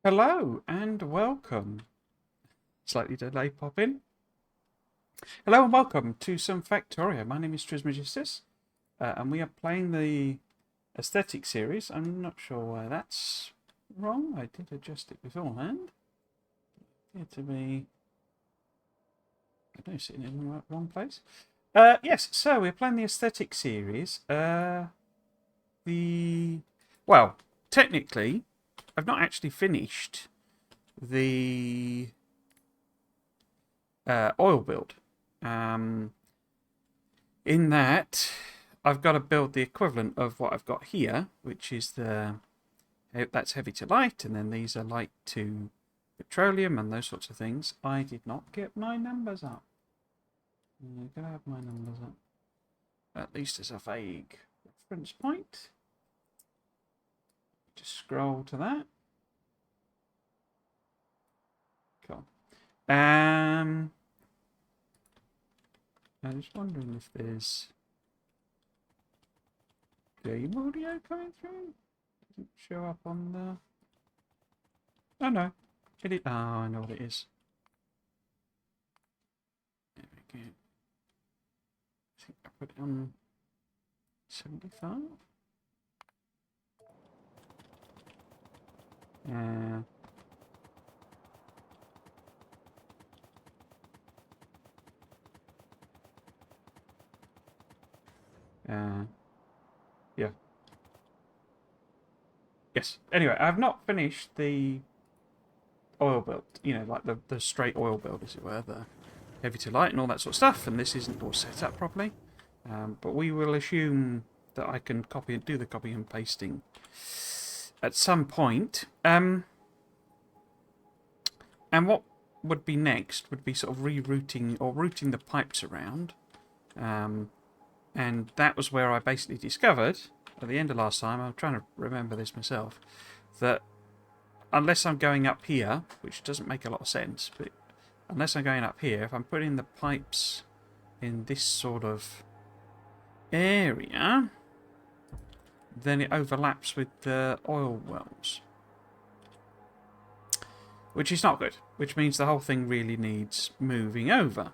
Hello and welcome. Slightly delayed pop in. Hello and welcome to some Factorio. My name is Trismegistus, and we are playing the aesthetic series. I'm not sure why that's wrong. I did adjust it beforehand. Appear to be, I don't know, sitting in the wrong place. Yes, so we're playing the aesthetic series. Well, technically, I've not actually finished the oil build. In that, I've got to build the equivalent of what I've got here, which is that's heavy to light, and then these are light to petroleum and those sorts of things. I did not get my numbers up. I'm going to have my numbers up, at least as a vague reference point. Just scroll to that. Cool. I'm just wondering if there's game audio coming through. Doesn't show up on the. Oh no, oh, I know what it is. There we go. I think I put it on 75. Yeah. Yes. Anyway, I've not finished the oil build. You know, like the straight oil build, as it were, the heavy to light and all that sort of stuff. And this isn't all set up properly. But we will assume that I can do the copy and pasting at some point. And what would be next would be sort of rerouting or routing the pipes around. And that was where I basically discovered, at the end of last time, I'm trying to remember this myself, that unless I'm going up here, which doesn't make a lot of sense, but unless I'm going up here, if I'm putting the pipes in this sort of area, then it overlaps with the oil wells. Which is not good, which means the whole thing really needs moving over.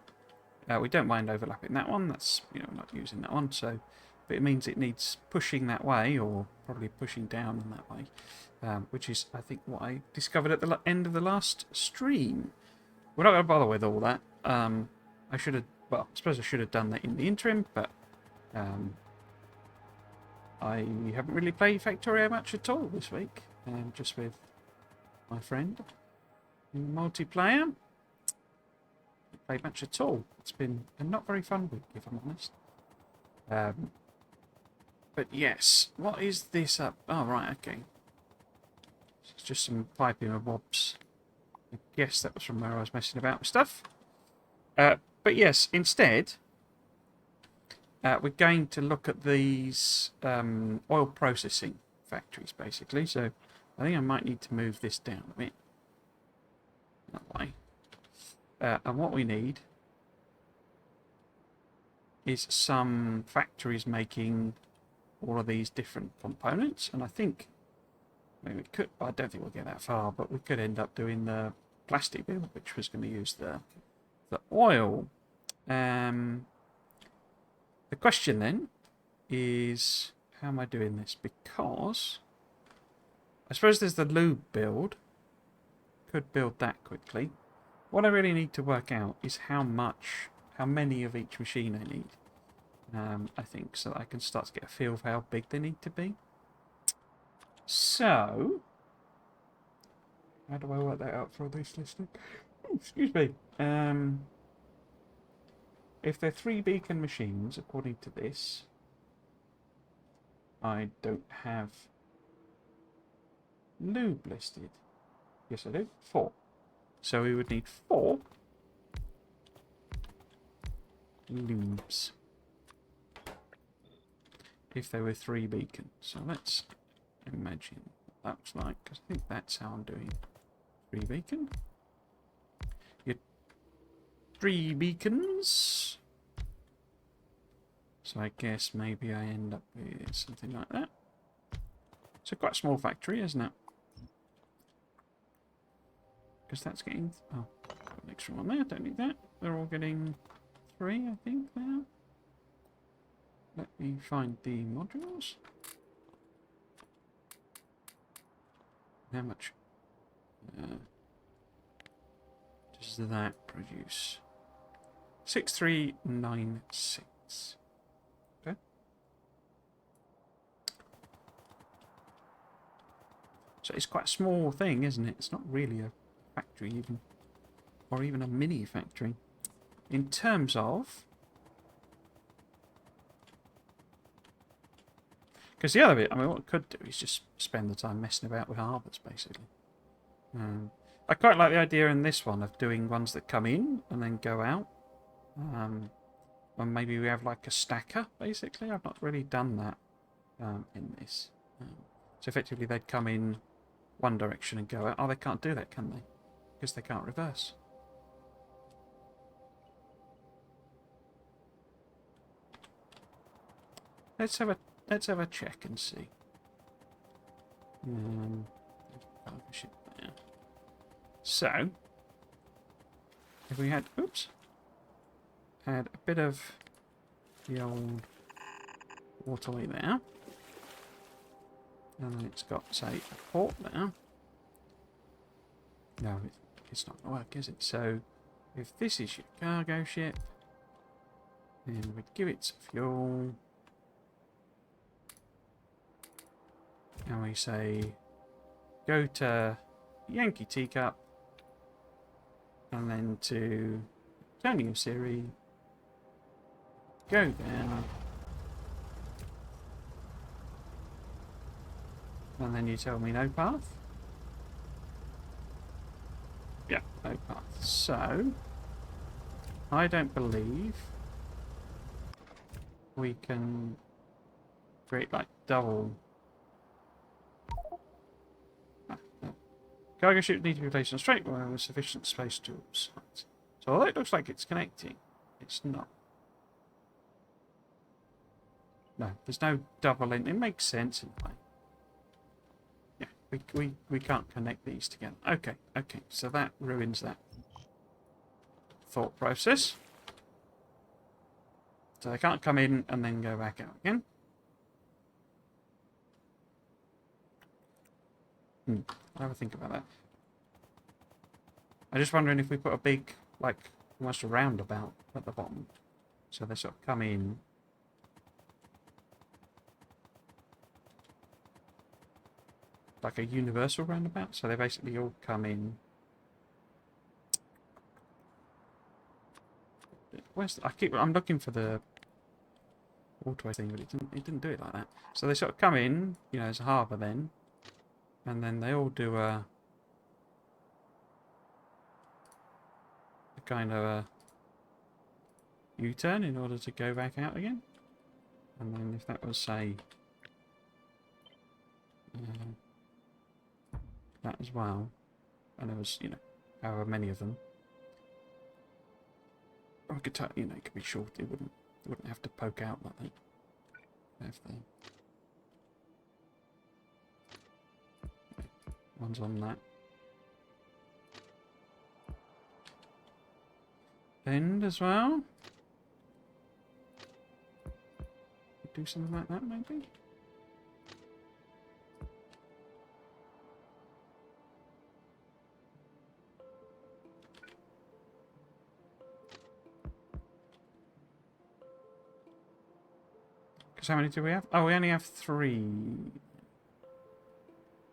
We don't mind overlapping that one, that's, not using that one, so, but it means it needs pushing that way, or probably pushing down in that way, which is, I think, what I discovered at the end of the last stream. We're not going to bother with all that. I suppose I should have done that in the interim, but I haven't really played Factorio much at all this week, just with my friend in multiplayer. Played much at all. It's been a not very fun week, if I'm honest. But yes, what is this up? Oh, right, okay. It's just some piping and wobs. I guess that was from where I was messing about with stuff. But yes, instead, we're going to look at these oil processing factories, basically. So I think I might need to move this down a bit. That way. And what we need is some factories making all of these different components. And I think, we could, I don't think we'll get that far, but we could end up doing the plastic build, which was going to use the oil. The question then is, how am I doing this? Because I suppose there's the lube build. Could build that quickly. What I really need to work out is how many of each machine I need. I think, so that I can start to get a feel of how big they need to be. So, how do I work that out for this listing? Oh, excuse me. If they're 3 beacon machines, according to this, I don't have lube listed. Yes, I do. 4. So we would need 4 lubes if there were 3 beacons. So let's imagine what that looks like, because I think that's how I'm doing 3 beacon. Get 3 beacons. So I guess maybe I end up with something like that. So quite a small factory, isn't it? Because that's getting... Oh, got an extra one there. Don't need that. They're all getting 3, I think, now. Let me find the modules. How much does that produce? 6396. Okay. So it's quite a small thing, isn't it? It's not really a factory even, or even a mini factory. In terms of... Because the other bit, I mean, what I could do is just spend the time messing about with harbours, basically. I quite like the idea in this one of doing ones that come in and then go out. And maybe we have like a stacker, basically. I've not really done that in this. So effectively they'd come in one direction and go out. Oh, they can't do that, can they? Because they can't reverse. Let's have a check and see. So, if we had, had a bit of the old waterway there, and then it's got, say, a port there. No, it's not going to work, is it? So, if this is your cargo ship, then we'd give it some fuel. And we say, go to Yankee Teacup, and then to Tony of Siri, go there, and then you tell me no path. Yeah, no path. So, I don't believe we can create like double. Cargo ship need to be placed on straight line with sufficient space to site. So although it looks like it's connecting, it's not. No, there's no double in. It makes sense in a way. Yeah, we can't connect these together. Okay, so that ruins that thought process. So they can't come in and then go back out again. I'll have a think about that. I'm just wondering if we put a big, like, almost a roundabout at the bottom. So they sort of come in. Like a universal roundabout. So they basically all come in. I'm looking for the waterway thing, but it didn't do it like that. So they sort of come in, you know, as a harbour then. And then they all do a kind of a U-turn in order to go back out again. And then if that was, say, that as well, and there was, you know, however many of them, or I could tell, you know, it could be short. It wouldn't have to poke out like that. If they one's on that end as well. Do something like that, maybe. Because how many do we have? Oh, we only have 3.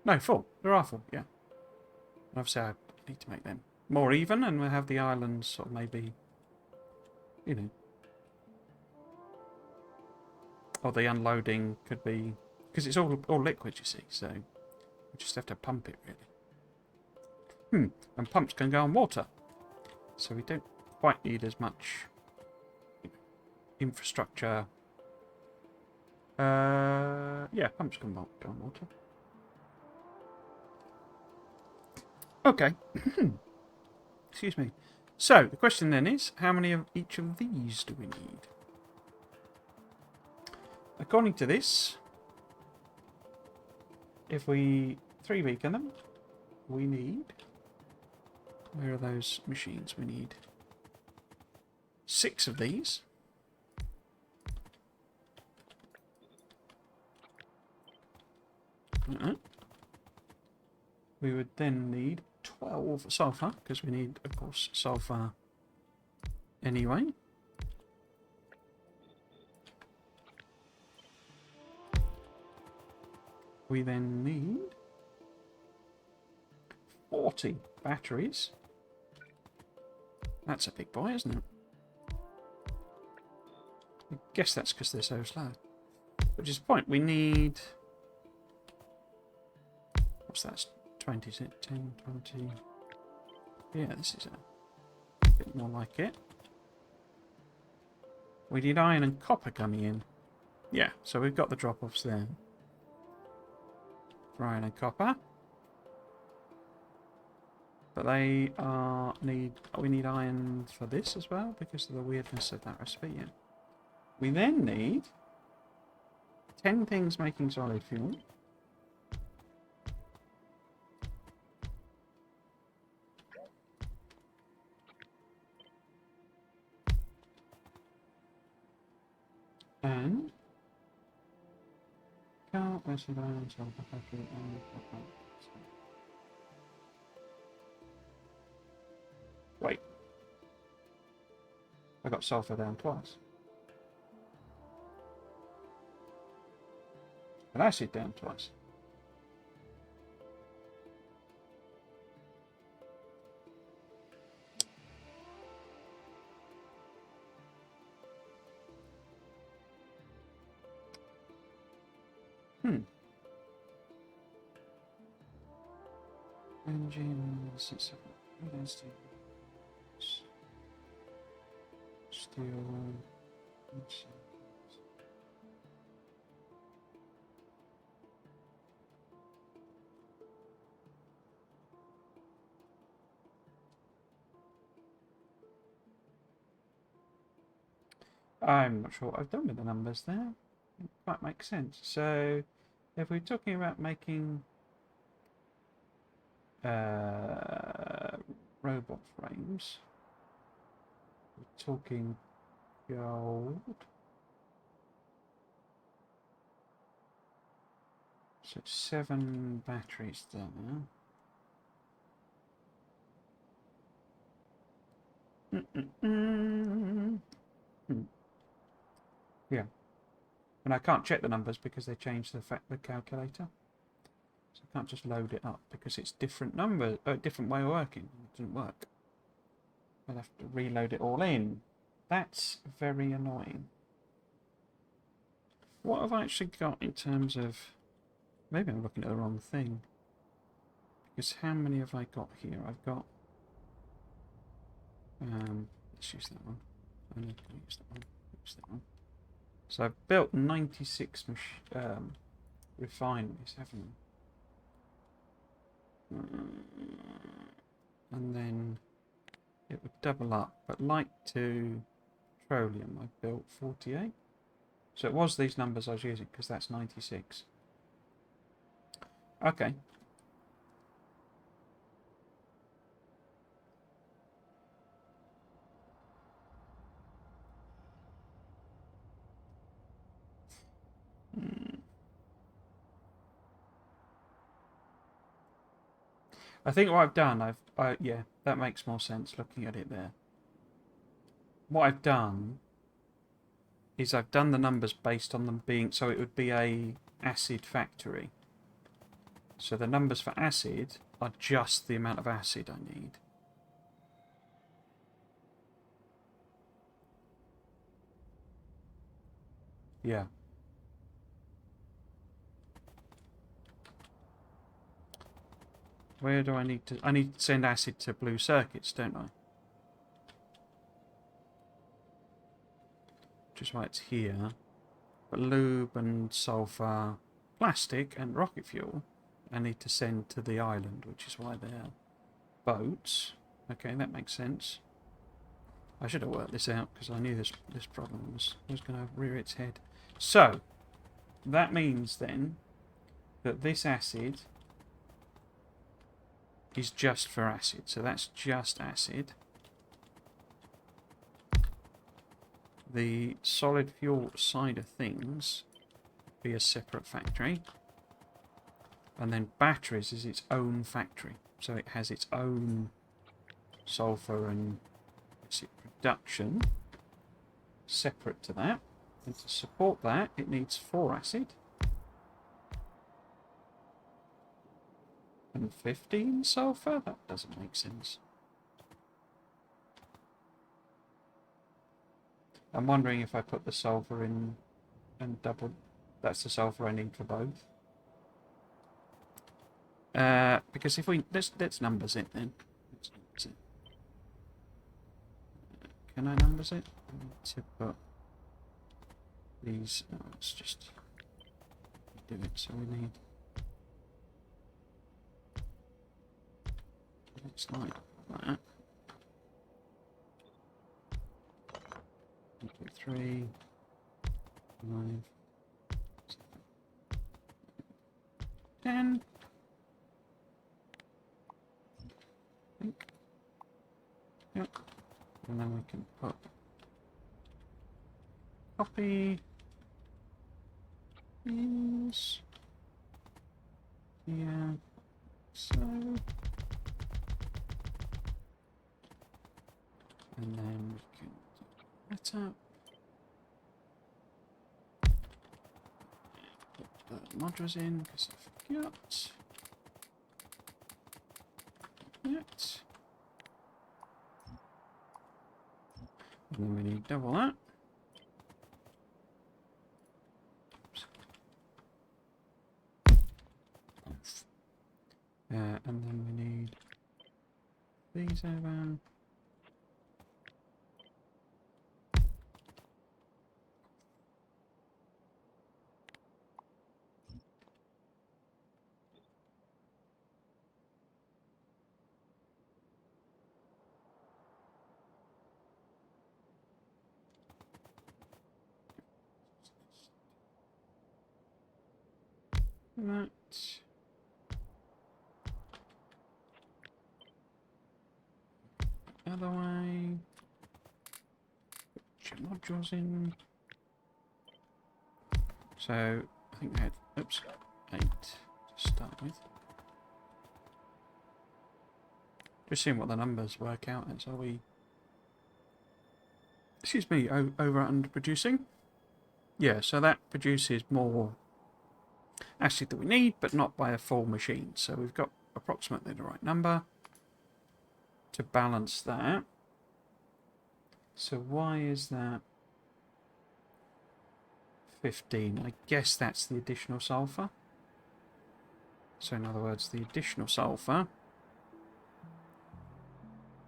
No, 4. There are 4, yeah. Obviously, I need to make them more even, and we'll have the islands sort of maybe, you know. Or the unloading could be, because it's all liquid, you see, so we just have to pump it, really. And pumps can go on water, so we don't quite need as much infrastructure. Yeah, pumps can go on water. Okay. Excuse me. So, the question then is, how many of each of these do we need? According to this, if we 3 beacon them, we need Where are those machines? We need 6 of these. We would then need 12 sulfur, because we need, of course, sulfur anyway. We then need 40 batteries. That's a big boy, isn't it? I guess that's because they're so slow. Which is the point. We need... What's that? 20, is it? 10, 20... Yeah, this is a bit more like it. We need iron and copper coming in. Yeah, so we've got the drop-offs there. For iron and copper. But they are... We need iron for this as well, because of the weirdness of that recipe, yeah. We then need 10 things making solid fuel. And car, acid, iron, sulfur, factory, and copper. Wait. I got sulfur down twice. And acid down twice. Engines, steel. I'm not sure what I've done with the numbers there. It quite makes sense. So, if we're talking about making robot frames, we're talking gold. So 7 batteries there. Yeah. And I can't check the numbers because they changed the calculator. So I can't just load it up because it's different numbers, different way of working. It didn't work. I'll have to reload it all in. That's very annoying. What have I actually got in terms of... Maybe I'm looking at the wrong thing. Because how many have I got here? I've got... let's use that one. I know I can use that one. Use that one. So I've built 96 refineries, haven't I? And then it would double up. But like to petroleum, I've built 48. So it was these numbers I was using because that's 96. Okay. I think what I've done, yeah, that makes more sense looking at it there. What I've done is I've done the numbers based on them being, so it would be a acid factory. So the numbers for acid are just the amount of acid I need. Yeah. Where do I need to... I need to send acid to blue circuits, don't I? Which is why it's here. But lube and sulfur, plastic and rocket fuel I need to send to the island, which is why they're boats. Okay, that makes sense. I should have worked this out because I knew this problem was going to rear its head. So, that means then that this acid is just for acid, so that's just acid. The solid fuel side of things be a separate factory. And then batteries is its own factory. So it has its own sulfur and acid production separate to that. And to support that, it needs 4 acid and 15 sulfur. That doesn't make sense. I'm wondering if I put the sulfur in and double. That's the sulfur I need for both. Because if we let's numbers it then. Can I numbers it? I need to put these. No, let's just do it. So we need. It's like that. 1, 2, 3, 5, 7, 10. I think. Yep. And then we can put copy these here. So. And then we can do that up. Put the modules in because I forgot. That. And then we need double that. And then we need these over. That. Other way. Put your modules in. So I think we had 8 to start with. Just seeing what the numbers work out as. Are we? Excuse me, over under producing? Yeah, so that produces more acid that we need, but not by a full machine. So we've got approximately the right number to balance that. So why is that 15? I guess that's the additional sulfur. So in other words, the additional sulfur,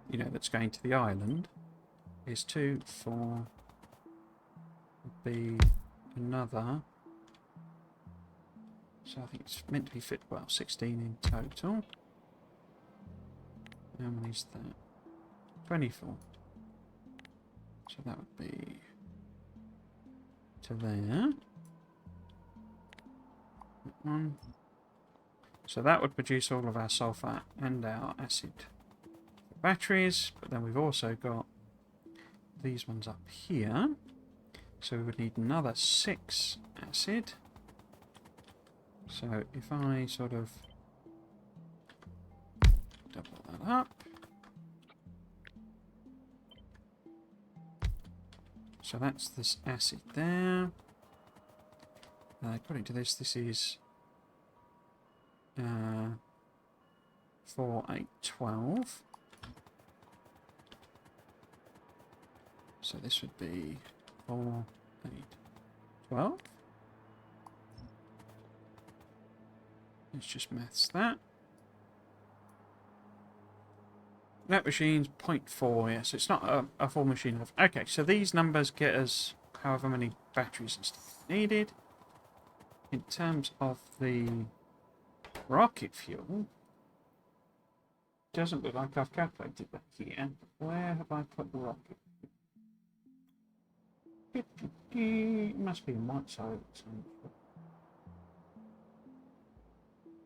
you know, that's going to the island is 2, 4, would be another. So I think it's meant to be fit, well, 16 in total. How many is that? 24. So that would be to there. That one. So that would produce all of our sulfur and our acid for batteries, but then we've also got these ones up here. So we would need another 6 acid. So if I sort of double that up. So that's this acid there. According to this, this is 4, 8, 12. So this would be 4, 8, 12. Let's just maths that. That machine's 0.4, yeah, so it's not a full machine of. Okay, so these numbers get us however many batteries and stuff needed. In terms of the rocket fuel, doesn't look like I've calculated that here. Where have I put the rocket? It must be on my side.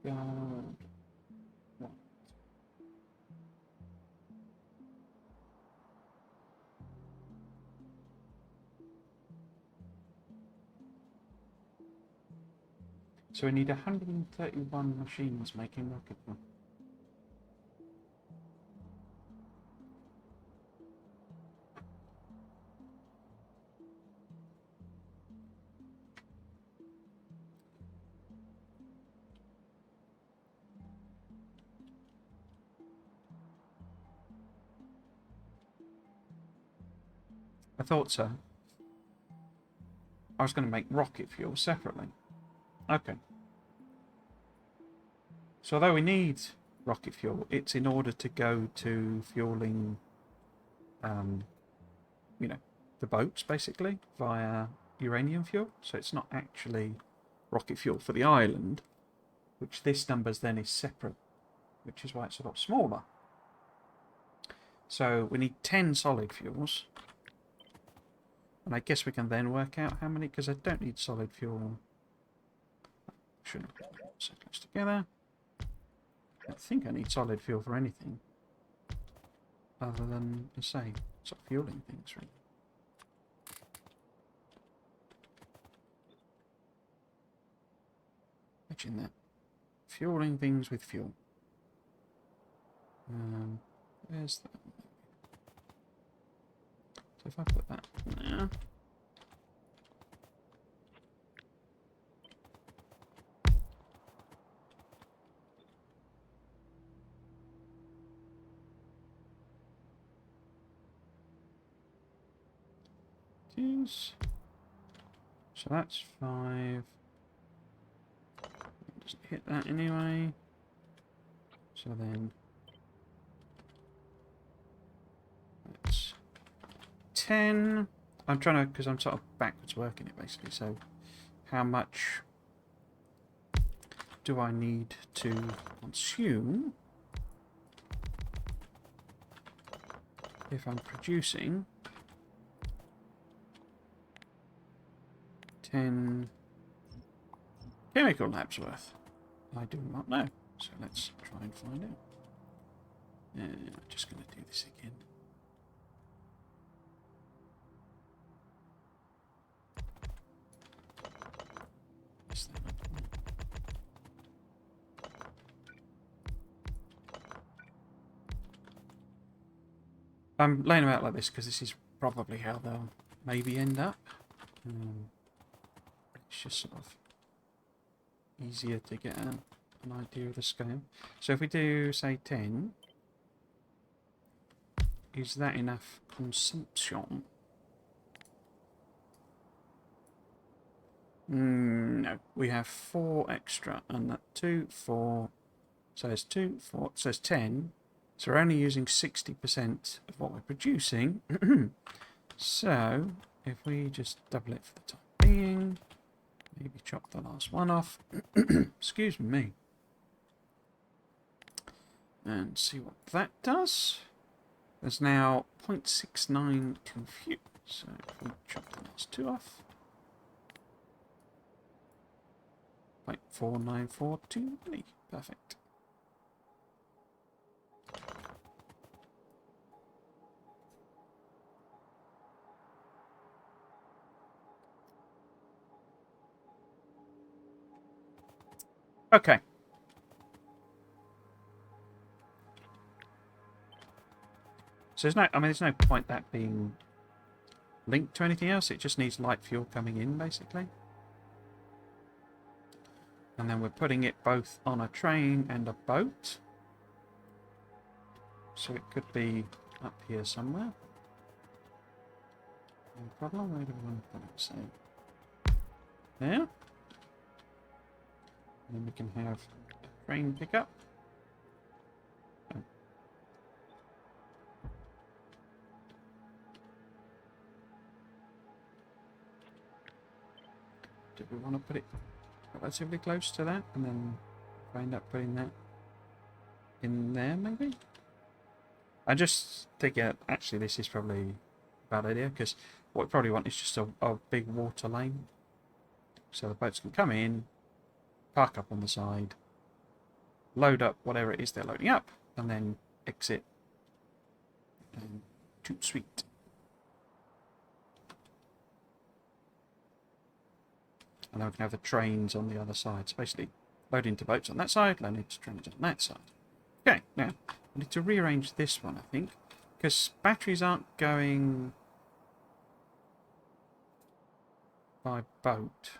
God. So we need 131 machines making rocket fuel. I thought so. I was going to make rocket fuel separately. Okay. So although we need rocket fuel, it's in order to go to fueling, you know, the boats basically via uranium fuel. So it's not actually rocket fuel for the island, which this numbers then is separate, which is why it's a lot smaller. So we need 10 solid fuels. And I guess we can then work out how many, because I don't need solid fuel. Shouldn't have put so close together. I don't think I need solid fuel for anything other than, I say, sort of fueling things, really. Imagine that. Fueling things with fuel. Where's that? So if I put that there. So that's 5. Just hit that anyway. So then that's 10. I'm trying to, because I'm sort of backwards working it basically. So how much do I need to consume if I'm producing 10 chemical labs worth? I do not know. So let's try and find out. I'm just going to do this again. I'm laying them out like this because this is probably how they'll maybe end up. It's just sort of easier to get an idea of the scale. So if we do, say, 10, is that enough consumption? No, we have 4 extra, and that 2, 4, so there's 2, 4, so there's 10. So we're only using 60% of what we're producing. So if we just double it for the time being, maybe chop the last one off. Excuse me. And see what that does. There's now 0.69 compute. So if we chop the last 2 off. 0.4942. Perfect. Okay. So there's no point that being linked to anything else. It just needs light fuel coming in, basically. And then we're putting it both on a train and a boat. So it could be up here somewhere. No problem. Where do we want to put it? So there. And then we can have a train pickup. Oh. Do we want to put it relatively close to that? And then if I end up putting that in there, maybe? I just think, actually, this is probably a bad idea, because what we probably want is just a big water lane. So the boats can come in, park up on the side, load up whatever it is they're loading up, and then exit. And toot sweet. And then we can have the trains on the other side. So basically, load into boats on that side, load into trains on that side. Okay, now, I need to rearrange this one, I think. Because batteries aren't going by boat.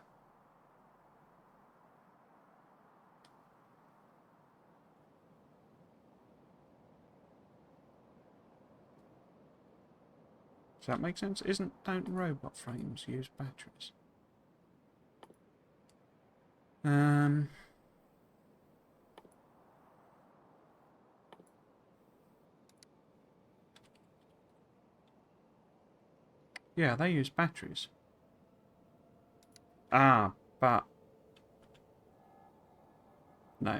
Does that make sense? Don't robot frames use batteries? Yeah, they use batteries. Ah, but no.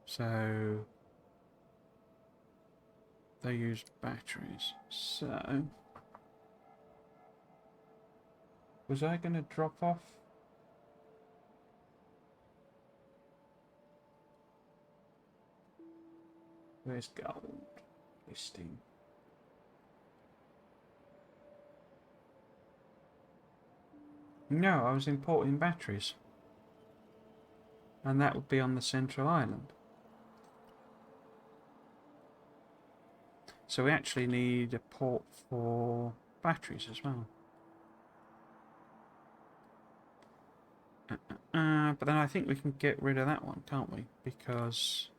So they use batteries. So was I going to drop off? Where's gold? Listing. No, I was importing batteries. And that would be on the central island. So we actually need a port for batteries as well. But then I think we can get rid of that one, can't we? Because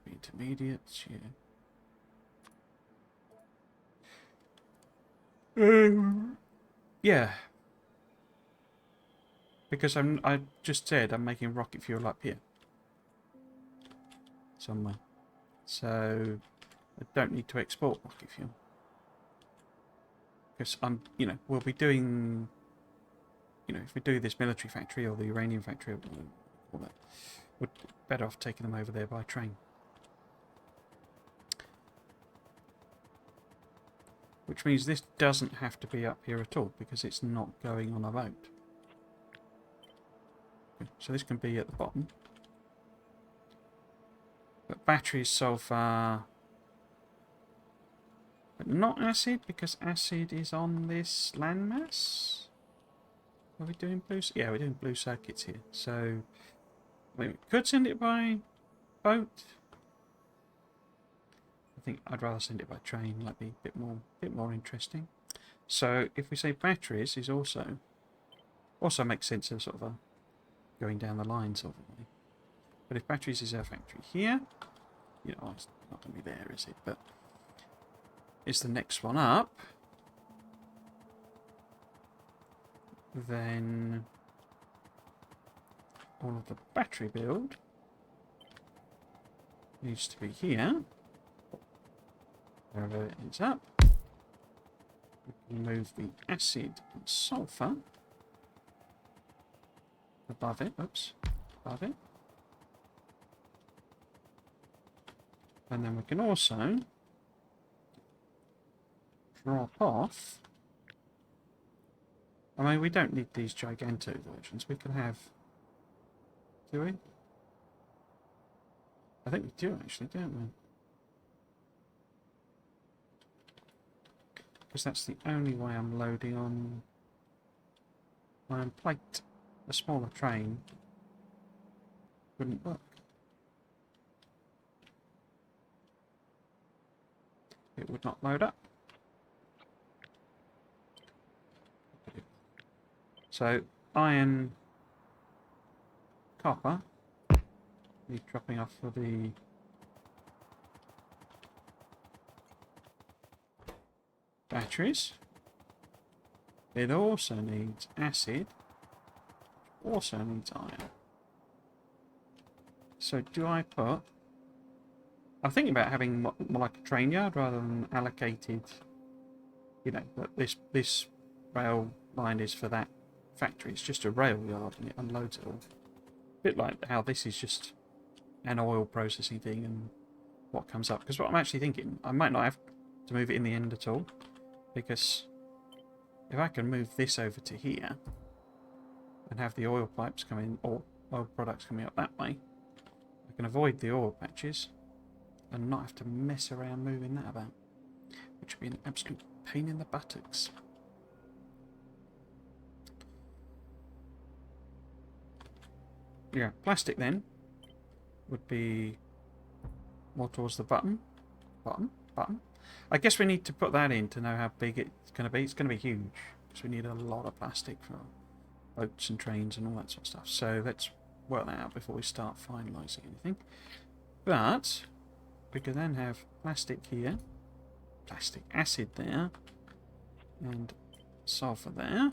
intermediates, yeah. Yeah. Because I just said I'm making rocket fuel up here. Somewhere. So I don't need to export rocket fuel. Because we'll be doing, if we do this military factory or the uranium factory or all that, we're better off taking them over there by train. Which means this doesn't have to be up here at all because it's not going on a boat. Okay, so this can be at the bottom. But batteries so far. But not acid, because acid is on this landmass. Are we doing blue? Yeah, we're doing blue circuits here. So, I mean, we could send it by boat. I think I'd rather send it by train. That'd be a bit more interesting. So, if we say batteries is also makes sense of sort of going down the line sort of way. But if batteries is our factory here, it's not going to be there, is it? But it's the next one up. Then all of the battery build needs to be here. Wherever it ends up. We can move the acid and sulfur above it. Oops, above it. And then we can also drop off. I mean, we don't need these giganto versions. We can have... Do we? I think we do actually, don't we? Because that's the only way I'm loading on iron plate. A smaller train wouldn't work. It would not load up. So, iron, copper, need dropping off for the batteries. It also needs acid, also needs iron. So do I put... I'm thinking about having more like a train yard rather than allocated, that this rail line is for that factory. It's just a rail yard and it unloads it all. A bit like how this is just an oil processing thing and what comes up. Because what I'm actually thinking, I might not have to move it in the end at all. Because if I can move this over to here and have the oil pipes coming, or oil products coming up that way, I can avoid the oil patches. and not have to mess around moving that about, which would be an absolute pain in the buttocks. Yeah, plastic then would be more towards the bottom. Bottom. I guess we need to put that in to know how big it's going to be. It's going to be huge, because we need a lot of plastic for boats and trains and all that sort of stuff. So let's work that out before we start finalising anything. But we can then have plastic here, plastic acid there, and sulphur there.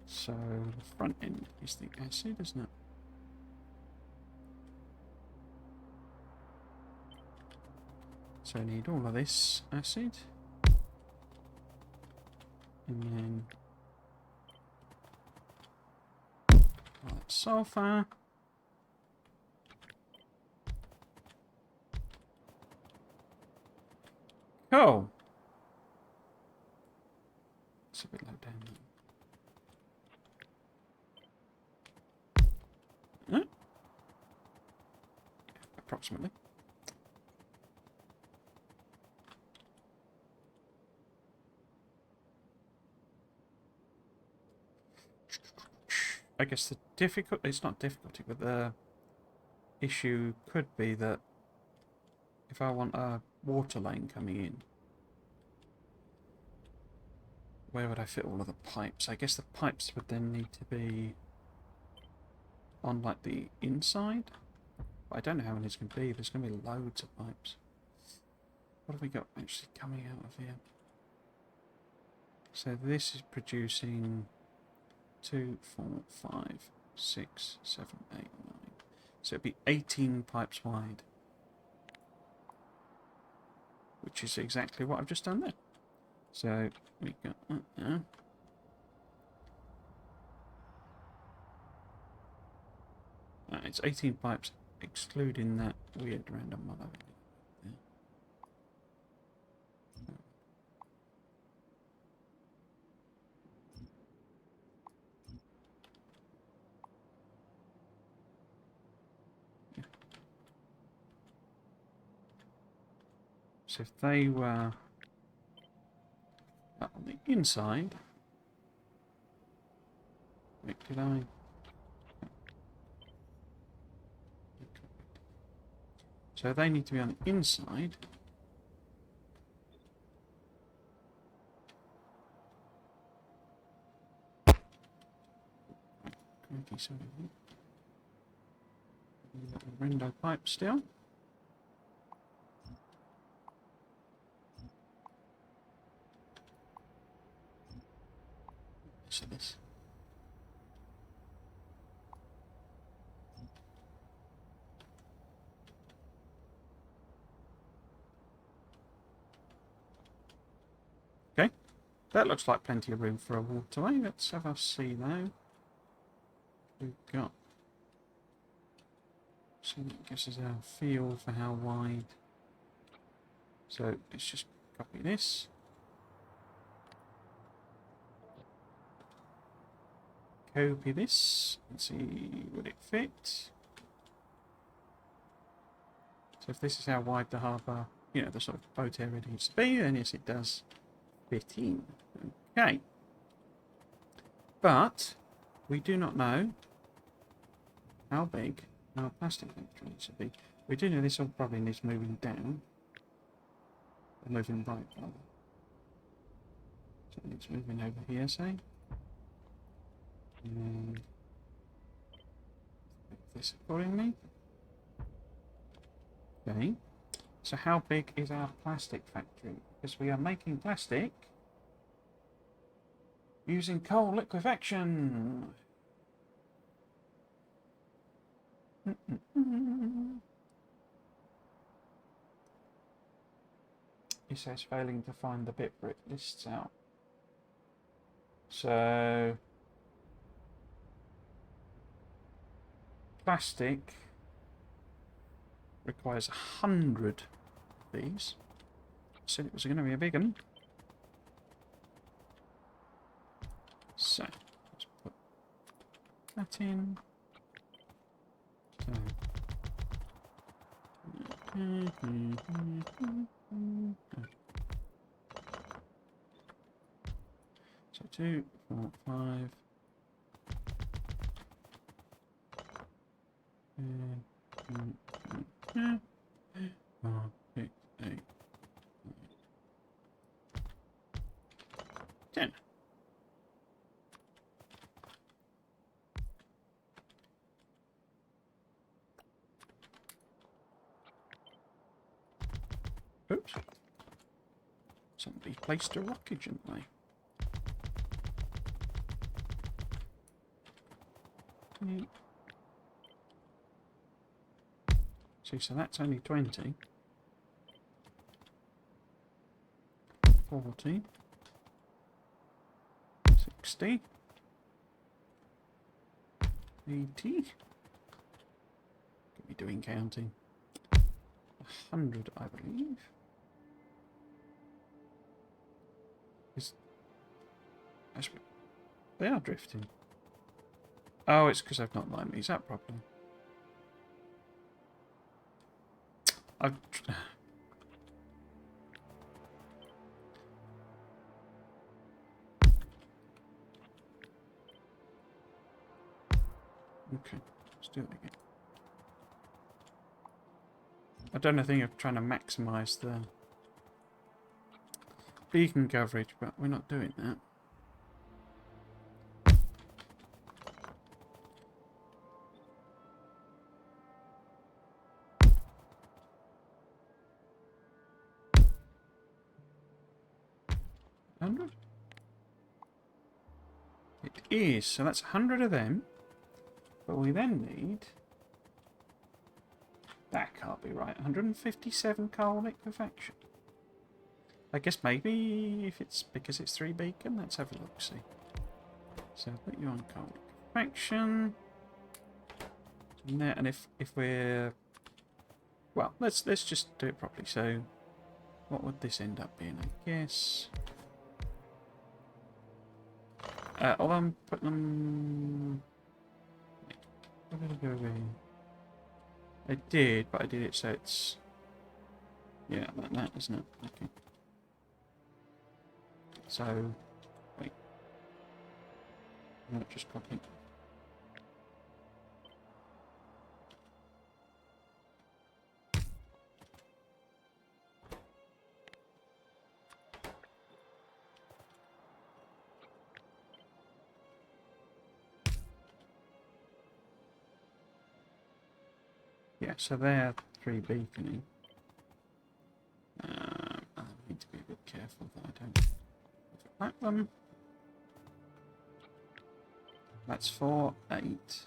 So the front end is the acid, isn't it? So I need all of this acid, and then all that sulphur. Cool. It's a bit low down there. Approximately. I guess it's not difficulty, but the issue could be that if I want a water lane coming in, where would I fit all of the pipes? I guess the pipes would then need to be on like the inside. But I don't know how many it's going to be. There's going to be loads of pipes. What have we got actually coming out of here? So this is producing 2, 4, 5, 6, 7, 8, 9. So it'd be 18 pipes wide. Which is exactly what I've just done there. So we got that there. It's 18 pipes, excluding that weird random one over there. Yeah. So if they were on the inside, did I? So they need to be on the inside. Rendo pipe still. So this. Okay, that looks like plenty of room for a waterway. Let's have a see now. We've got. So that gives us a feel for how wide. So let's just copy this. Copy this and see would it fit. So if this is how wide the harbour, you know, the sort of boat area needs to be, then yes, it does fit in. Okay. But we do not know how big our plastic factory needs to be. We do know this all probably needs moving down. Or moving right, rather. So it's moving over here, say. And make this accordingly. Okay. So how big is our plastic factory? Because we are making plastic using coal liquefaction. It says failing to find the bit where it lists out. So plastic requires 100 of these. So it was going to be a big one. So let's put that in. So 2, 4, 5. 4, 6, 8, 10. Oops. Somebody placed a rocket, didn't they? See, so that's only 20. 40. 60. 80. Could be doing counting. 100, I believe. They are drifting. Oh, it's because I've not lined these up properly. I've... Okay, let's do it again. I don't think of trying to maximise the beacon coverage, but we're not doing that. It is, so that's 100 of them. But we then need... That can't be right. 157 coal liquefaction. I guess maybe if it's because it's 3 beacon, let's have a look, see. So put you on coal liquefaction. And if we're... Well, let's just do it properly. So what would this end up being, I guess? Although I'm putting them... I did, but I did it so it's... Yeah, like that, isn't it? Okay. So... Wait. I'm not just copying. Yeah, so they're 3 beaconing. I need to be a bit careful that I don't overlap them. That's 4, 8,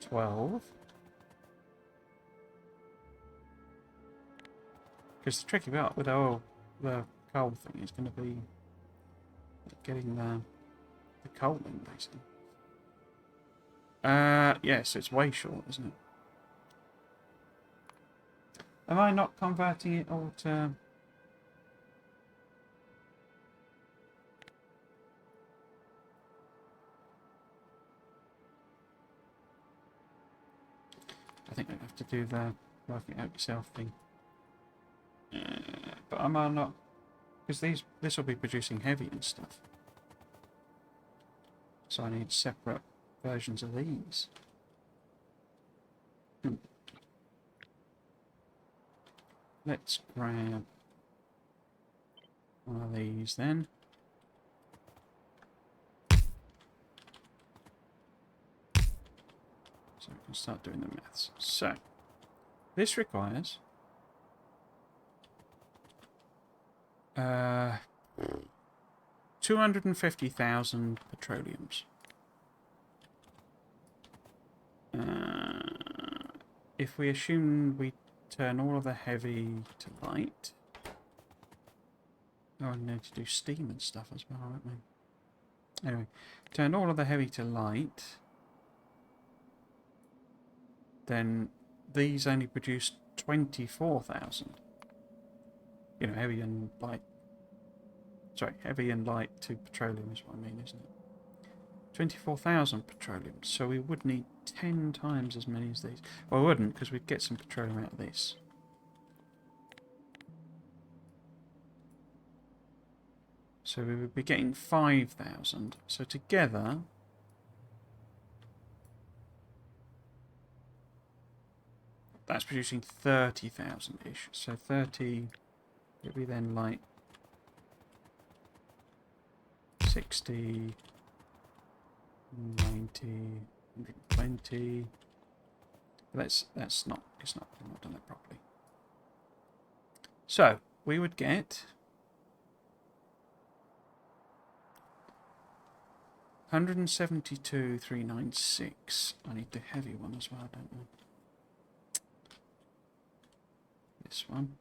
12. Because the tricky part with the coal thing is going to be getting the coal in, basically. Yes, it's way short, isn't it? Am I not converting it all to... I think I have to do the work it out yourself thing. But am I not... Because this will be producing heavy and stuff. So I need separate versions of these. Let's grab one of these then. So we can start doing the maths. So, this requires 250,000 petroleums. If we assume we turn all of the heavy to light... Oh, I need to do steam and stuff as well, aren't we? Anyway, turn all of the heavy to light... Then these only produce 24,000. You know, heavy and light. Sorry, heavy and light to petroleum is what I mean, isn't it? 24,000 petroleum. So we would need 10 times as many as these. Well, we wouldn't, because we'd get some petroleum out of this. So we would be getting 5,000. So together, that's producing 30,000-ish. So 30, it'd be then like 60, 90, 120. That's not, it's not, I've not done that properly. So we would get 172,396. I need the heavy one as well, don't I? This one.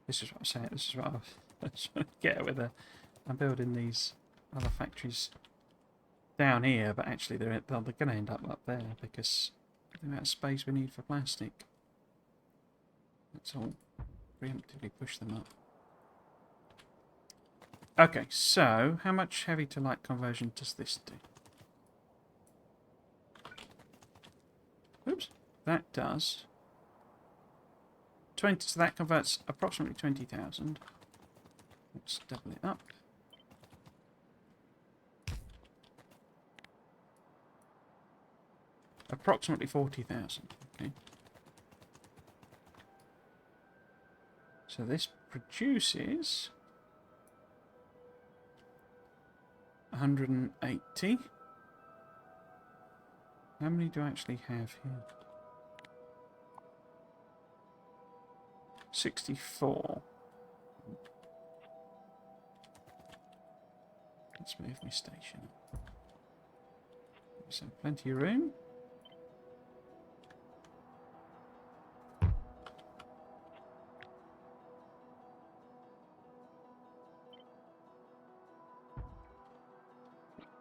This is what I'm saying. This is what I'm trying to get with it. I'm building these other factories down here, but actually they're going to end up there because of the amount of space we need for plastic. Let's all preemptively push them up. Okay, so how much heavy to light conversion does this do? Oops, that does 20. So that converts approximately 20,000. Let's double it up. Approximately 40,000. Okay. So this produces 180. How many do I actually have here? 64. Let's move my station up. So plenty of room.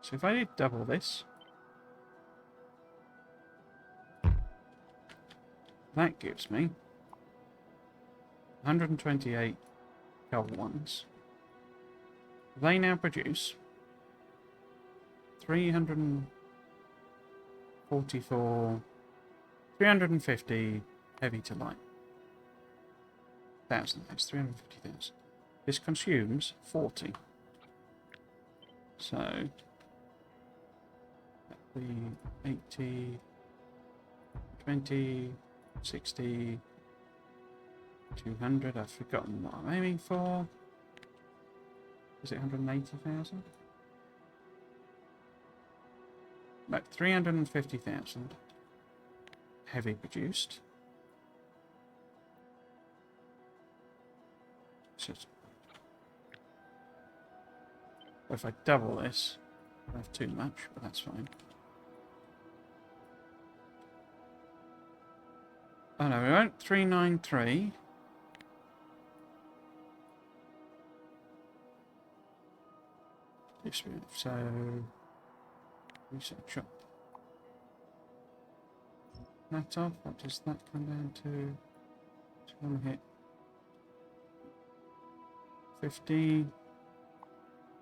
So if I did double this, that gives me 128 coal ones. They now produce 344, 350 heavy to light. 1,000, that's 350,000. This consumes 40. So, that'd be 80, 20, 60, 200. I've forgotten what I'm aiming for. Is it 180,000? No, 350,000 heavy produced. So if I double this, I have too much, but that's fine. Oh no, we won't. 393. So reset shop. That off. What does that come down to? So I'm gonna hit 50.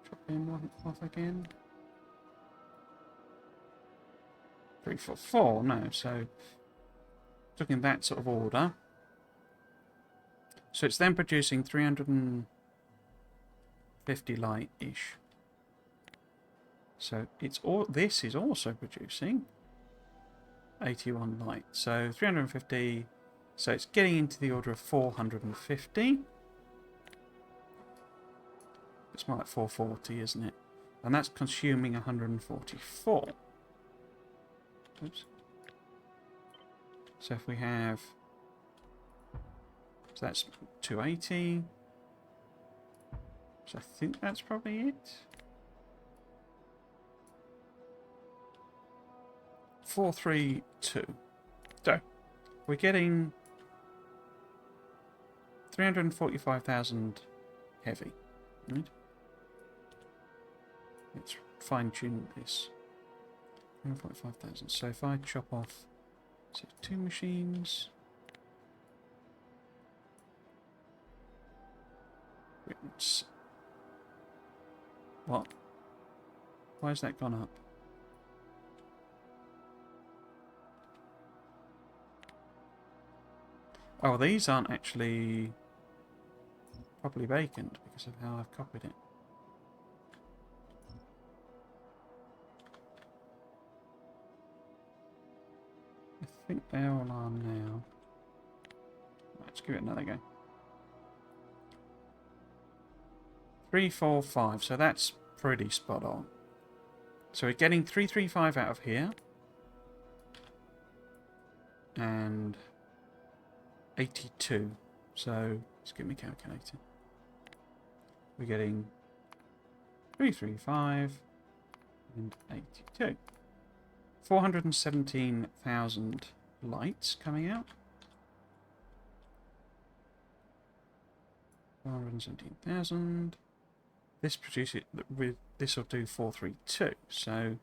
Drop in one off again. 344. No, so looking in that sort of order. So it's then producing 350 light-ish. So it's all. This is also producing 81 light. So 350. So it's getting into the order of 450. It's more like 440, isn't it? And that's consuming 144. Oops. So if we have, so that's 280. So I think that's probably it. 432. So we're getting 345,000 heavy. Right? Let's fine tune this. 345,000. So if I chop off, so 2 machines. What? Why has that gone up? Oh, these aren't actually properly vacant because of how I've copied it. I think they all are now. Let's give it another go. 3, 4, 5. So that's pretty spot on. So we're getting 335 out of here. And 82. So let's get me calculator. We're getting 335 and 82. 417,000 lights coming out. 417,000. This produces with this will do 432. So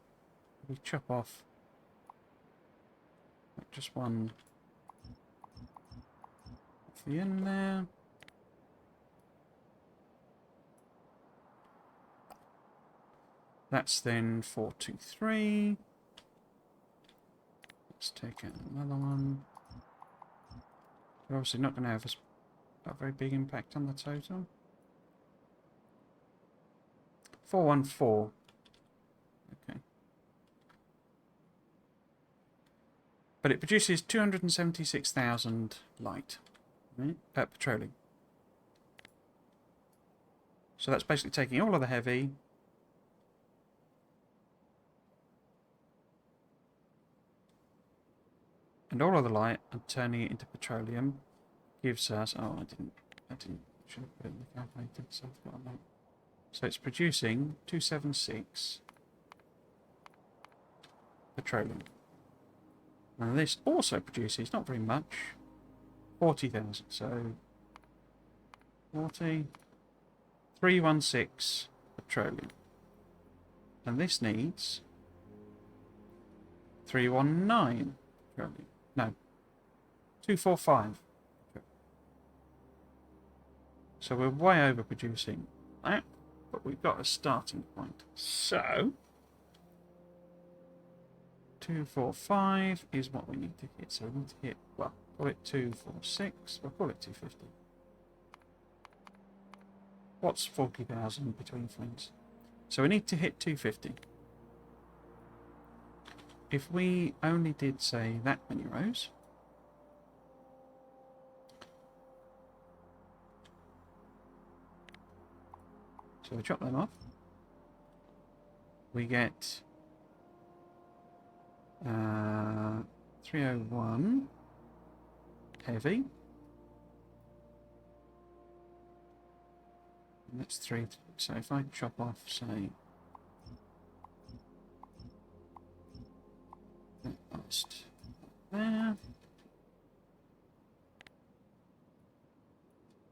we chop off just one off the end there. That's then 423. Let's take out another one. We're obviously not going to have a very big impact on the total. 414. Okay. But it produces 276,000 light. Right? Petroleum. So that's basically taking all of the heavy and all of the light and turning it into petroleum gives us... Oh, I didn't should have put it in the calculator, so I've got a note. So it's producing 276 petroleum. And this also produces, not very much, 40,000. So 40, 316 petroleum. And this needs 319 petroleum. No, 245. So we're way overproducing that, but we've got a starting point. So 245 is what we need to hit. So we need to hit, well, call it 246, we'll call it 250. What's 40,000 between flings? So we need to hit 250. If we only did, say, that many rows, so we chop them off, we get 301 heavy, and that's 3. So if I chop off, say, that last there,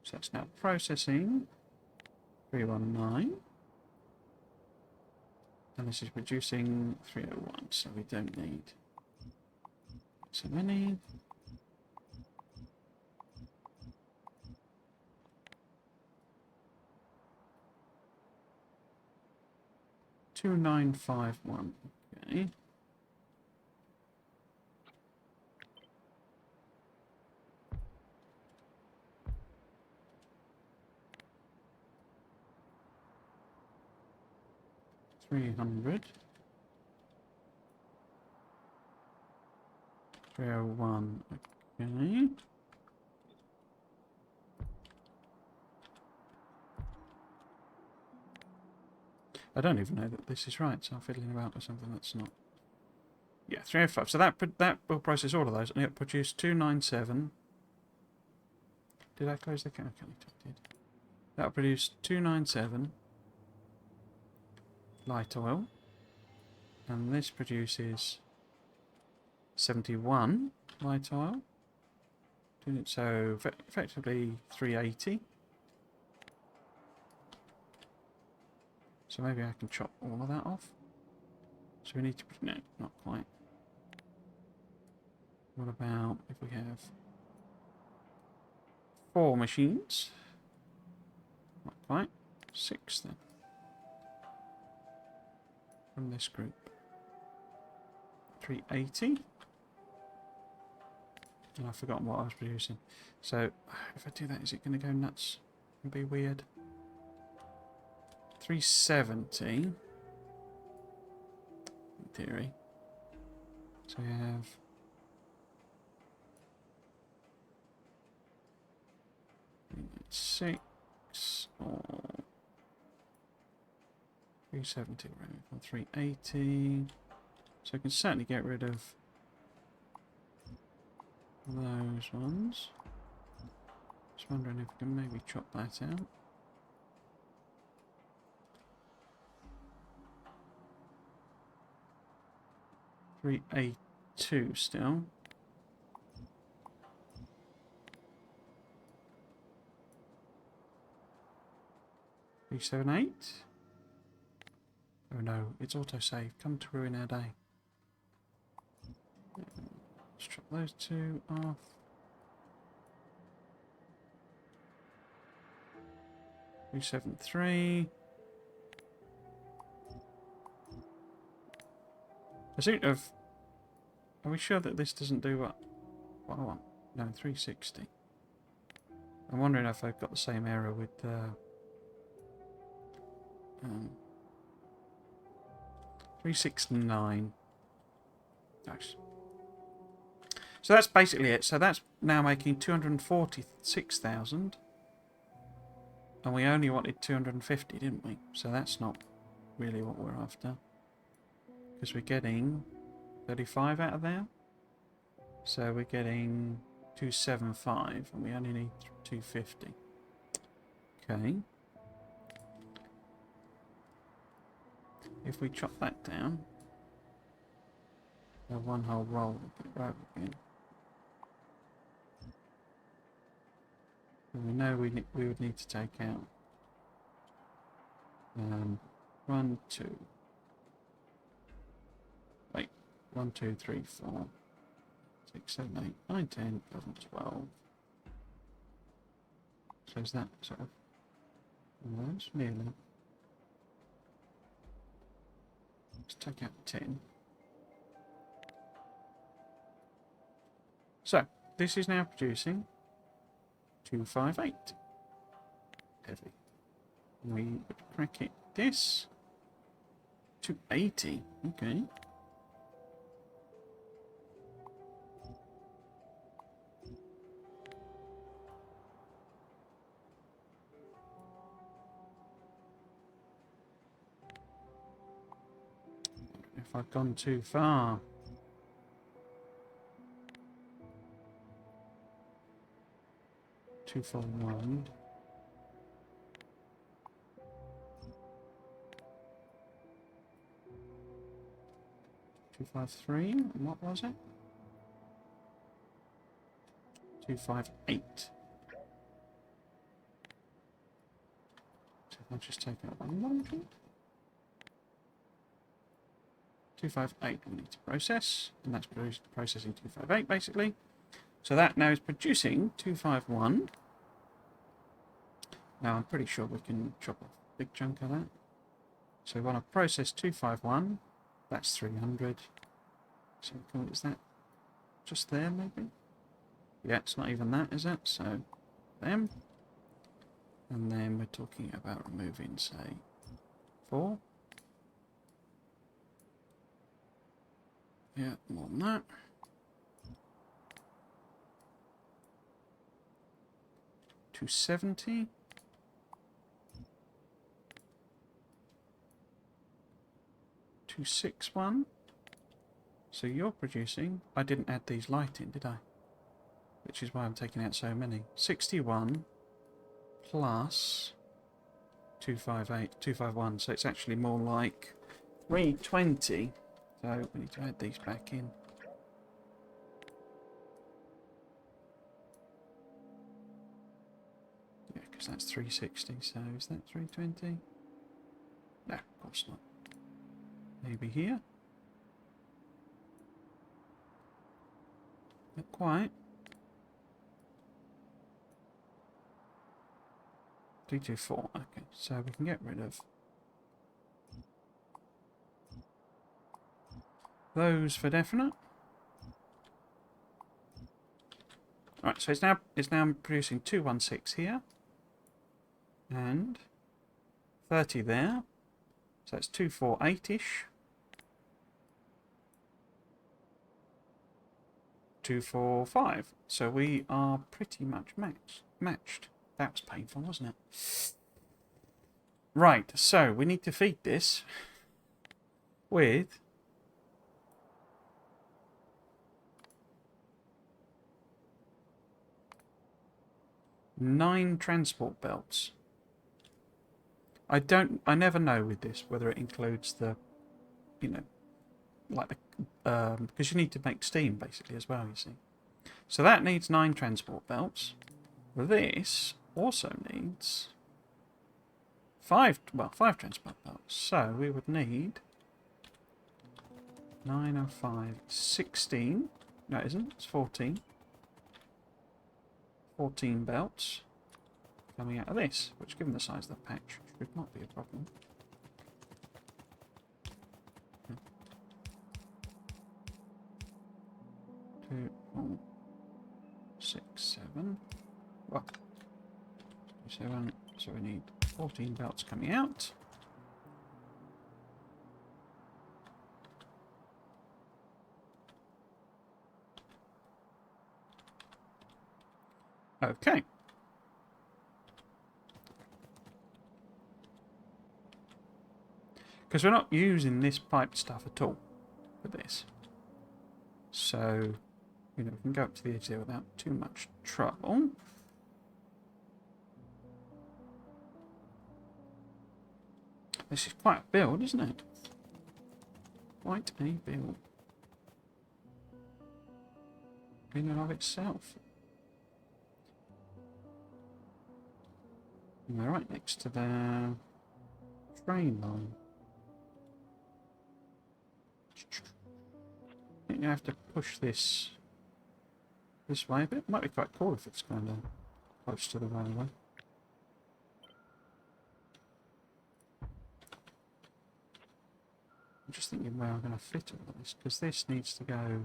so that's now processing 319, and this is producing 301, so we don't need so many. Two 951. Okay. $300. 301. Okay. I don't even know that this is right, so I'm fiddling about with something that's not. Yeah, 305. So that will process all of those, and it'll produce 297. Did I close the calculator? I did. That'll produce 297 light oil, and this produces 71 light oil. So effectively 380. So maybe I can chop all of that off. So we need to... No, not quite. What about if we have 4 machines? Not quite. 6 then. from this group. 380. And I've forgotten what I was producing. So if I do that, is it going to go nuts and be weird? 370 in theory. So we have 6 or 370 from 380. So I can certainly get rid of those ones. Just wondering if we can maybe chop that out. $382 still. $378. Oh no, it's autosave. Come to ruin our day. Let's chop those two off. $373. I seem to have. Are we sure that this doesn't do what I want? No, 360. I'm wondering if I've got the same error with 369. Nice. So that's basically it. So that's now making 246,000. And we only wanted 250, didn't we? So that's not really what we're after. Because we're getting 35 out of there. So we're getting 275 and we only need 250. Okay. If we chop that down, we have one whole roll of it right again. And we know we would need to take out 1, 2. Wait, 1, 2, 3, 4, 6, 7, 8, 9, 10, 11, 12. So is that sort of almost nearly? Let's take out 10. So this is now producing 258. Heavy. We would crack it this. 280. Okay. If I've gone too far. 241. 253. And what was it? 258. So I'll just take out one more. 258 we need to process, and that's processing 258 basically. So that now is producing 251. Now I'm pretty sure we can chop off a big chunk of that. So we want to process 251. That's 300. So is that just there maybe? Yeah, it's not even that, is it? So them. And then we're talking about removing, say, 4. Yeah, more than that. $270. $261. So you're producing. I didn't add these light in, did I? Which is why I'm taking out so many. 61 plus 258, 251. So it's actually more like 320. So we need to add these back in. Yeah, because that's 360. So is that 320? No, of course not. Maybe here. Not quite. 324. Okay, so we can get rid of Those for definite. Right, so it's now producing 216 here. And 30 there. So it's 248-ish. 245. So we are pretty much matched. That was painful, wasn't it? Right, so we need to feed this with nine transport belts. I never know with this whether it includes the, you know, like the, because you need to make steam basically as well, you see. So that needs 9 transport belts. This also needs 5 transport belts. So we would need 9 and 5, 16. No, it isn't. It's 14. 14 belts coming out of this, which, given the size of the patch, should not be a problem. Two, 4, 6, 7. Well, 7. So we need 14 belts coming out. Okay. Because we're not using this pipe stuff at all for this. So, you know, we can go up to the edge there without too much trouble. This is quite a build, isn't it? Quite a build. In and of itself. And we're right next to the train line. I think you have to push this way a bit. Might be quite cool if it's kind of close to the railway. I'm just thinking where I'm going to fit all of this, because this needs to go.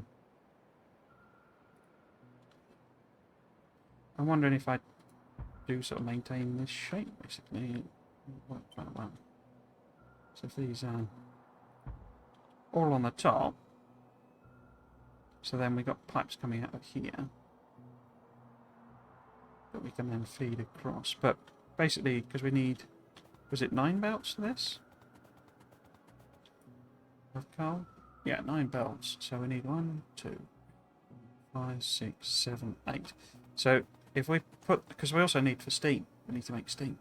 I'm wondering if I do sort of maintain this shape, basically. Work quite well. So if these are all on the top, so then we've got pipes coming out of here that we can then feed across. But basically, because we need, was it 9 belts for this? Of coal? Yeah, 9 belts. So we need 1, 2, 5, 6, 7, 8. So if we put, because we also need for steam, we need to make steam.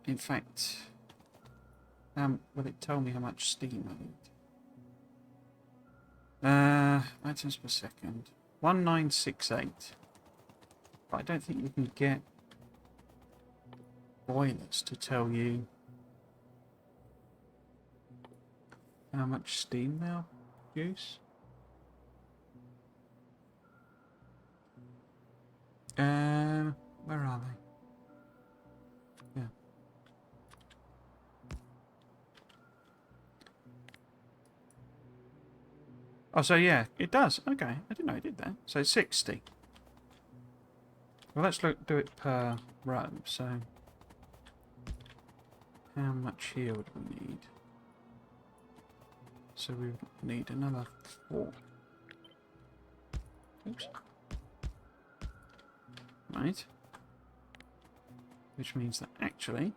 In fact, will it tell me how much steam I need? Items per second. 1968. But I don't think you can get boilers to tell you how much steam they'll produce. Where are they? Yeah. Oh, so yeah, it does. Okay, I didn't know it did that. So 60. Well, let's do it per row. So, how much here would we need? So we would need another 4. Oops. Right. Which means that actually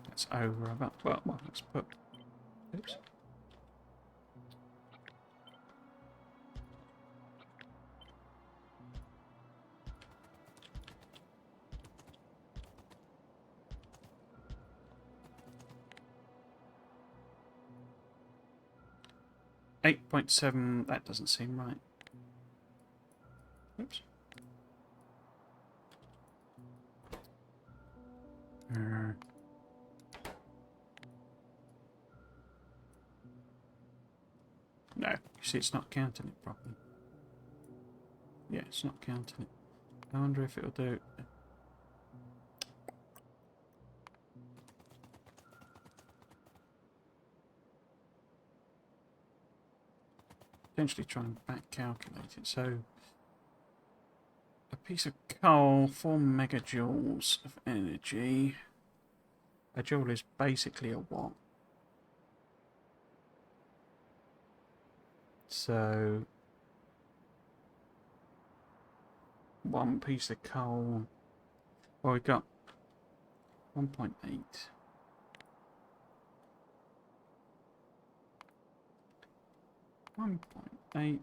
that's over about, well, let's put, oops. .7, that doesn't seem right. Oops. No, you see it's not counting it properly. Yeah, it's not counting it. I wonder if it'll do potentially try and back calculate it. So a piece of coal, 4 megajoules of energy. A joule is basically a watt. So one piece of coal. Well, we've got 1.8. 1.8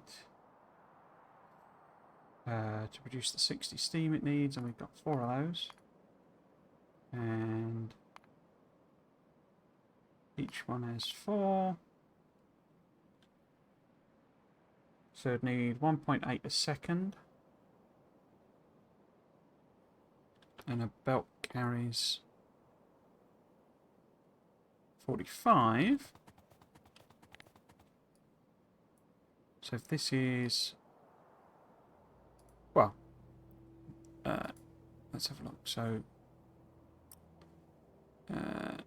to produce the 60 steam it needs, and we've got 4 of those. And each one has 4. So it'd need 1.8 a second. And a belt carries 45. So if this is, well, let's have a look. So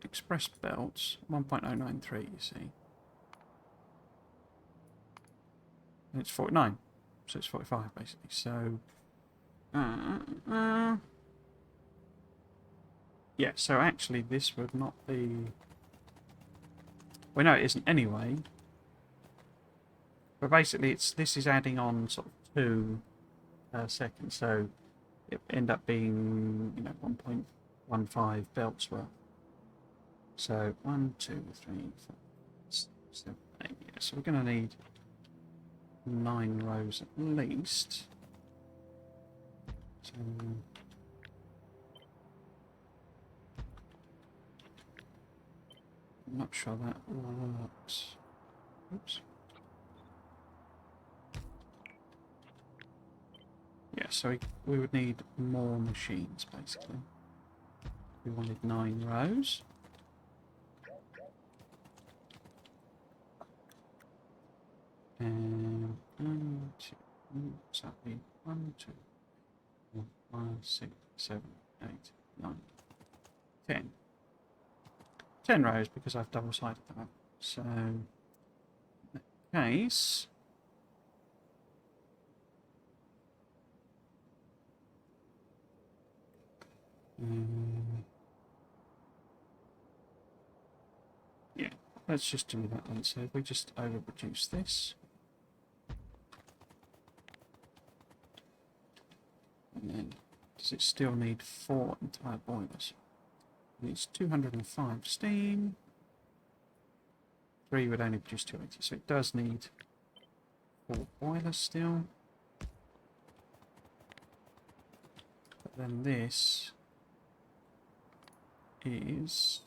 express belts 1.093, you see, and it's 49, so it's 45 basically. So yeah, so actually this would not be, well, no, it isn't anyway. But basically, this is adding on sort of 2 per second, so it end up being, you know, 1.15 belts worth. So 1, 2, 3, 4, 6, 7, 8. Yeah, so we're going to need 9 rows at least. So I'm not sure that works. Oops. Yeah, so we would need more machines, basically. We wanted 9 rows. And 1, 2, what's that be? 1, 2, 4, 5, 6, 7, 8, 9, 10. 10 rows because I've double-sided them up. So, in that case, yeah, let's just do that then. So if we just overproduce this, and then does it still need 4 entire boilers? It needs 205 steam. 3 would only produce 280, so it does need 4 boilers still. But then this is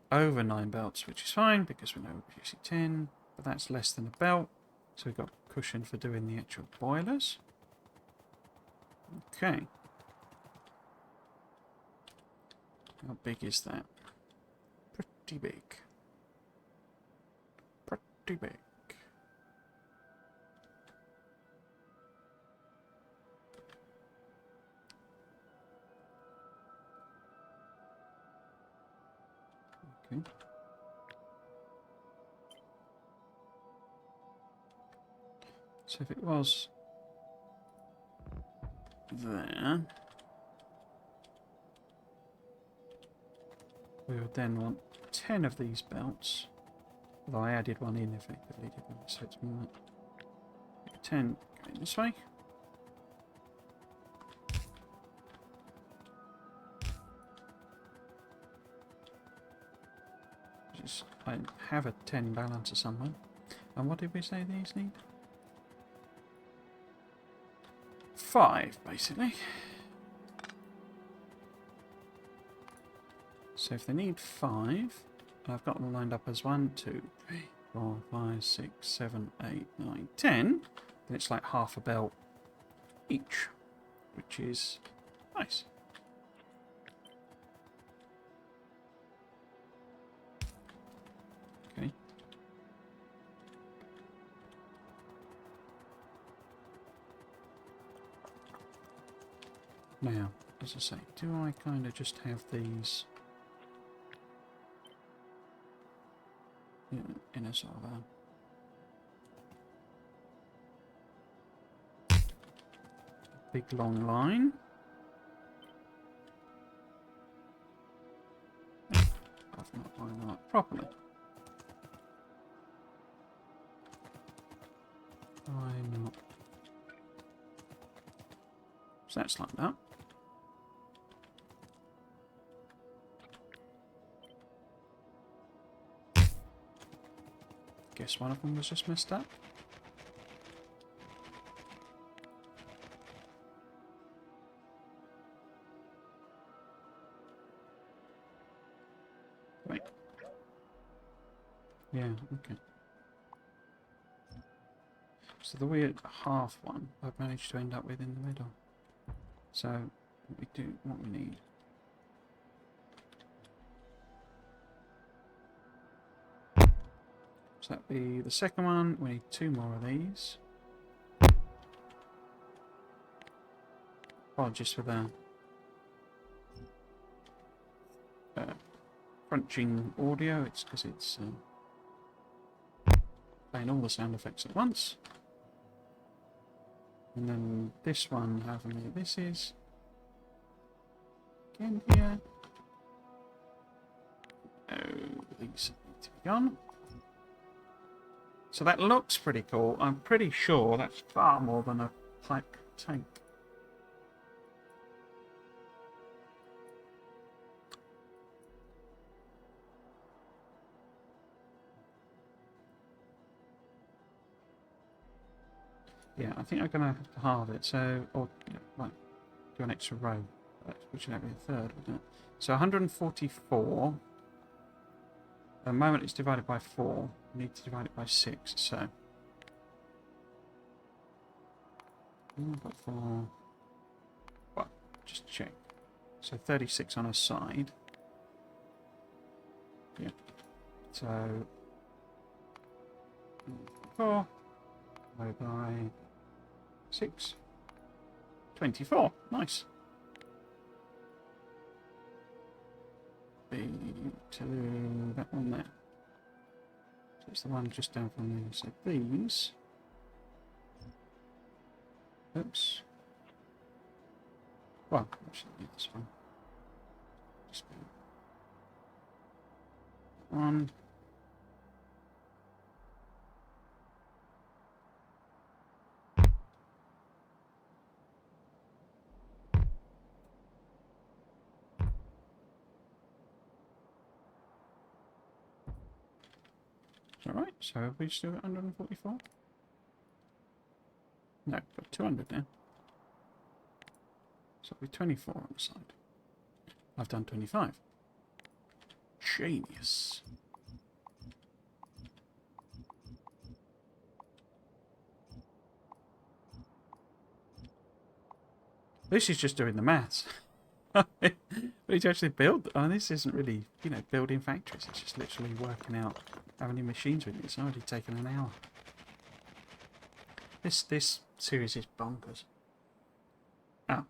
over 9 belts, which is fine because we know we're producing 10, but that's less than a belt, so we've got cushion for doing the actual boilers. Okay. How big is that? Pretty big. Pretty big. Okay. So if it was there, we would then want 10 of these belts. Although I added one in effectively, didn't I? So it's more like 10 going this way. Just, I have a 10 balancer somewhere. And what did we say these need? 5, basically. So if they need 5, and I've got them lined up as 1, 2, 3, 4, 5, 6, 7, 8, 9, 10, then it's like half a belt each, which is nice. Okay. Now, as I say, do I kind of just have these in a sort of a big long line. I've not lined that properly. Why not? So that's lined up. Guess one of them was just messed up. Wait. Yeah, okay. So the weird half one I've managed to end up with in the middle. So what we do, what we need. So that'd be the second one. We need 2 more of these. Apologies for the crunching audio. It's because it's playing all the sound effects at once. And then this one, however many this is. Again here. Oh, these need to be gone. So that looks pretty cool. I'm pretty sure that's far more than a pipe tank. Yeah, I think I'm going to have to halve it. So, or like, do an extra row, which would be a third, wouldn't it? So 144. At the moment it's divided by 4. We need to divide it by 6. So, got 4. Well, just check. So 36 on a side. Yeah. So 4 divided by 6. 24. Nice. Be to that one there. So it's the one just down from there. So these. Oops. Well, actually, need this one. Just one. Alright, so have we still got 144? No, got 200 now. So it'll be 24 on the side. I've done 25. Genius. This is just doing the maths. But to actually build, I mean, this isn't really, you know, building factories. It's just literally working out how many machines we need. It's already taken an hour. This series is bonkers. Oh,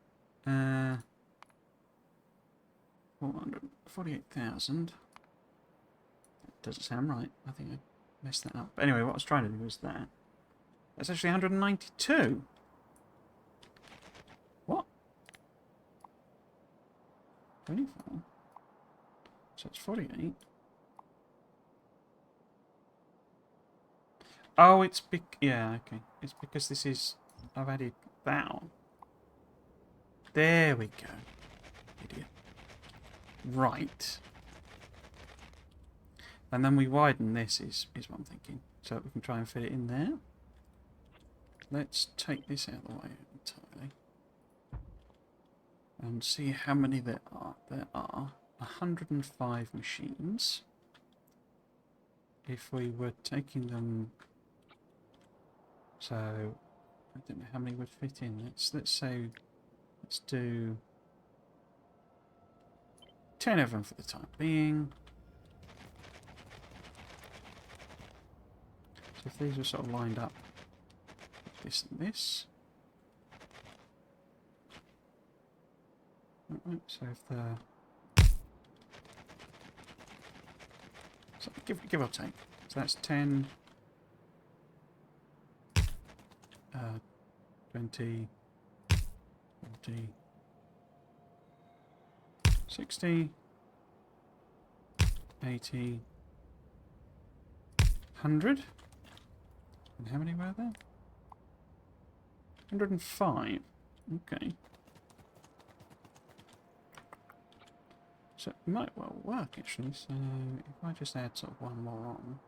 448,000. That doesn't sound right. I think I messed that up. But anyway, what I was trying to do was that. That's actually 192. What? 24. So it's 48. Oh, it's yeah, okay. It's because this is, I've added that on. There we go. Idiot. Right. And then we widen this is what I'm thinking. So that we can try and fit it in there. Let's take this out of the way entirely. And see how many there are. There are 105 machines. If we were taking them, so I don't know how many would fit in. Let's say, let's do 10 of them for the time being. So if these were sort of lined up, this and this. Right, so if the so give or take. So that's 10, 20, 50, 60, 80, 100. And how many were there? 105. Okay. So it might well work actually. So if I just add sort of one more on.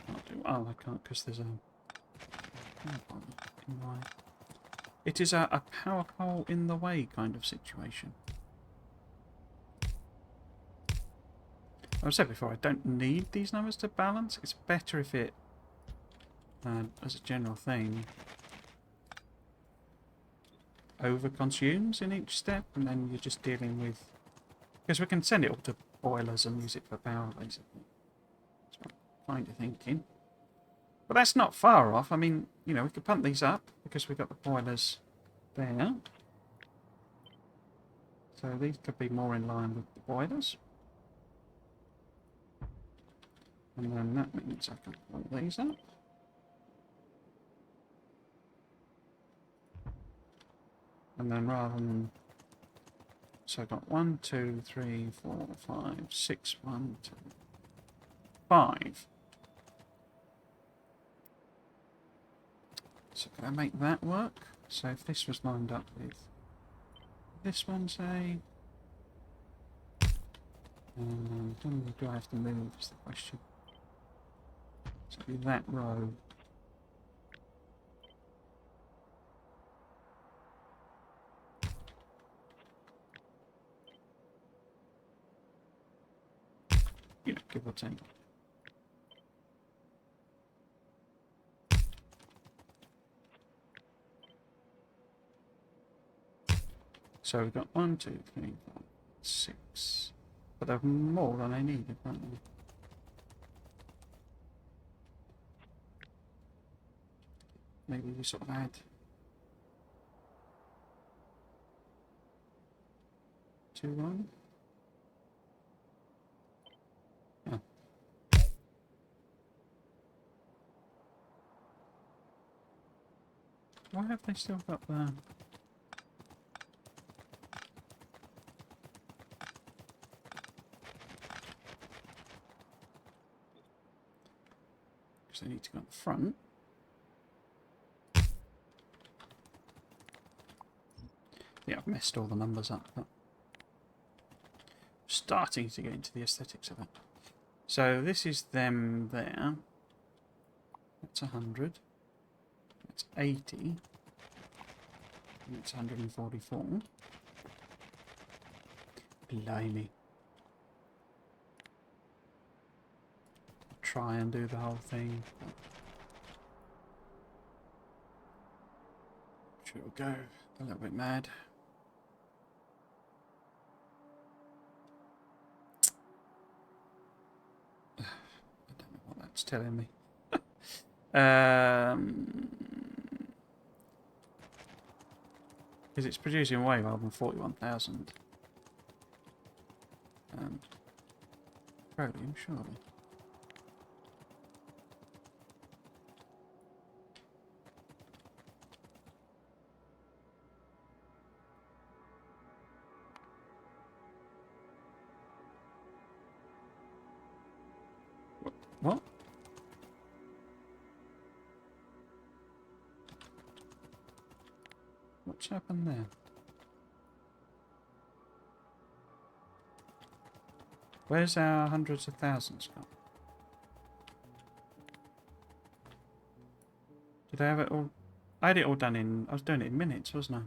Can't do, oh, I can't because there's a power in the way. It is a power pole in the way kind of situation. I've said before, I don't need these numbers to balance. It's better if it, as a general thing, over-consumes in each step, and then you're just dealing with... Because we can send it all to boilers and use it for power, basically. That's what I'm kind of thinking. But that's not far off. I mean, you know, we could pump these up, because we've got the boilers there. So these could be more in line with the boilers. And then that means I can pull these up. And then rather than... So I've got 1, 2, 3, 4, 5, 6, 1, 2, 5. So can I make that work? So if this was lined up with this one, say... how many do I have to move is the question. So it'll be that row. You know, give or take. So we've got 1, 2, 3, 4, 6. But they're more than I needed, aren't they? Maybe we sort of add 2, 1. Oh. Why have they still got the... Because they need to go on the front. Yeah, I've messed all the numbers up, but starting to get into the aesthetics of it. So this is them there. That's 100. That's 80. And that's 144. Blimey. Try and do the whole thing. Sure, it'll go a little bit mad. I don't know what that's telling me. Because it's producing way more than 41,000. Petroleum, surely. What? What's happened there? Where's our hundreds of thousands gone? Did I have it all? I had it all done in... I was doing it in minutes, wasn't I?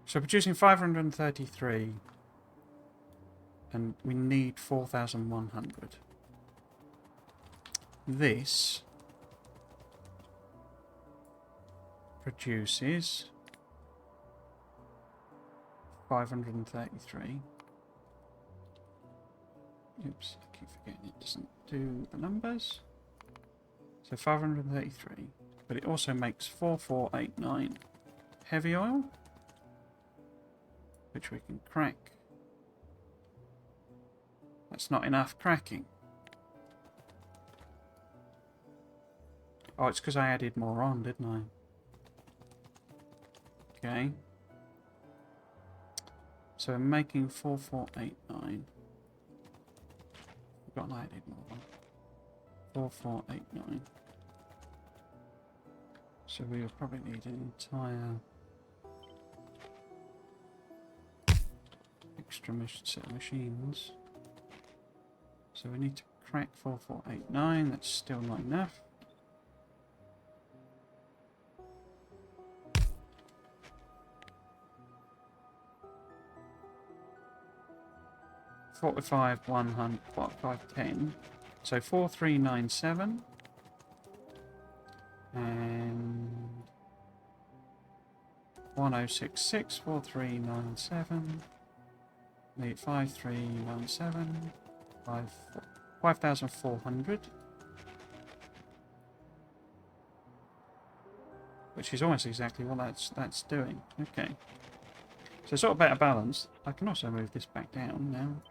So producing 533. And we need 4,100. This produces 533. Oops, I keep forgetting it doesn't do the numbers. So 533. But it also makes 4489 heavy oil, which we can crack. That's not enough cracking. Oh, it's because I added more on, didn't I? Okay. So we're making 4489. Forgotten I added more on. 4489. So we will probably need an entire extra set of machines. So we need to crack 4489. That's still not enough. $45, 100, 510. So 4397. And 1066, 4397. 5397. 5400. Which is almost exactly what that's doing. Okay. So sort of better balance. I can also move this back down now.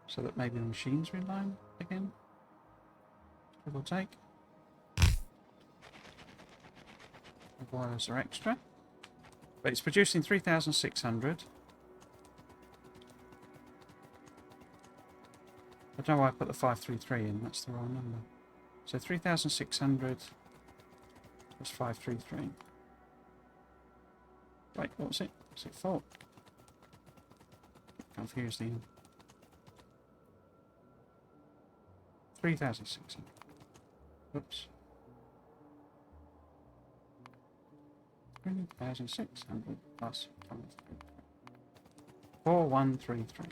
So that maybe the machine's in line again. Give or take. The boilers are extra. But it's producing 3,600. I don't know why I put the 533 in, that's the wrong number. So 3,600 plus 533. Wait, what was it? Was it 4? Confused again. 3,600. Oops. 3,600 plus 4133.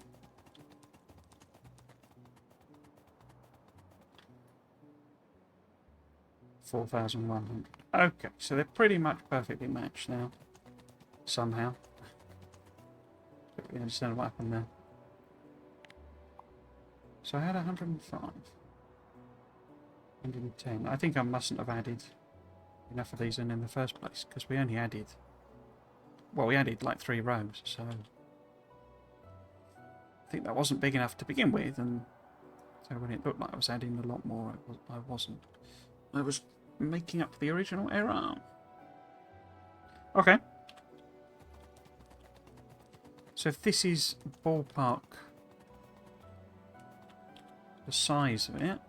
4,100. Okay, so they're pretty much perfectly matched now. Somehow. Don't really understand what happened there. So I had 105. 110. I think I mustn't have added enough of these in the first place, because we only added... Well, we added like 3 rows, so... I think that wasn't big enough to begin with, and so when it looked like I was adding a lot more, I wasn't. I was making up the original error. Okay. So if this is ballpark the size of it,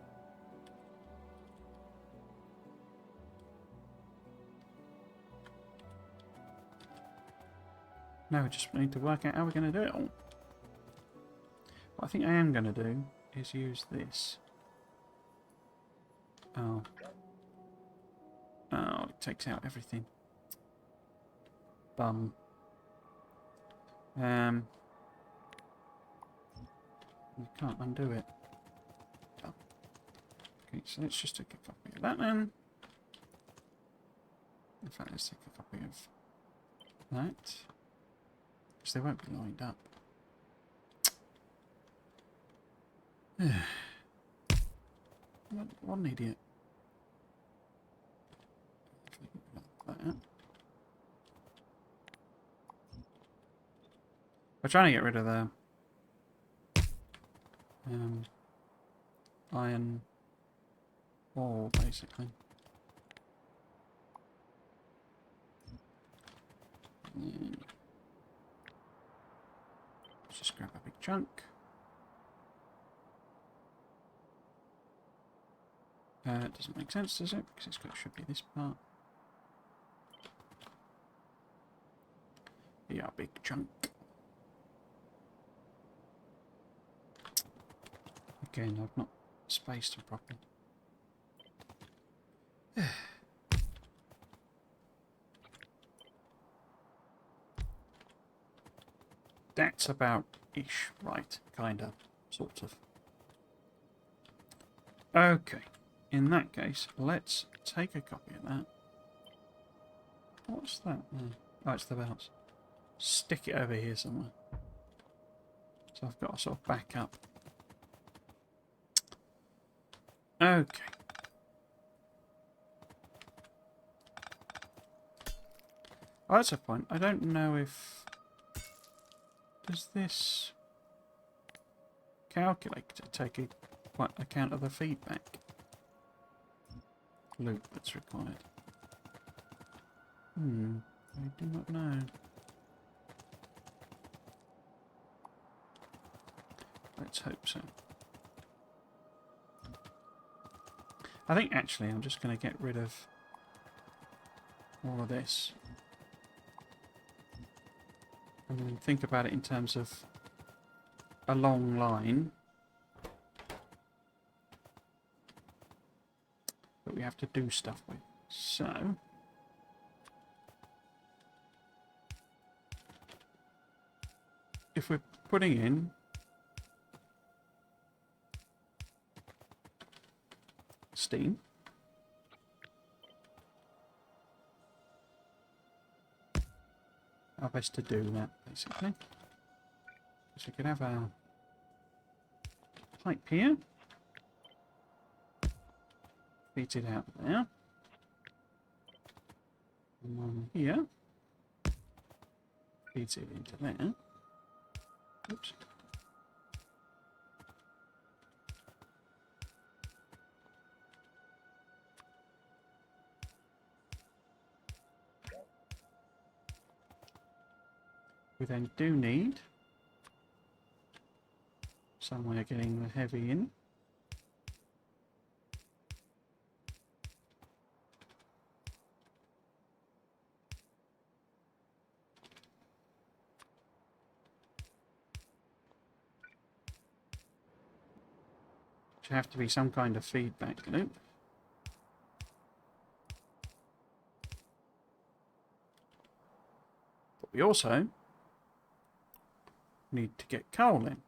now we just need to work out how we're going to do it all. What I think I am going to do is use this. Oh. Oh, it takes out everything. Bum. You can't undo it. Oh. Okay, so let's just take a copy of that then. In fact, let's take a copy of that. Because they won't be lined up. What an idiot. That. We're trying to get rid of the iron ore, basically. Let's just grab a big chunk. It doesn't make sense, does it? Because it should be this part. Yeah, big chunk. Again, I've not spaced them properly. That's about ish, right? Kinda, sort of. Okay, in that case, let's take a copy of that. What's that? Oh, it's the belts. Stick it over here somewhere. So I've got to sort of back up. Okay. Oh, that's a point. I don't know if... Does this calculator take account of the feedback? loop that's required? I do not know. Let's hope so. I think actually I'm just going to get rid of all of this. And then think about it in terms of a long line that we have to do stuff with. So if we're putting in steam, how best to do that basically. So we could have a pipe here, feeds it out there, and one here feeds it into there. Oops. We then do need some way of getting the heavy in. Which have to be some kind of feedback loop. But we also need to get coal in.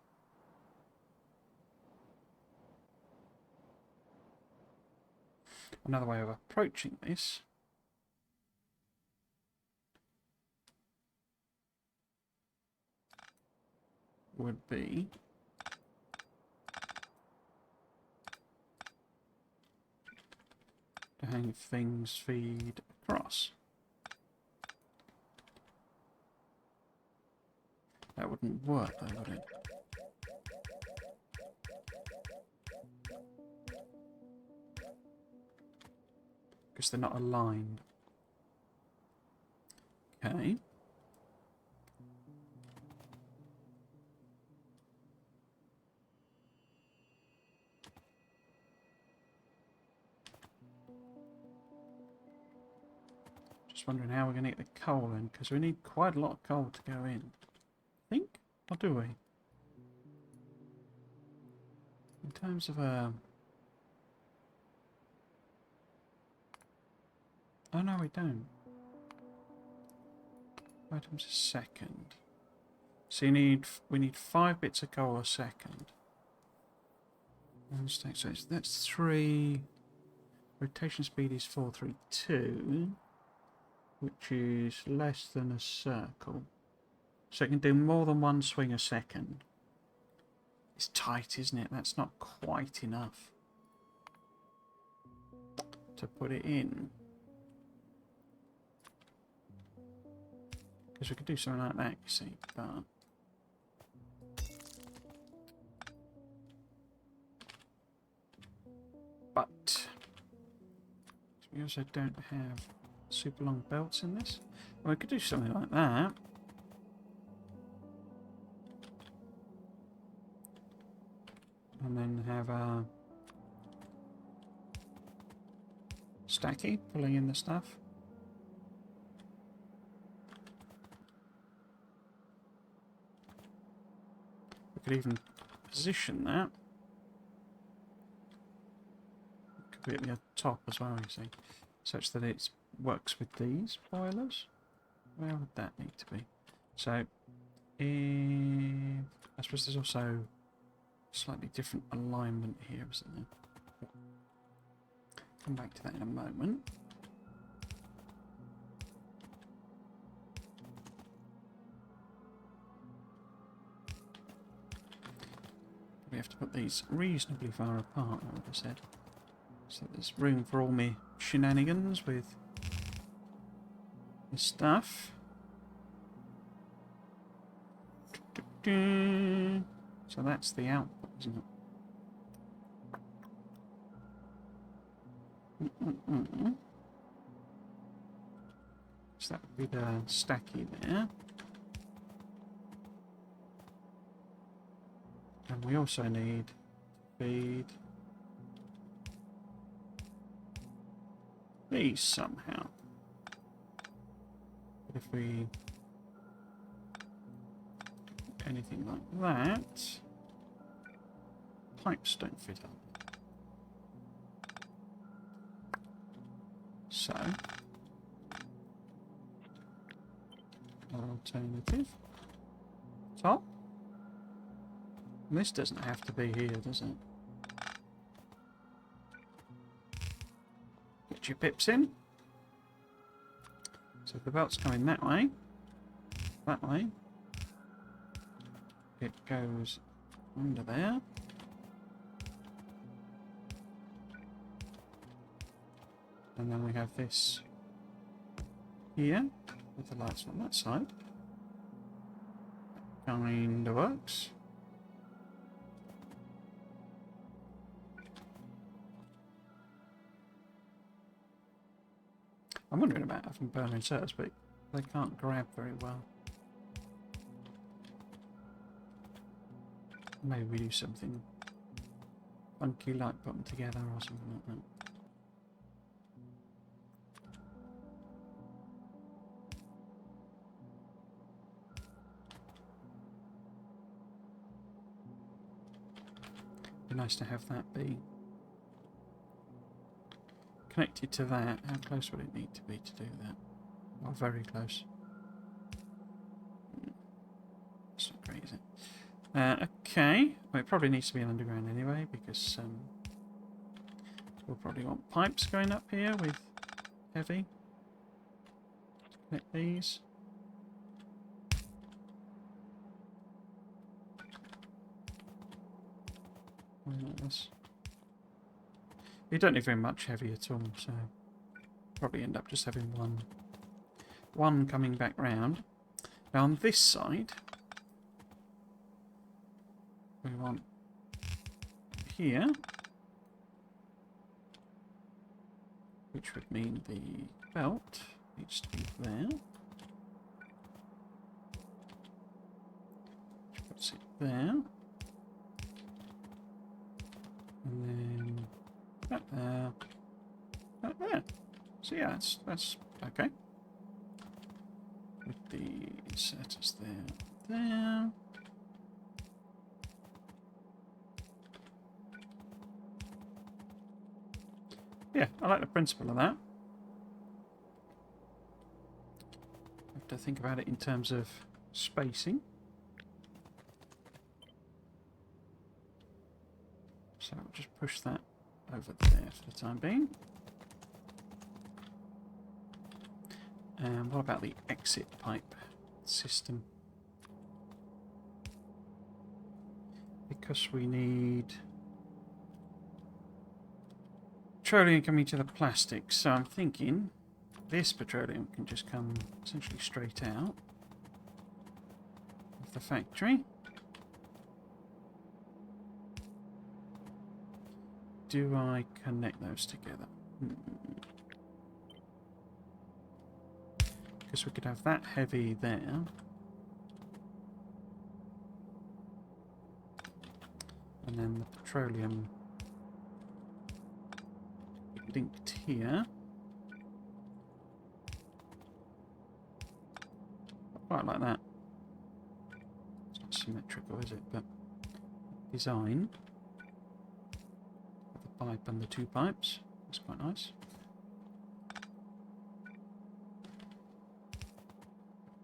Another way of approaching this would be to have things feed across. That wouldn't work though, would it? Because they're not aligned. Okay. Just wondering how we're going to get the coal in, because we need quite a lot of coal to go in. I think? Or do we? In terms of oh no, we don't. Items a second. So we need 5 bits of coal a second. One stack, so that's 3. Rotation speed is 432, which is less than a circle. So it can do more than one swing a second. It's tight, isn't it? That's not quite enough to put it in. Because we could do something like that, you see, but we also don't have super long belts in this. Well, we could do something like that. And then have a stacky pulling in the stuff. We could even position that. It could be at the top as well, you see, such that it works with these boilers. Where would that need to be? So, I suppose there's also slightly different alignment here, isn't there? Come back to that in a moment. We have to put these reasonably far apart, I would have said. So there's room for all my shenanigans with this stuff. So that's the output, isn't it? So that would be the stacky there. And we also need to feed these somehow. But if we do anything like that, pipes don't fit up. So, alternative top. And this doesn't have to be here, does it? Get your pips in. So if the belt's coming that way, it goes under there. And then we have this here with the lights on that side. Kinda works. I'm wondering about having burner inserters, but they can't grab very well. Maybe we do something funky like put them together or something like that. Be nice to have that be connected to that. How close would it need to be to do that? Oh, very close. That's not great, is it? Okay. Well, it probably needs to be an underground anyway, because we'll probably want pipes going up here with heavy. Connect these. Like this. You don't need very much heavy at all, so probably end up just having one coming back round. Now on this side, we want here, which would mean the belt needs to be there. Which puts it there. And then that there, that there. So yeah, that's okay. With the inserters there. Yeah, I like the principle of that. Have to think about it in terms of spacing. So I'll just push that over there for the time being. And what about the exit pipe system? Because we need petroleum coming to the plastic, so I'm thinking this petroleum can just come essentially straight out of the factory. Do I connect those together? Because we could have that heavy there. And then the petroleum linked here. Quite like that. It's not symmetrical, is it? But design. The pipe and the two pipes. That's quite nice.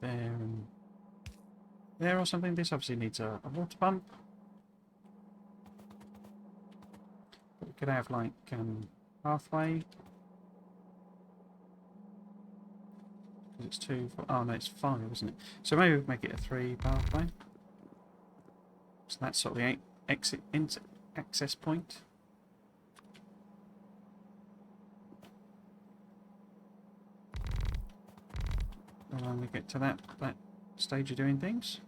There and there or something. This obviously needs a water pump. But we could have like halfway. Because it's 2, 4, oh no, it's 5, isn't it? So maybe we'll make it a 3 pathway. So that's sort of the exit access point. And when we get to that stage of doing things.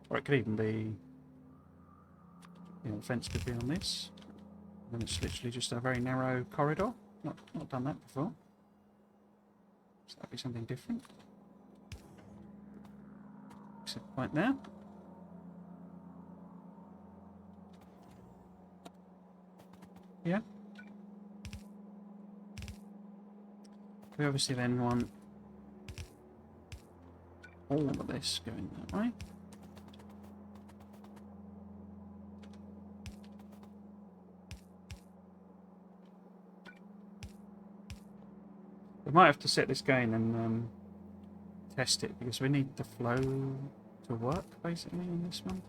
Or it could even be, you know, the fence could be on this. And it's literally just a very narrow corridor. Not done that before. So that'd be something different. Exit point there. Yeah. We obviously then want all of this going that way. We might have to set this going and test it because we need the flow to work basically in this one.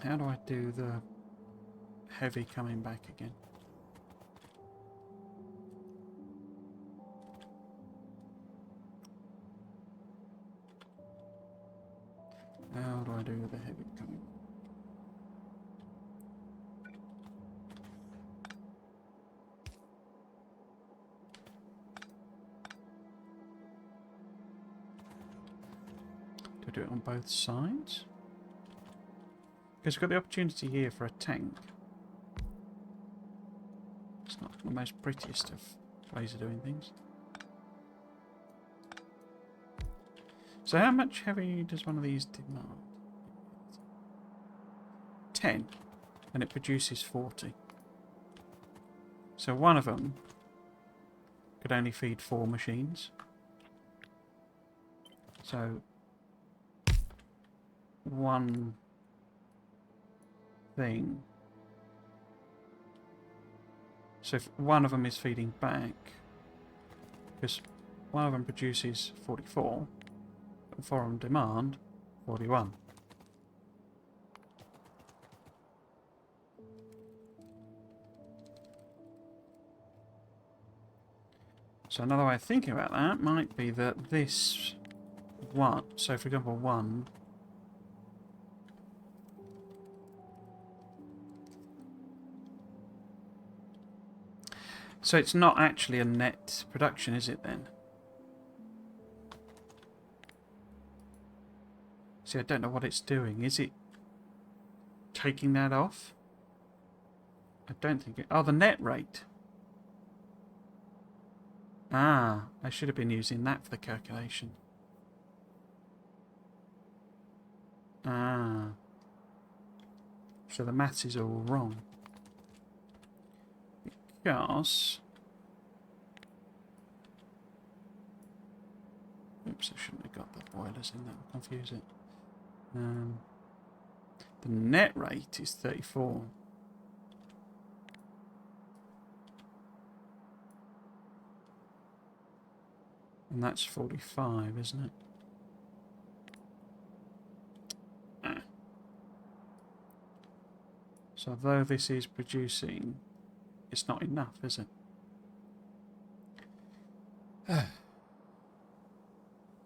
How do I do the heavy coming back again? How do I do the heavy coming back? Do I do it on both sides? Because we've got the opportunity here for a tank. It's not the most prettiest of ways of doing things. So how much heavy does one of these demand? 10. And it produces 40. So one of them could only feed 4 machines. So one thing. So if one of them is feeding back, because one of them produces 44, and 4 on demand, 41. So another way of thinking about that might be that this one, so for example 1, so it's not actually a net production, is it then? See, I don't know what it's doing. Is it taking that off? I don't think it... Oh, the net rate. Ah, I should have been using that for the calculation. Ah. So the maths is all wrong. Because... Oops, I shouldn't have got the boilers in, that will confuse it. The net rate is 34. And that's 45, isn't it? Ah. So though this is producing, it's not enough, is it?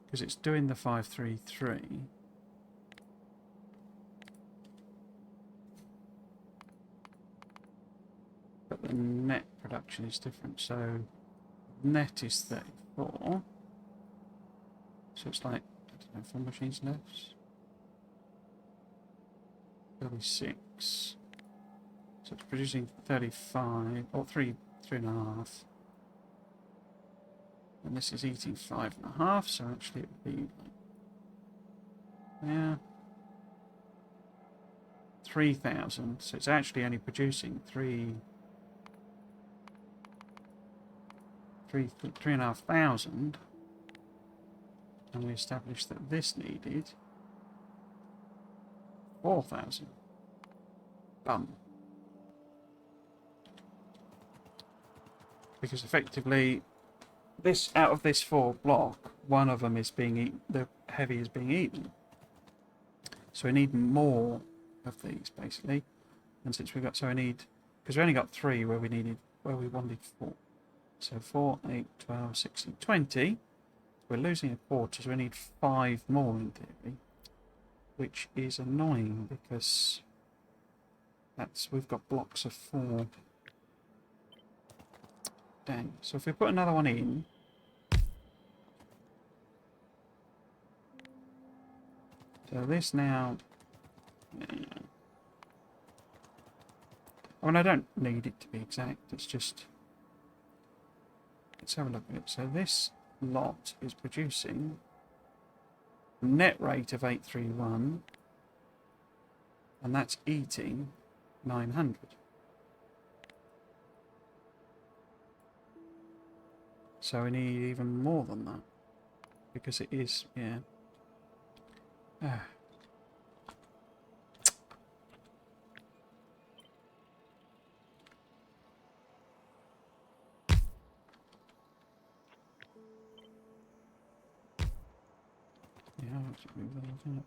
Because it's doing the 533. But the net production is different. So net is 34. So it's like, I don't know, 4 machines left. 36. So it's producing 35, or 3.5. And this is eating 5.5, so actually it would be like, yeah, 3,000. So it's actually only producing 3,500. And we established that this needed 4,000. Bum. Because effectively, this out of this 4 block, one of them is being eaten. The heavy is being eaten. So we need more of these basically. And since we got, so I need, because we only got 3 where we wanted 4. So 4, 8, 12, 16, 20. We're losing a quarter, so we need 5 more in theory. which is annoying because we've got blocks of 4. Dang. So if we put another one in, so this now, I mean, I don't need it to be exact, it's just, let's have a look at it. So this lot is producing a net rate of 831, and that's eating 900. So we need even more than that, because it is, yeah. Ah. Yeah, I'll have to move those up.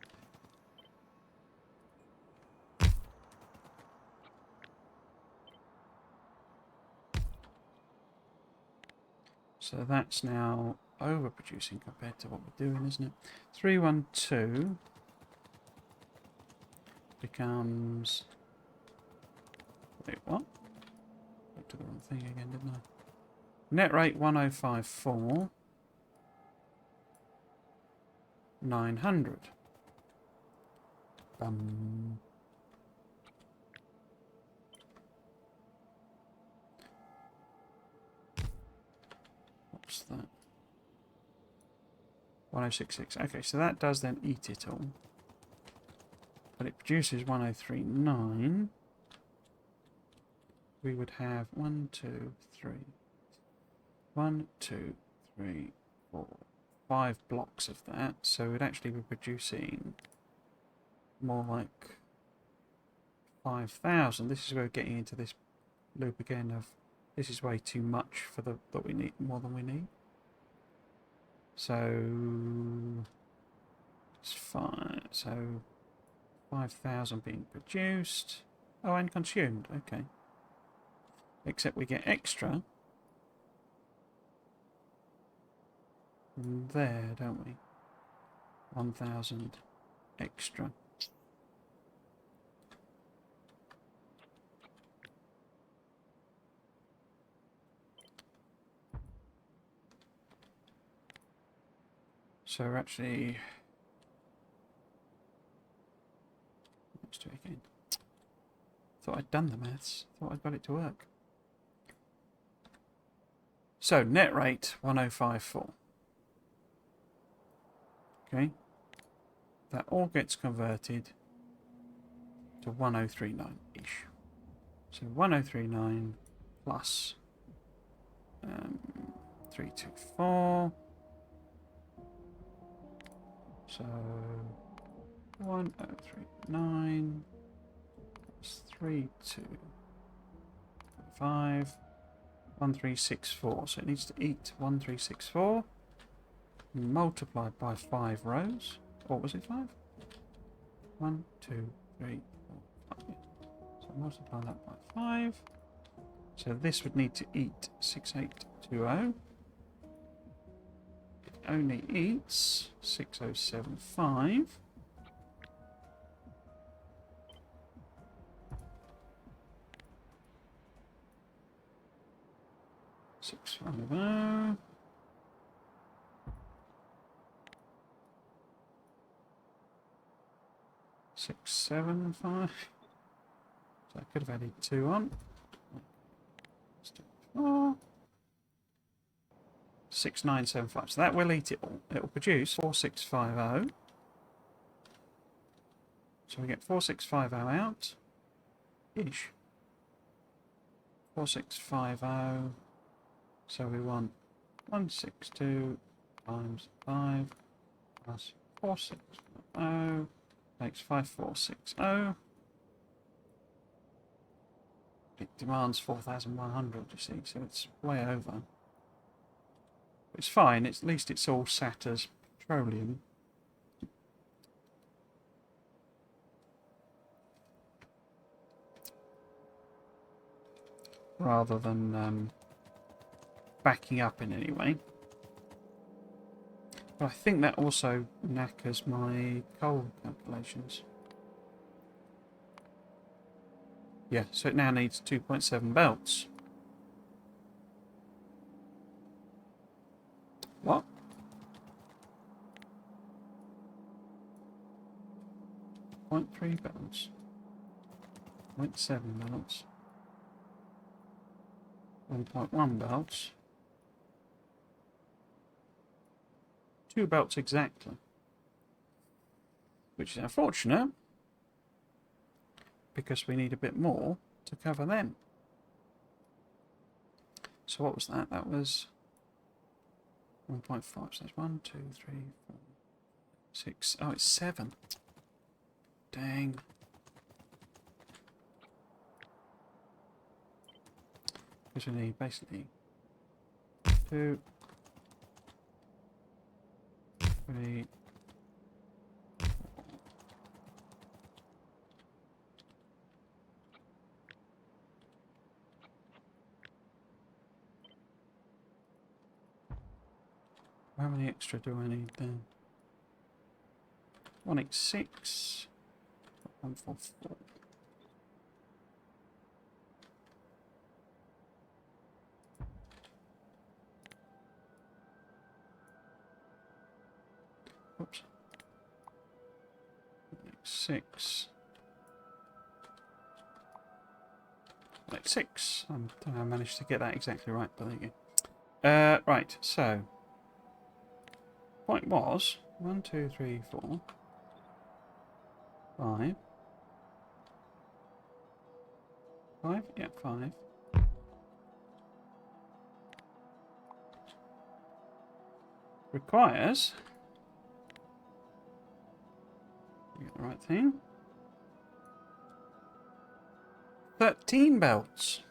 So that's now overproducing compared to what we're doing, isn't it? 312 becomes... Wait, what? Looked at the wrong thing again, didn't I? Net rate 1054. 900. What's that? 1066. Okay, so that does then eat it all. But it produces 1039. We would have 1, 2, 3. 1, 2, 3, 4. 5 blocks of that. So we'd actually be producing more like 5,000. This is where we're getting into this loop again of this is way too much for the that we need, more than we need. So it's 5. So 5,000 being produced. Oh, and consumed. Okay. Except we get extra there, don't we? 1,000 extra. So we're actually... Let's do it again. Thought I'd done the maths. Thought I'd got it to work. So net rate 1054. Okay. That all gets converted to 1039-ish. So 1039 plus 324. So 1039 plus 3255 1364. So it needs to eat 1364 multiplied by 5 rows. What was it? 5? 1, 2, 3, 4, 5. So multiply that by 5. So this would need to eat 6820. It only eats 6075. Six 675. So I could have added 2 on. 4. 6975. So that will eat it all. It will produce 4650. So we get 4650 out. Ish. 4650. So we want 162 times 5 plus 4650 makes 5460. It demands 4,100, you see, so it's way over. It's fine, at least it's all sat as petroleum. Rather than backing up in any way. But I think that also knackers my coal calculations. Yeah, so it now needs 2.7 belts. What? 0.3 belts. 0.7 belts. 1.1 belts. 2 belts exactly. Which is unfortunate, because we need a bit more to cover them. So what was that? That was 1.5. So that's 1, 2, 3, 4, 6. Oh, it's 7. Dang. Because we need basically 2, 3. How many extra do I need then? 186. 144. Oops. 6. 6. I don't know, I managed to get that exactly right, but there you go. Right, so point was 1, 2, 3, 4, 5. 5? Yeah, 5. Requires. You get the right thing. 13 belts.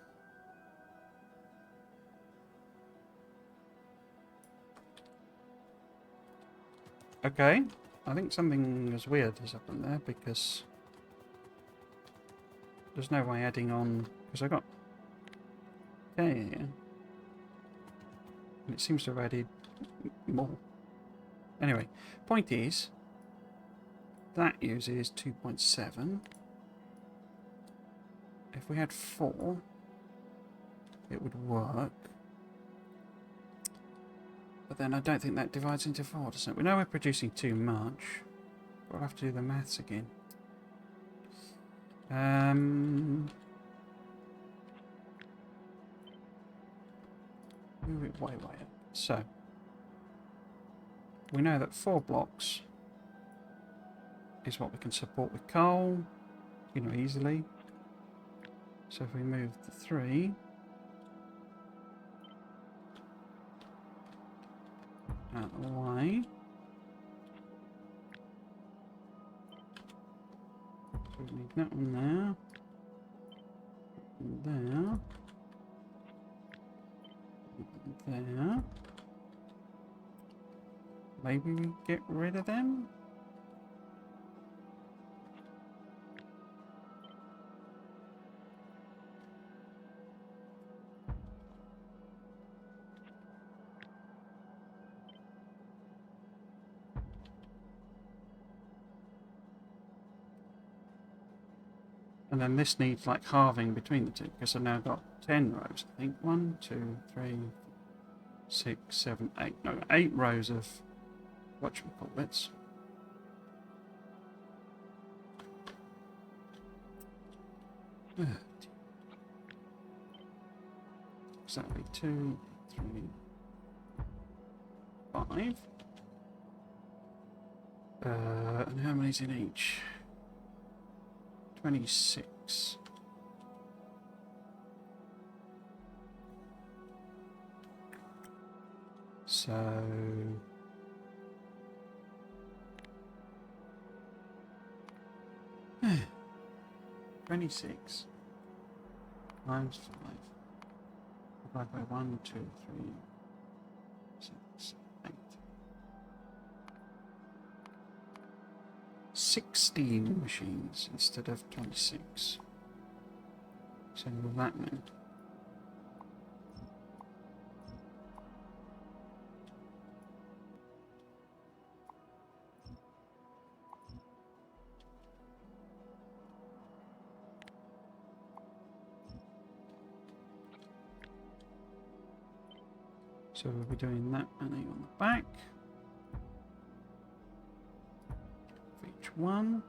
Okay, I think something is weird has happened there because there's no way adding on, because I got there and it seems to have added more. Anyway, point is that uses 2.7. If we had 4, it would work. But then I don't think that divides into 4, does it? We know we're producing too much. We'll have to do the maths again. Move it way up. So, we know that 4 blocks is what we can support with coal, you know, easily. So if we move the 3... out of the way. So we need that one there. And there. And there. Maybe we get rid of them? And then this needs like halving between the two, because I've now got 10 rows, I think. 1, 2, 3, 6, 7, 8. No, 8 rows of whatchamacallits. So that'll be 2, 3, 5. And how many's in each? 26. So 26 times 5 divided by 1, 2, 3, 6, 8. 16 machines instead of 26. So what will that mean? So we'll be doing that many on the back. For each one.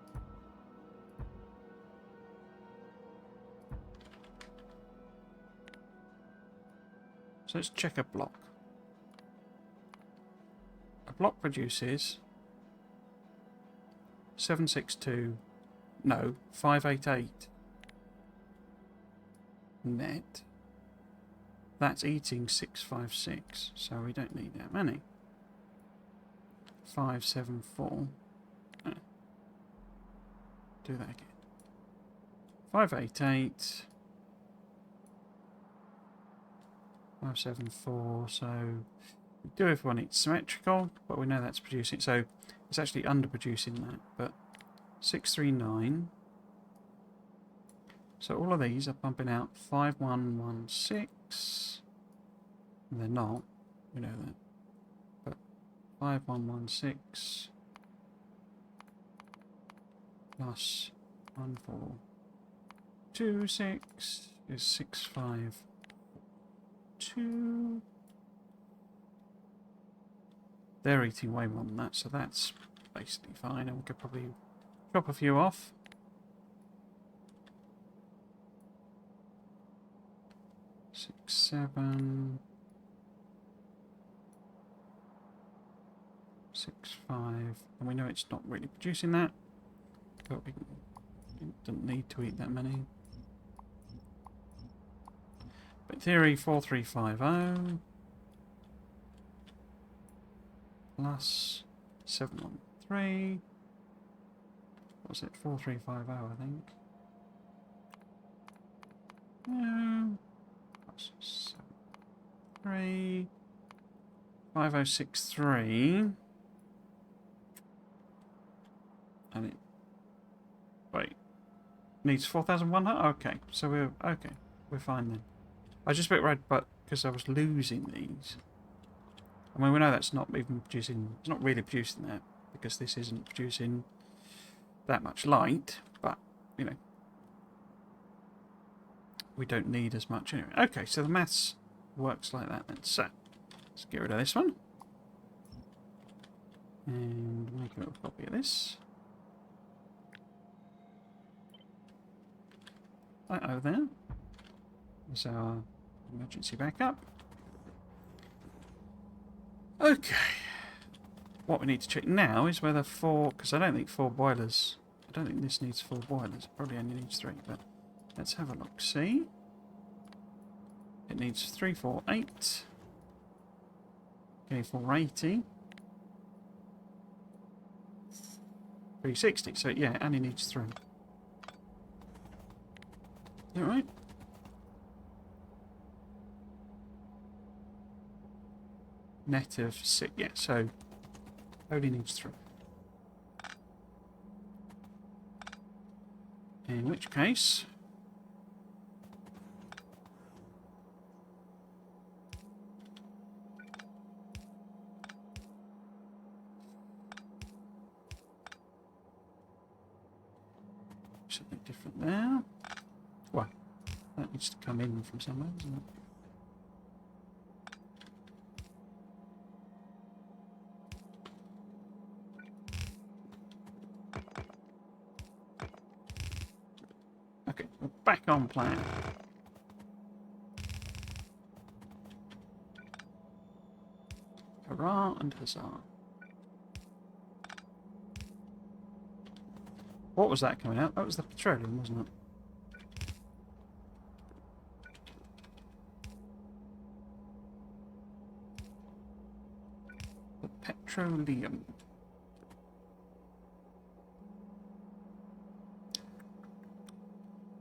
So let's check a block. A block produces 588 net. That's eating 656, so we don't need that many. 574. Do that again. 588. 574, so we do if we want it symmetrical, but we know that's producing, so it's actually underproducing that, but 639. So all of these are pumping out 5116. And they're not, we know that. But 5116 plus 1426 is 652. They're eating way more than that, so that's basically fine, and we could probably drop a few off. Six, 7, 6, 5, and we know it's not really producing that, but we don't need to eat that many. But in theory, 4350 plus 713. What was it? 4350, I think. Plus 73. 5063. And it. Wait. Needs 4100? Okay, so we're. Okay, we're fine then. I was just a bit worried, but because I was losing these. I mean, we know that's not even producing. It's not really producing that because this isn't producing that much light, but you know, we don't need as much anyway. Okay, so the maths works like that then. So let's get rid of this one and make a little copy of this. Right over there. There's our emergency backup. Okay. What we need to check now is whether because I don't think 4 boilers, I don't think this needs 4 boilers, it probably only needs 3, but let's have a look, see. It needs 348. Okay, 480. 360, so yeah, it only needs 3. Alright. Net of 6, yeah, so only needs 3. In which case, something different there. Well, that needs to come in from somewhere, doesn't it? Okay, we're back on plan. Hurrah and huzzah. What was that coming out? That was the petroleum, wasn't it? The petroleum.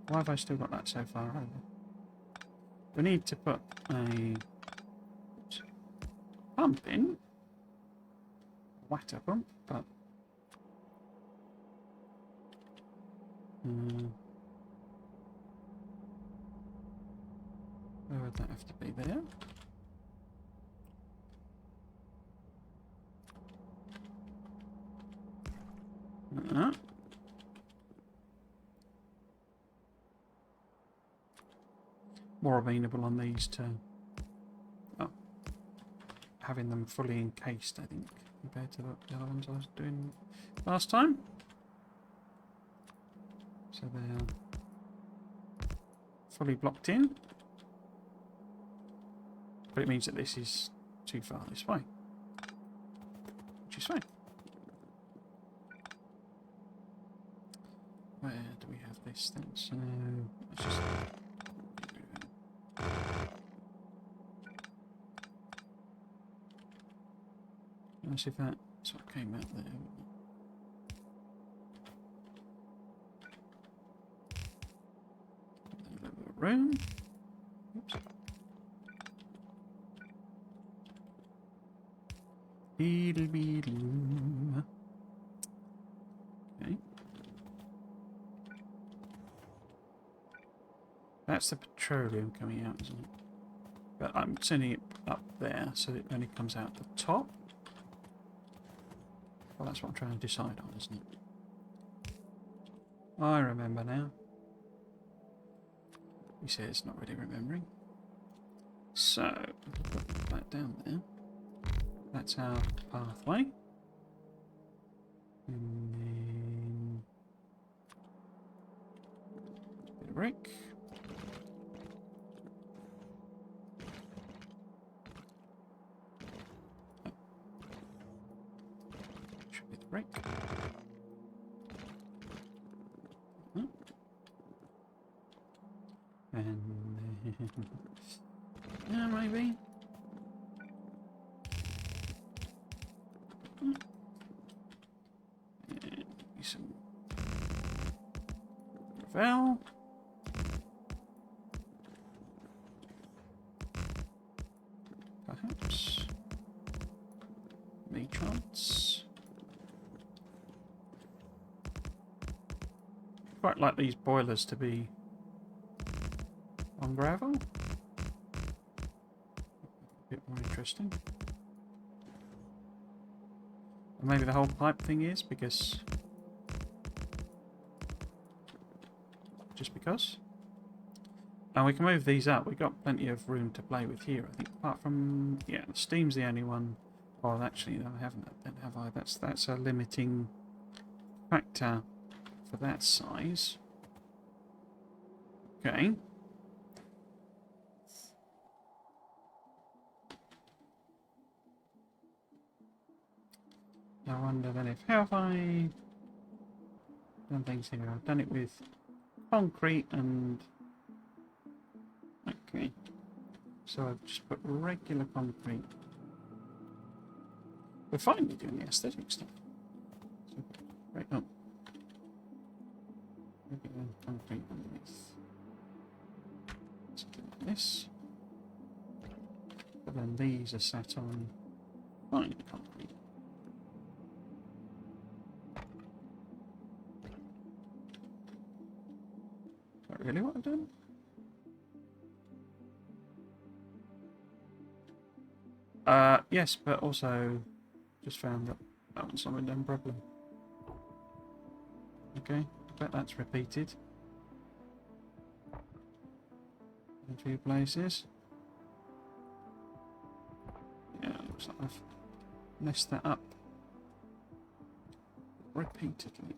Why have I still got that so far over? We need to put a pump in. Water pump, but where would that have to be there? More amenable on these two. Oh. having them fully encased, I think, compared to the other ones I was doing last time. So they're fully blocked in. But it means that this is too far this way. Which is fine. Where do we have this then? So let's just get rid of it. Let's see if that's what came out there. A little bit of room. Oops. Beedle beedle. Okay. That's the petroleum coming out, isn't it? But I'm sending it up there so it only comes out the top. Well, that's what I'm trying to decide on, isn't it? I remember now. He says not really remembering. So, put that down there. That's our pathway. And then a bit of brick. Should be the brick. And then, yeah, maybe. And some gravel. Perhaps. Matrons. Quite like these boilers to be on gravel. A bit more interesting. Or maybe the whole pipe thing is because... just because. And we can move these up. We've got plenty of room to play with here, I think. Apart from... yeah, the steam's the only one. Oh, actually, no, I haven't then, have I? That's a limiting factor for that size. Okay. I wonder then if, how have I done things here? I've done it with concrete and... okay. So I've just put regular concrete. We're finally doing the aesthetic stuff. So, right up. Regular concrete underneath. Something like this. But then these are sat on fine concrete. Is that really what I've done? Yes, but also just found that that one's not been done properly. Okay, I bet that's repeated in a few places. Yeah, looks like I've messed that up repeatedly.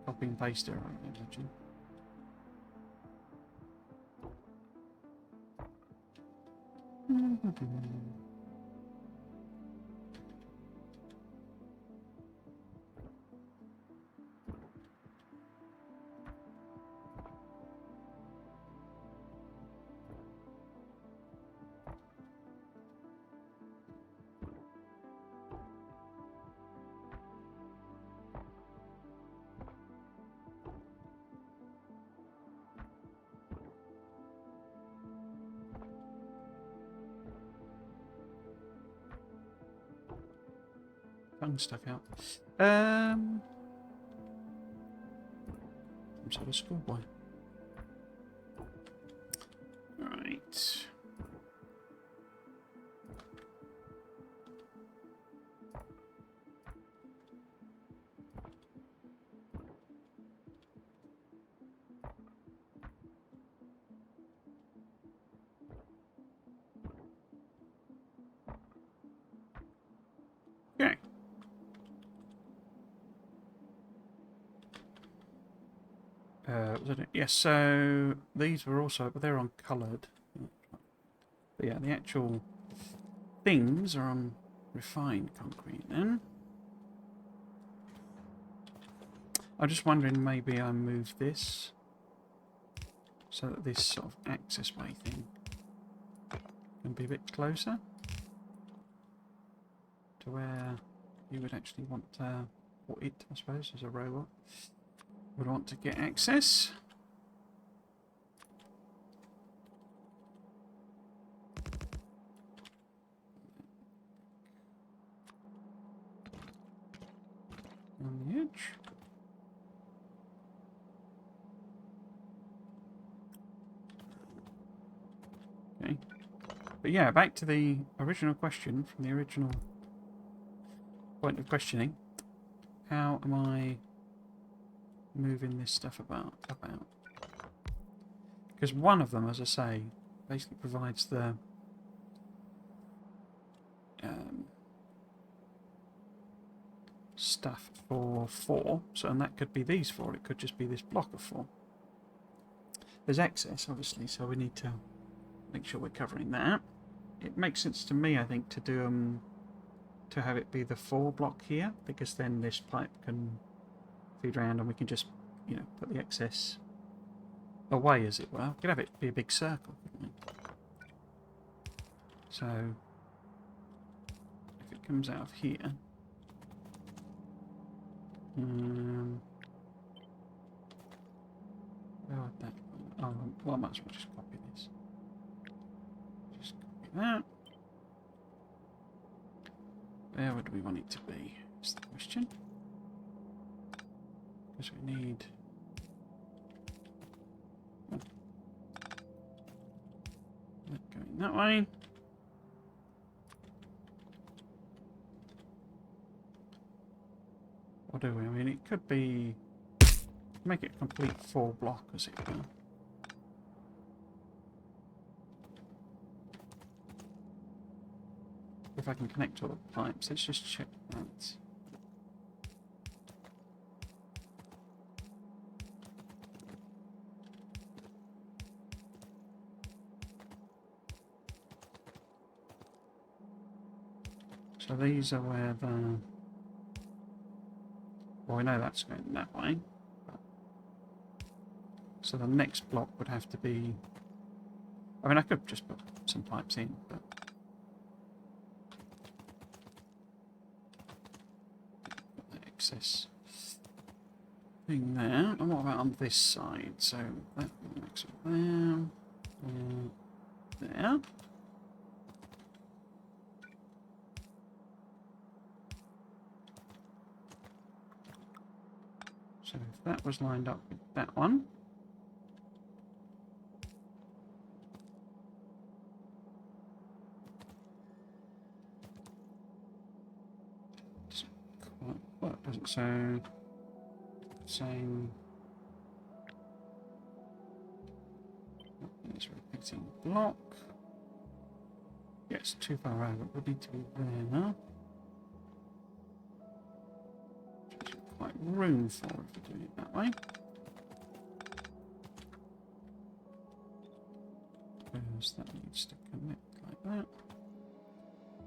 Copy and paste error, I imagine. Tongue stuck out. Some sort of schoolboy. Right. was I doing? Yes, so these were also, but they're on coloured. But yeah, the actual things are on refined concrete then. I'm just wondering, maybe I move this so that this sort of accessway thing can be a bit closer to where you would actually want to, or it, I suppose, as a robot, would want to get access. On the edge. Okay. But yeah, back to the original question from the original point of questioning. How am I moving this stuff about? Because one of them, as I say, basically provides the stuff for 4. So, and that could be these 4. It could just be this block of 4. There's excess, obviously, so we need to make sure we're covering that. It makes sense to me, I think, to do to have it be the 4 block here, because then this pipe can feed around and we can just, you know, put the excess away, as it were. We could have it be a big circle, couldn't we? So if it comes out of here, where would that? Oh, well, I might as well just copy this. Just copy that. Where would we want it to be? Is the question. Because we need. Oh, that going that way. Or do we? I mean, it could be. Make it a complete 4 block, as it were. If I can connect all the pipes, let's just check that. So these are where the... Well, we know that's going that way. So the next block would have to be... I mean, I could just put some pipes in, but... Put the excess thing there. And what about on this side? So that makes it there. There. So if that was lined up with that one, doesn't quite work, does it? So same. It's repeating block. Yes, too far over. We need to be there now. Quite room for if we're doing it that way. Because that needs to connect like that.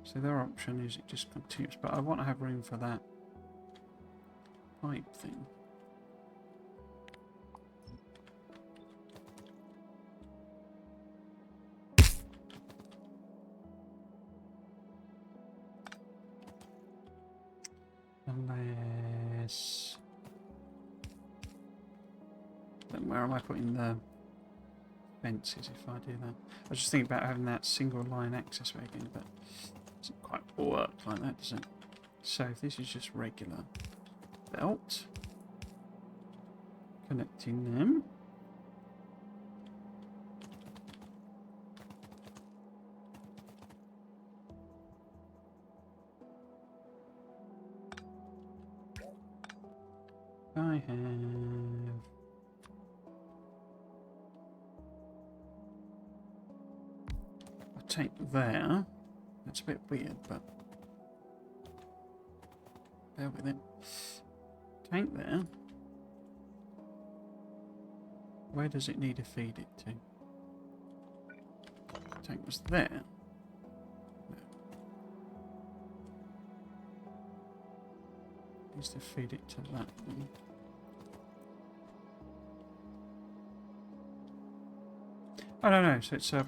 So their option is it just continues, but I want to have room for that pipe thing. Unless... Then where am I putting the fences if I do that? I was just thinking about having that single line access way again, but it doesn't quite work like that, does it? So if this is just regular belt, connecting them. I have a tank there. That's a bit weird, but bear with it. Tank there. Where does it need to feed it to? The tank was there. No. Needs to feed it to that one. Oh no, so it's a...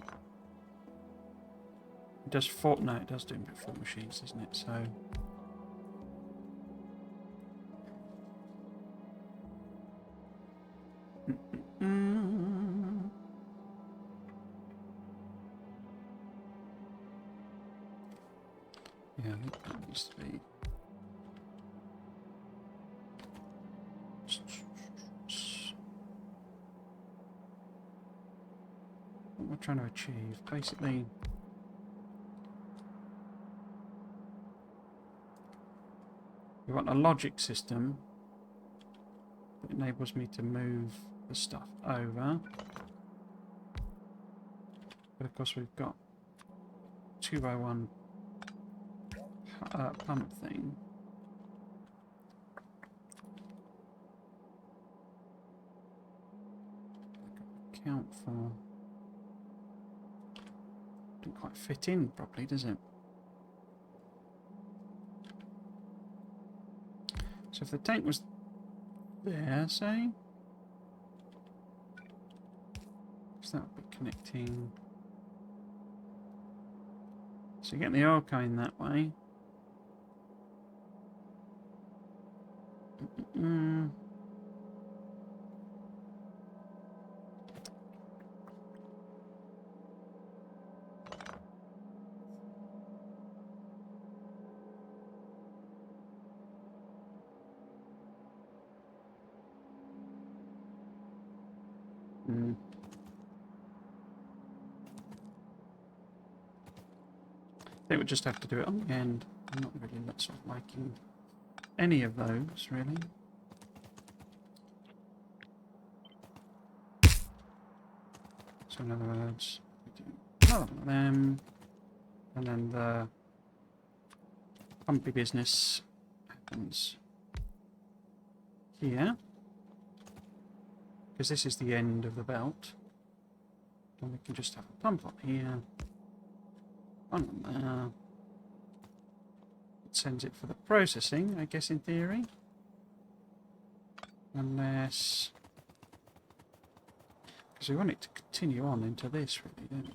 It does four... No, it does do four machines, doesn't it? So... Yeah, I think that needs to be... What we're trying to achieve, basically... We want a logic system that enables me to move the stuff over. But of course we've got 2x1 pump thing. Count for... Doesn't quite fit in properly, does it? So if the tank was there, say, so that would be connecting. So you get the oil going that way. I think we just have to do it on the end. I'm not really sort of liking any of those, really. So in other words, we do another one of them, and then the pumpy business happens here, because this is the end of the belt. And we can just have a pump up here. One on there. It sends it for the processing, I guess, in theory. Unless... Because we want it to continue on into this, really, don't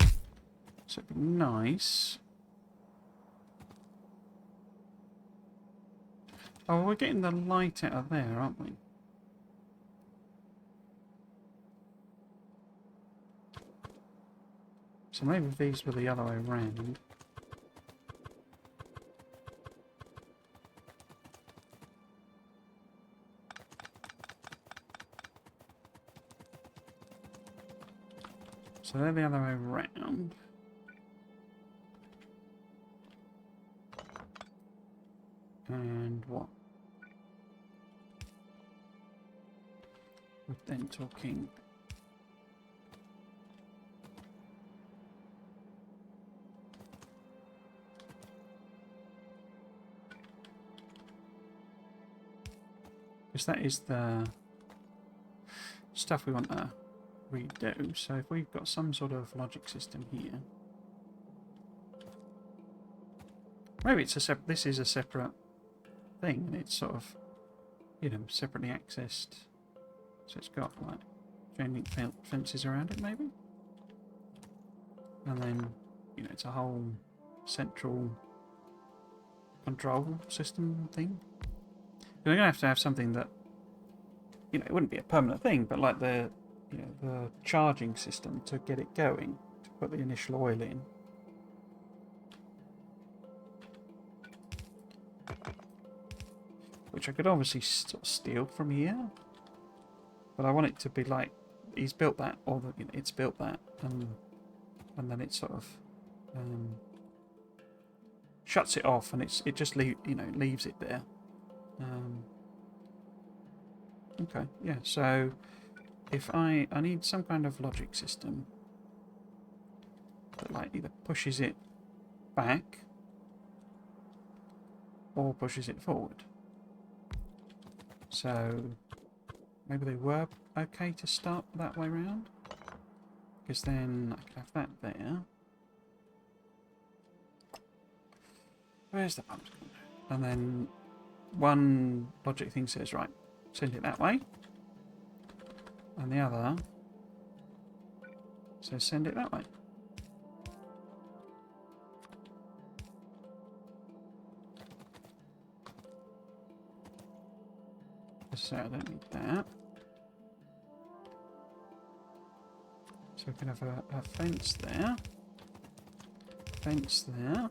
we? So it'd be nice... Oh, we're getting the light out of there, aren't we? So maybe if these were the other way around. So they're the other way around. And what? We're then talking... Because that is the stuff we want to redo. So if we've got some sort of logic system here, maybe it's a this is a separate thing, and it's sort of, you know, separately accessed. So it's got like chain link fences around it, maybe, and then, you know, it's a whole central control system thing. You're going to have something that, you know, it wouldn't be a permanent thing, but like the, you know, the charging system to get it going, to put the initial oil in. Which I could obviously sort of steal from here, but I want it to be like he's built that, or the, you know, it's built that, and then it sort of shuts it off, and it just leaves it there. Okay, yeah, so if I need some kind of logic system that like either pushes it back or pushes it forward. So maybe they were okay to start that way round. Because then I could have that there. Where's the pumps gone? And then one logic thing says, right, send it that way. And the other says send it that way. So I don't need that. So we can have a fence there. Fence there.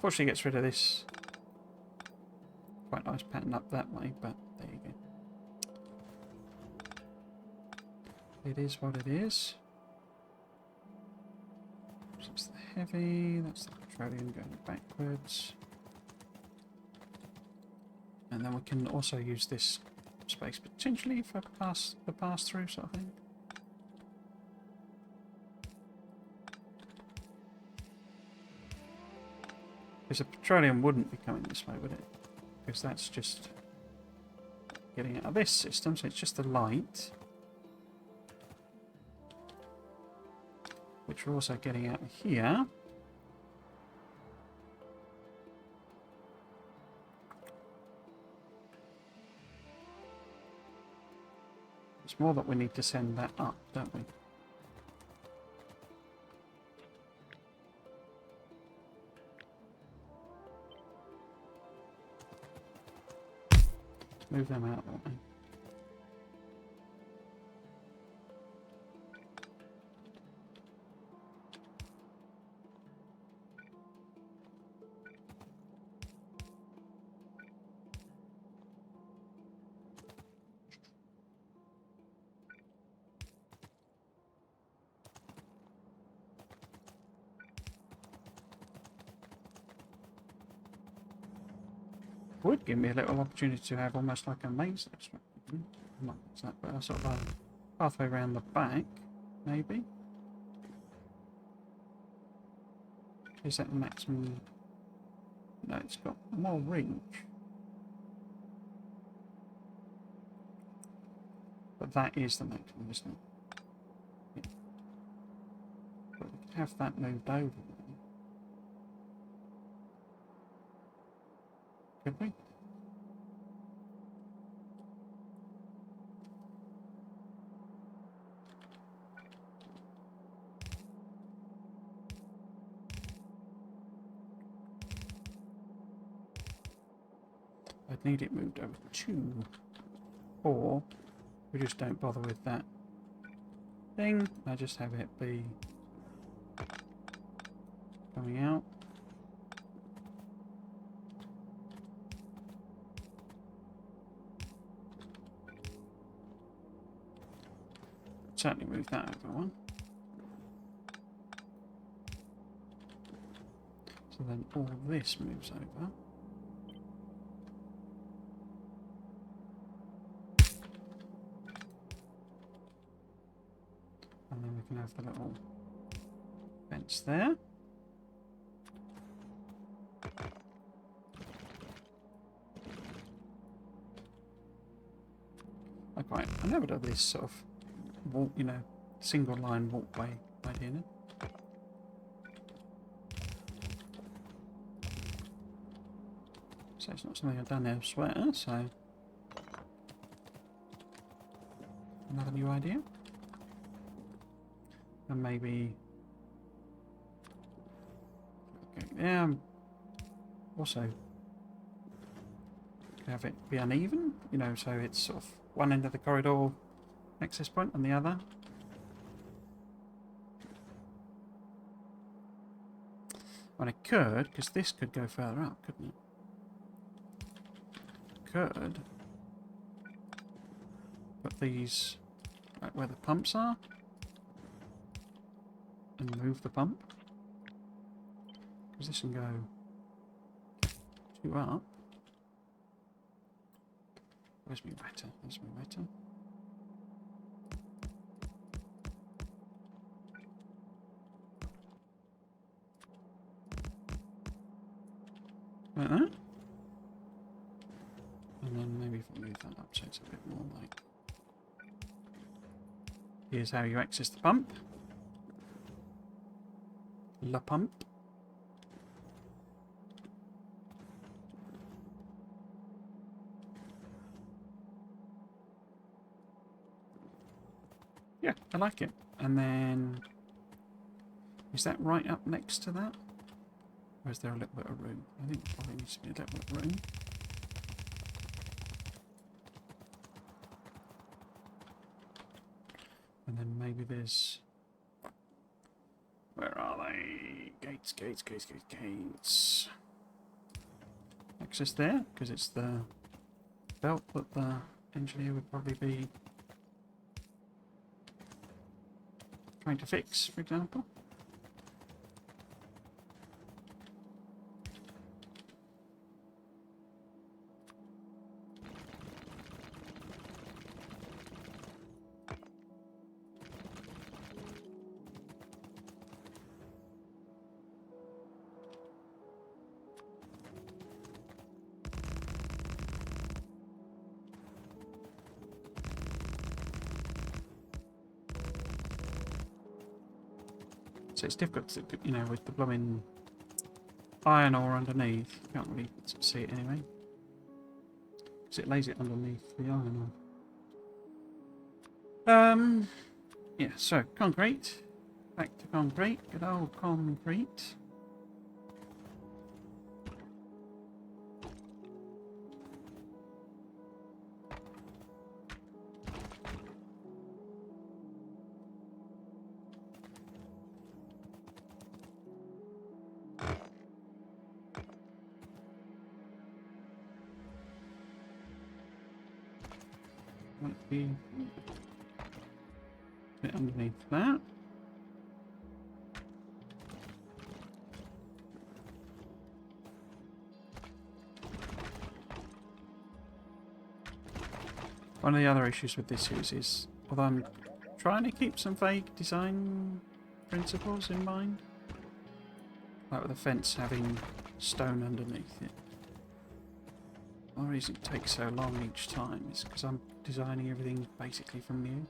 Fortunately, it gets rid of this quite nice pattern up that way, but there you go. It is what it is. So it's the heavy, that's the petroleum going backwards. And then we can also use this space potentially for the pass-through sort of thing. Because the petroleum wouldn't be coming this way, would it? Because that's just getting out of this system, so it's just the light. Which we're also getting out of here. It's more that we need to send that up, don't we? Let's move them out that way. Would give me a little opportunity to have almost like a maze extraction. Not exactly, but a sort of a pathway around the back, maybe. Is that the maximum? No, it's got more reach. But that is the maximum, isn't it? Yeah. But we could have that moved over. Could we? I'd need it moved over too. Or we just don't bother with that thing. I just have it be coming out. Certainly move that over one. So then all this moves over. And then we can have the little fence there. Okay, I never done this sort of walk, you know, single line walkway idea now. So it's not something I've done elsewhere, so another new idea. And maybe okay, yeah, also have it be uneven, you know, so it's sort of one end of the corridor access point and the other. Well, it could, because this could go further up, couldn't it? Could put these right where the pumps are and move the pump, because this can go two up. Where's my router? There's my router. Like that. And then maybe if I move that up so it's a bit more like... Here's how you access the pump. La pump. Yeah, I like it. And then... Is that right up next to that? Or is there a little bit of room? I think there probably needs to be a little bit of room. And then maybe there's... Where are they? Gates, gates, gates, gates, gates. Access there, because it's the belt that the engineer would probably be trying to fix, for example. So it's difficult to, you know, with the blooming iron ore underneath. You can't really see it anyway. Because it lays it underneath the iron ore. Yeah, so concrete. Back to concrete. Good old concrete. Might be a bit underneath that. One of the other issues with this is, although I'm trying to keep some vague design principles in mind, like with the fence having stone underneath it. The reason it takes so long each time is because I'm designing everything basically from new.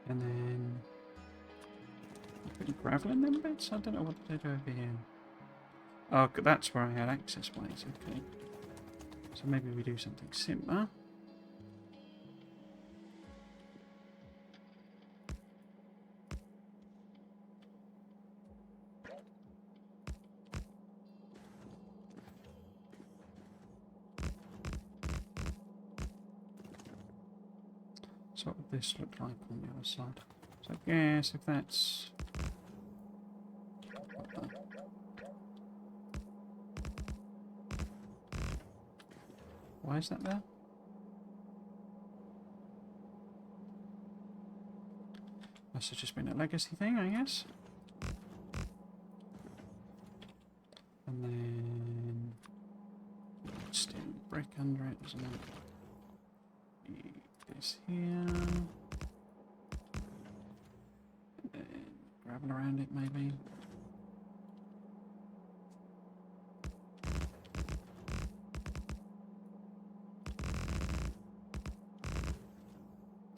And then putting gravel in them bits? I don't know what they do over here. Oh, that's where I had access ways, okay. So maybe we do something simpler. So what would this look like on the other side? So I guess if that's... Why is that there? Must have just been a legacy thing, I guess. And then... Steel brick under it, isn't it? This here. And then gravel around it, maybe.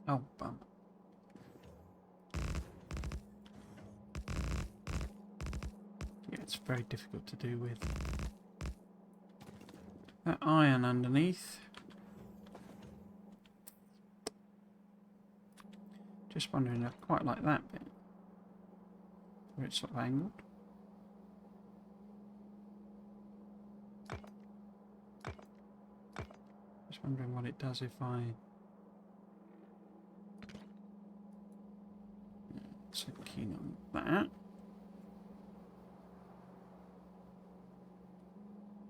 Oh, bum. Yeah, it's very difficult to do with that iron underneath. Just wondering, I quite like that bit. where it's sort of angled. Just wondering what it does if I... So keen on that.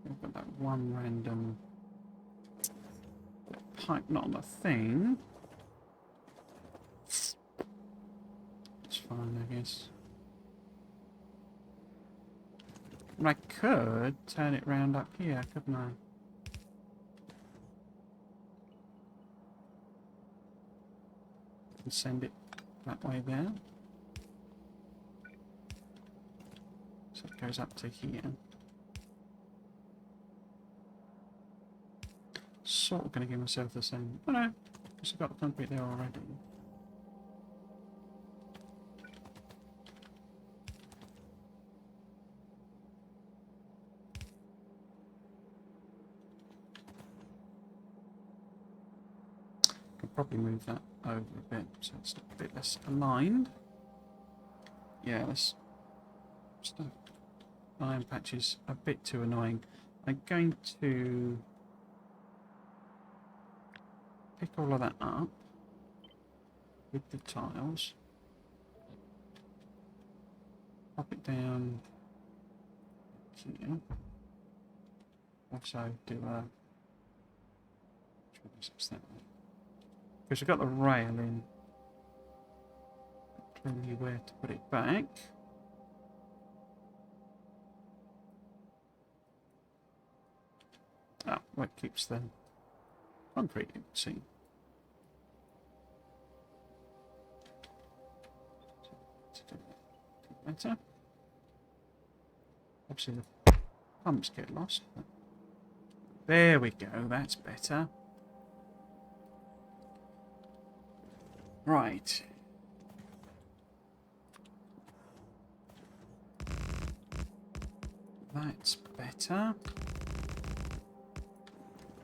We've got that one random pipe not on the thing. It's fine, I guess. And I could turn it round up here, couldn't I? And send it that way there. So it goes up to here. Sort of going to give myself the same. Oh no, because I've got the concrete there already. Could probably move that over a bit so it's a bit less aligned. Yeah, this stuff. Iron patch is a bit too annoying. I'm going to pick all of that up with the tiles. Pop it down here. Also do a... Because we've got the rail in. Clearly where to put it back. Ah, well, it keeps the concrete, you can see. To do better. Obviously the pumps get lost. But there we go, that's better. Right. That's better.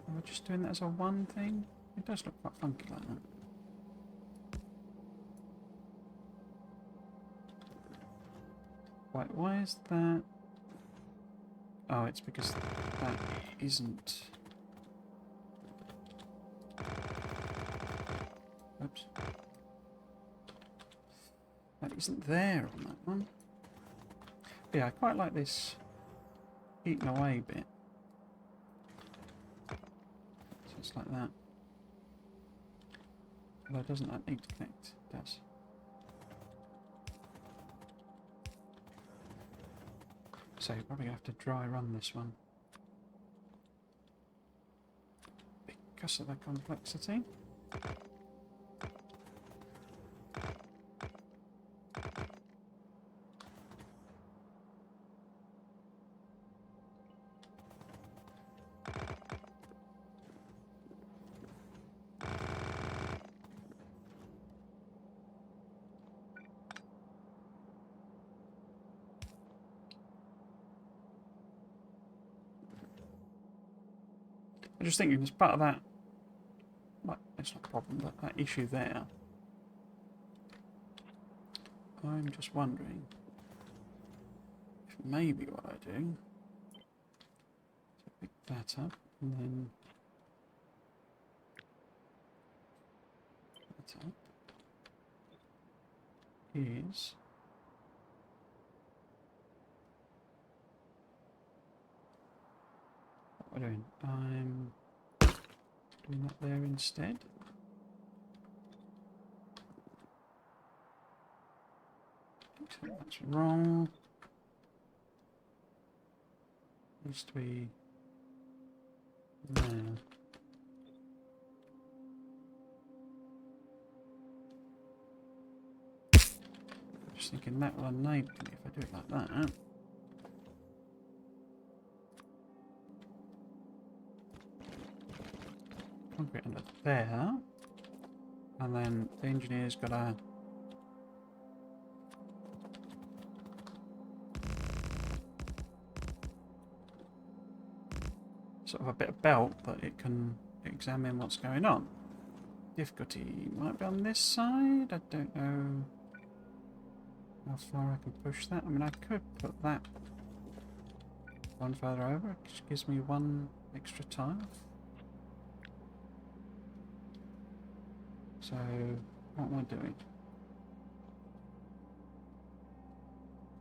We're just doing that as a one thing. It does look quite funky like that. Wait, why is that? Oh, it's because that isn't. Oops. That isn't there on that one. Yeah, I quite like this eating away bit. So it's like that. Although doesn't that need to connect? It does. So you're probably going to have to dry run this one. Because of the complexity. I'm just thinking, as part of that, well, it's not a problem, but that issue there, I'm just wondering if maybe what I do is pick that up and then that up is what we're doing. I'm doing that there instead. That's wrong. Needs to be there. Just thinking that will enable me if I do it like that. Concrete under there, and then the engineer's got a sort of a bit of belt that it can examine what's going on. Difficulty might be on this side, I don't know. how far I can push that. I mean, I could put that one further over, which gives me one extra tile. So, what am I doing?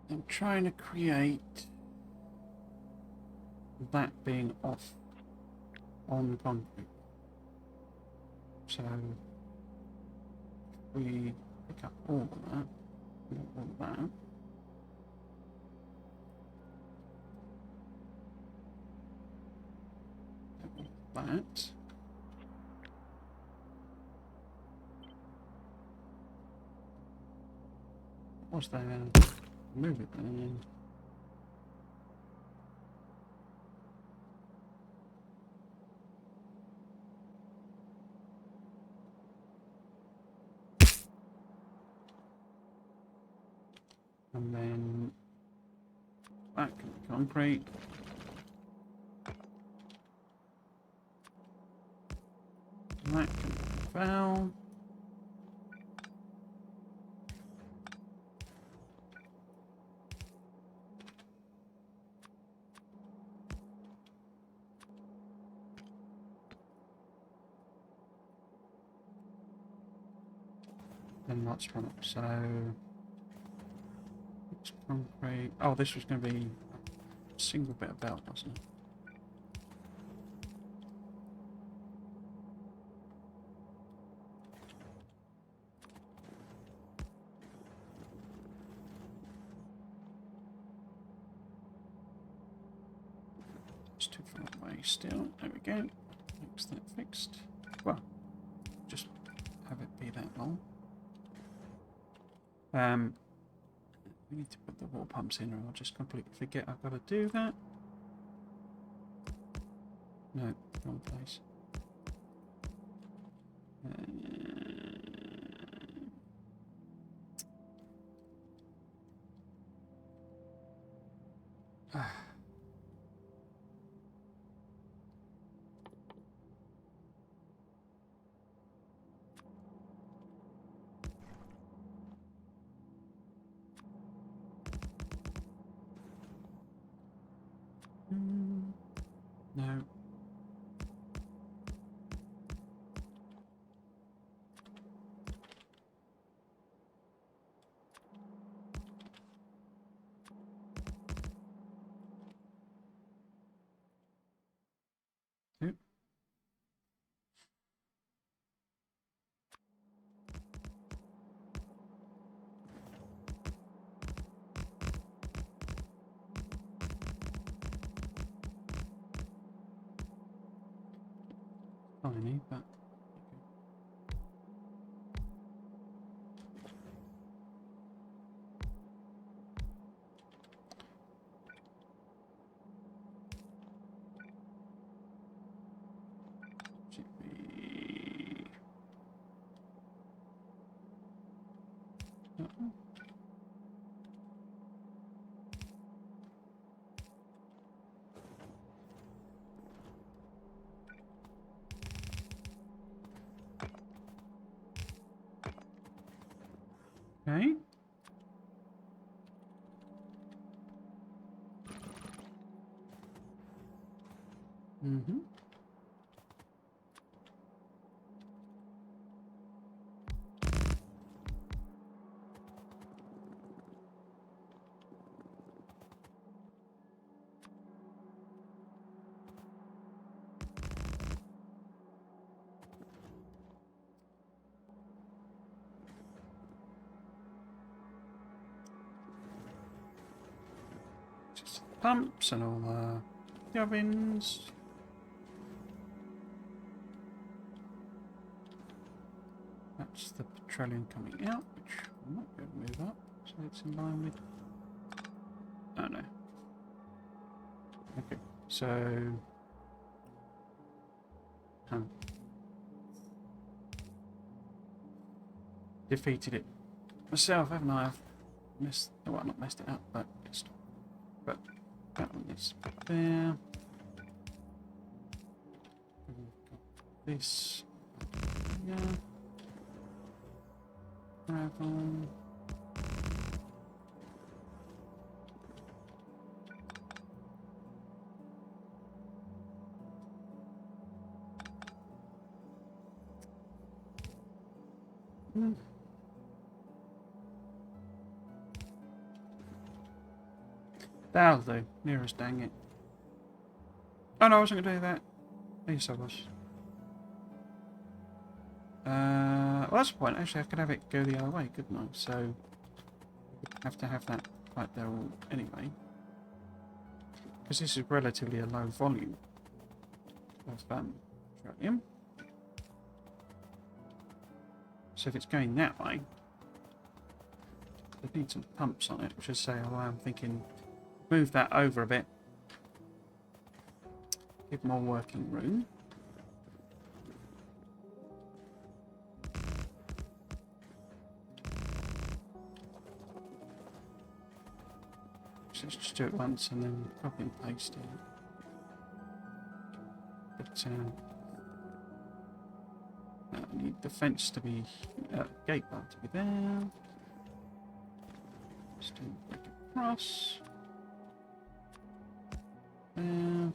I'm trying to create that being off on concrete. So, we pick up all of that, all of that. That. What's there? Move it then. And then that can be concrete. And that can be foul. Then let's run it. So it's concrete. Oh, this was going to be a single bit of belt, wasn't it? It's too far away still. There we go. Fix that fixed. Well, just have it be that long. We need to put the water pumps in, or I'll just completely forget I've got to do that. No, wrong place. No. Nope. Tiny, but should be. Okay. Mm-hmm. Just pumps and all the ovens. That's the petroleum coming out, which I might be able to move up, so it's in line with. Oh no. Okay, so. Defeated it myself, haven't I? I've messed. Well, not messed it up, but just. But that one is there. This. Yeah. Gravel. Hmm. That'll do. Near us, dang it. Oh no, I wasn't going to do that. Yes, I was. Well, that's the point. Actually, I could have it go the other way, couldn't I? So, I have to have that right there anyway. Because this is relatively a low volume of petroleum. So if it's going that way, they need some pumps on it, which is say, oh, I'm thinking, move that over a bit, give more working room. So let's just do it once and then copy and paste it. But I need the fence to be, gate bar to be there. Just do it across. There.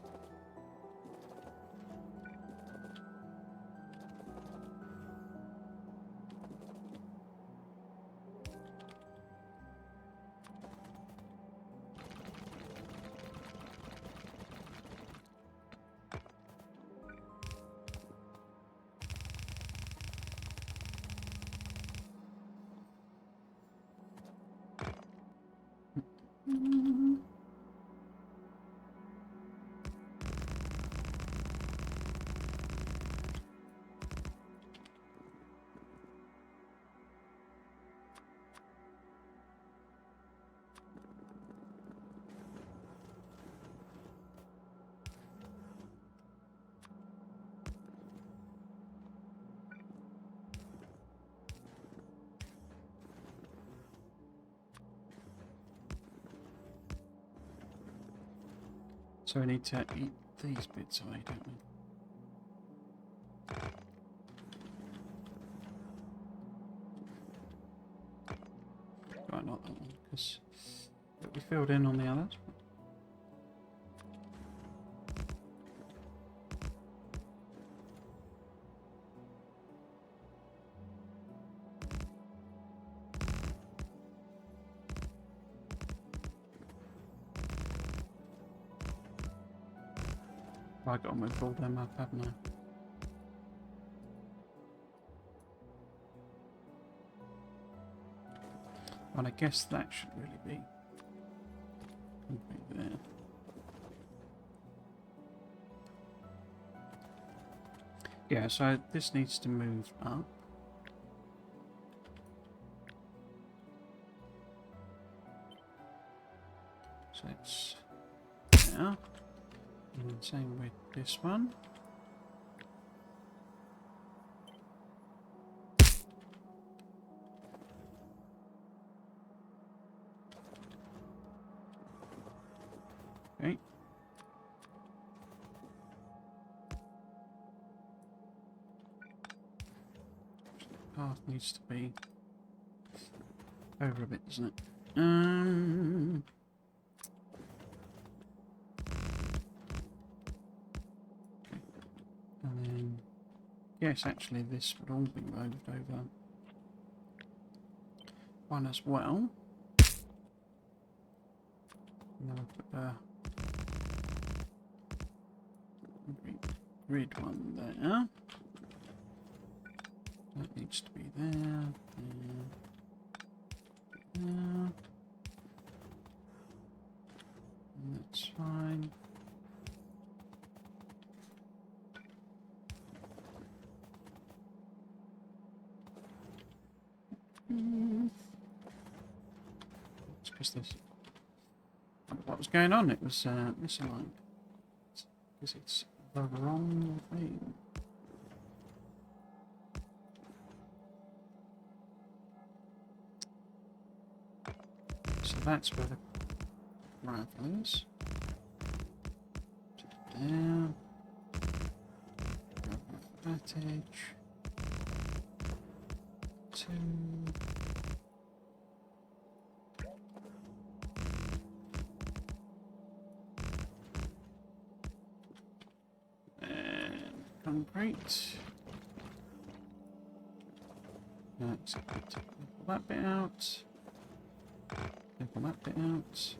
So we need to eat these bits away, don't we? Right, not that one, because we filled in on the others. I've got to move all them up, haven't I? Well, I guess that should really be there. Yeah, so this needs to move up. So it's there. And same with this one. Okay. Path needs to be over a bit, doesn't it? Okay. And then, yes, actually, this would all be moved over one as well. And then we'll put the grid one there. That needs to be there. And that's fine. It's because this. What was going on? It was misaligned. Because it's the wrong thing. So that's where the gravel is. Down. Gravel that edge. 2. And concrete. So pull that bit out. Pull that bit out.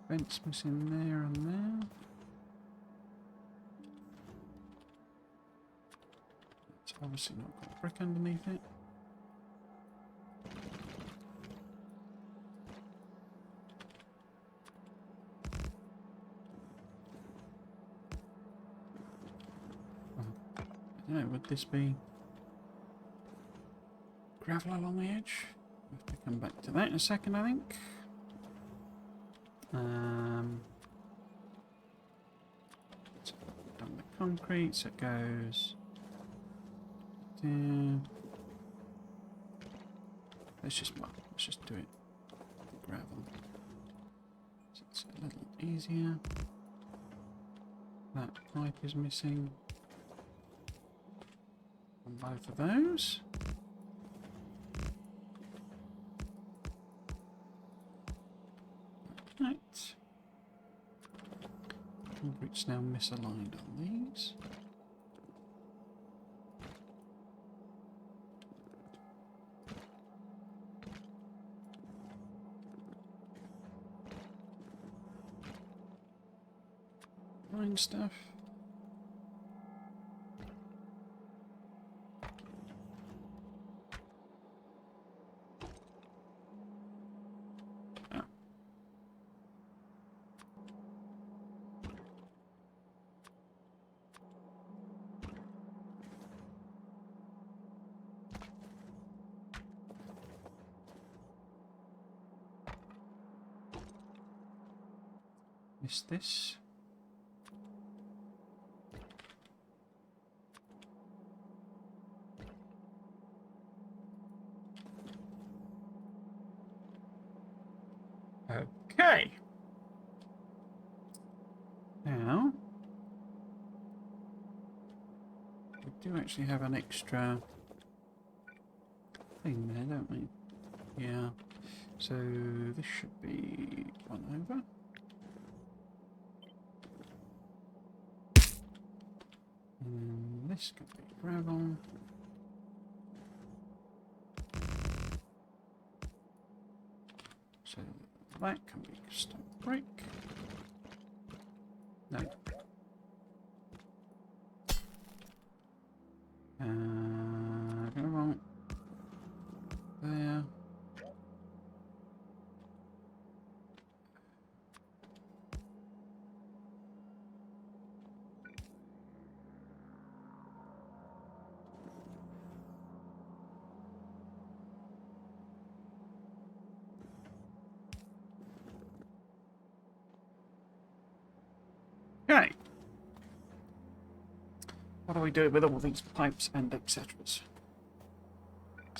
Vents missing there and there. It's obviously not got brick underneath it. I don't know, would this be gravel along the edge? We'll have to come back to that in a second, I think. So I've done the concrete, so it goes there. Let's just do it with gravel. So it's a little easier. That pipe is missing on both of those. Right. Concrete's now misaligned on these. Line stuff. Missed this. Okay. Now, we do actually have an extra thing there, don't we? Yeah. So this should be one over. And this could be gravel. So that can be stone brick. No. Gravel. There. Okay. What do we do with all these pipes and etc.? It's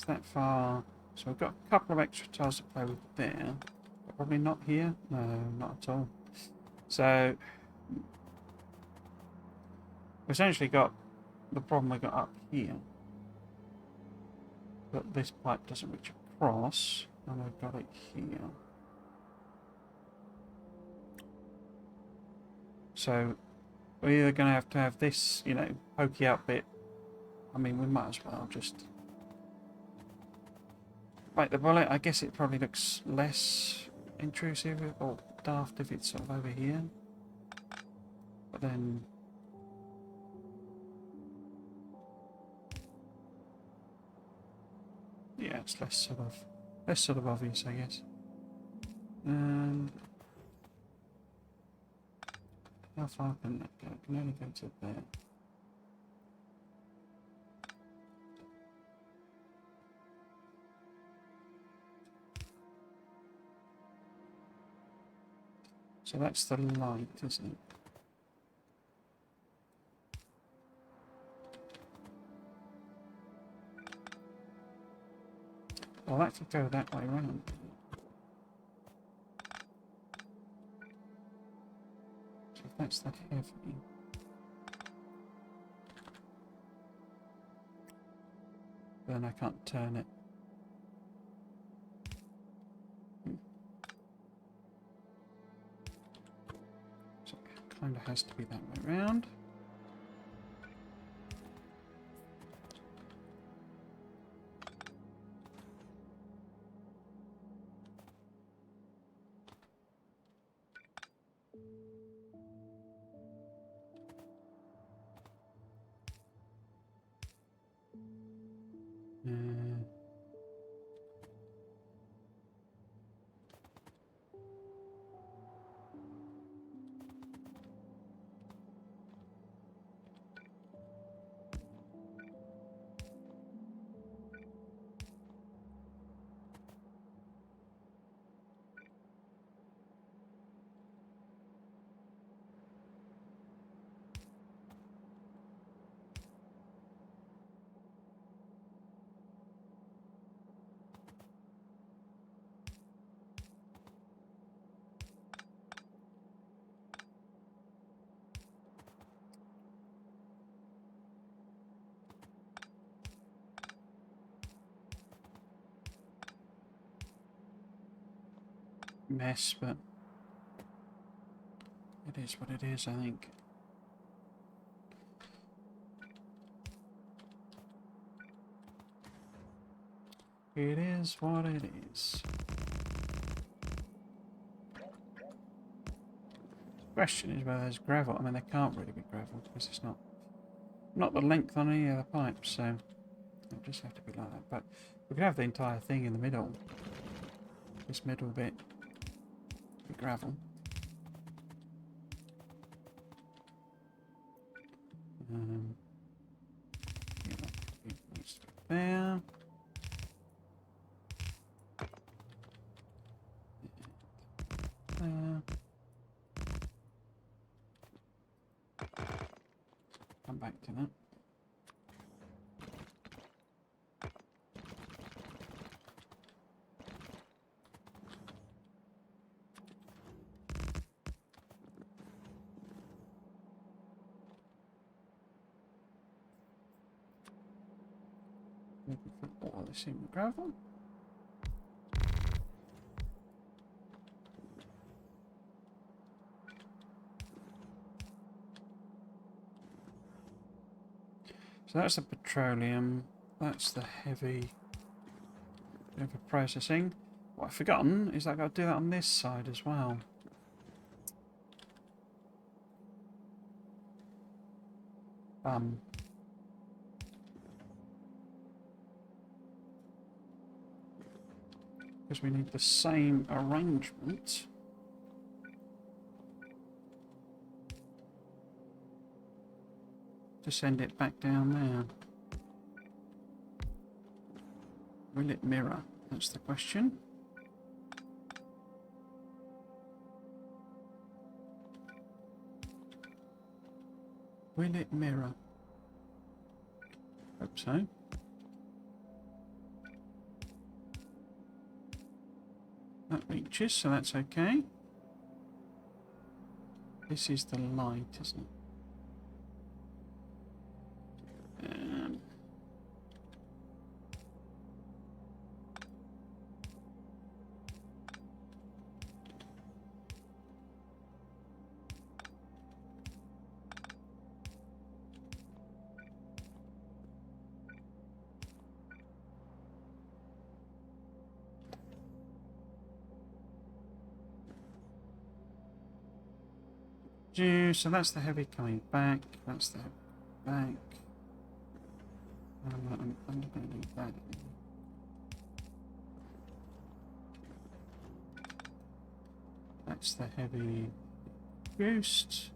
that far. So we've got a couple of extra tiles to play with there. But probably not here. No, not at all. So we've essentially got the problem we got up here. But this pipe doesn't reach across. And we've got it here. So we're either going to have this, you know, pokey out bit. I mean, we might as well just bite the bullet. I guess it probably looks less intrusive or daft if it's sort of over here. But then yeah, it's less sort of obvious, I guess. How far can that go? It can only go to there. So that's the light, isn't it? Well, that could go that way round. So if that's the heavy. Then I can't turn it. So it kind of has to be that way round. Mess, but it is what it is, I think. It is what it is. The question is whether there's gravel. I mean, there can't really be gravel because it's not the length on any of the pipes, so it'll just have to be like that. But we could have the entire thing in the middle. This middle bit be gravel. Yeah, that needs to be there. Come back to that. Maybe put all this in the gravel. So that's the petroleum, that's the heavy processing. What I've forgotten is that I've got to do that on this side as well. Because we need the same arrangement. To send it back down there. Will it mirror? That's the question. Will it mirror? Hope so. That reaches, so that's okay. This is the light, isn't it? So that's the heavy coming back. That's the heavy back. I'm going to leave that in. That's the heavy boost.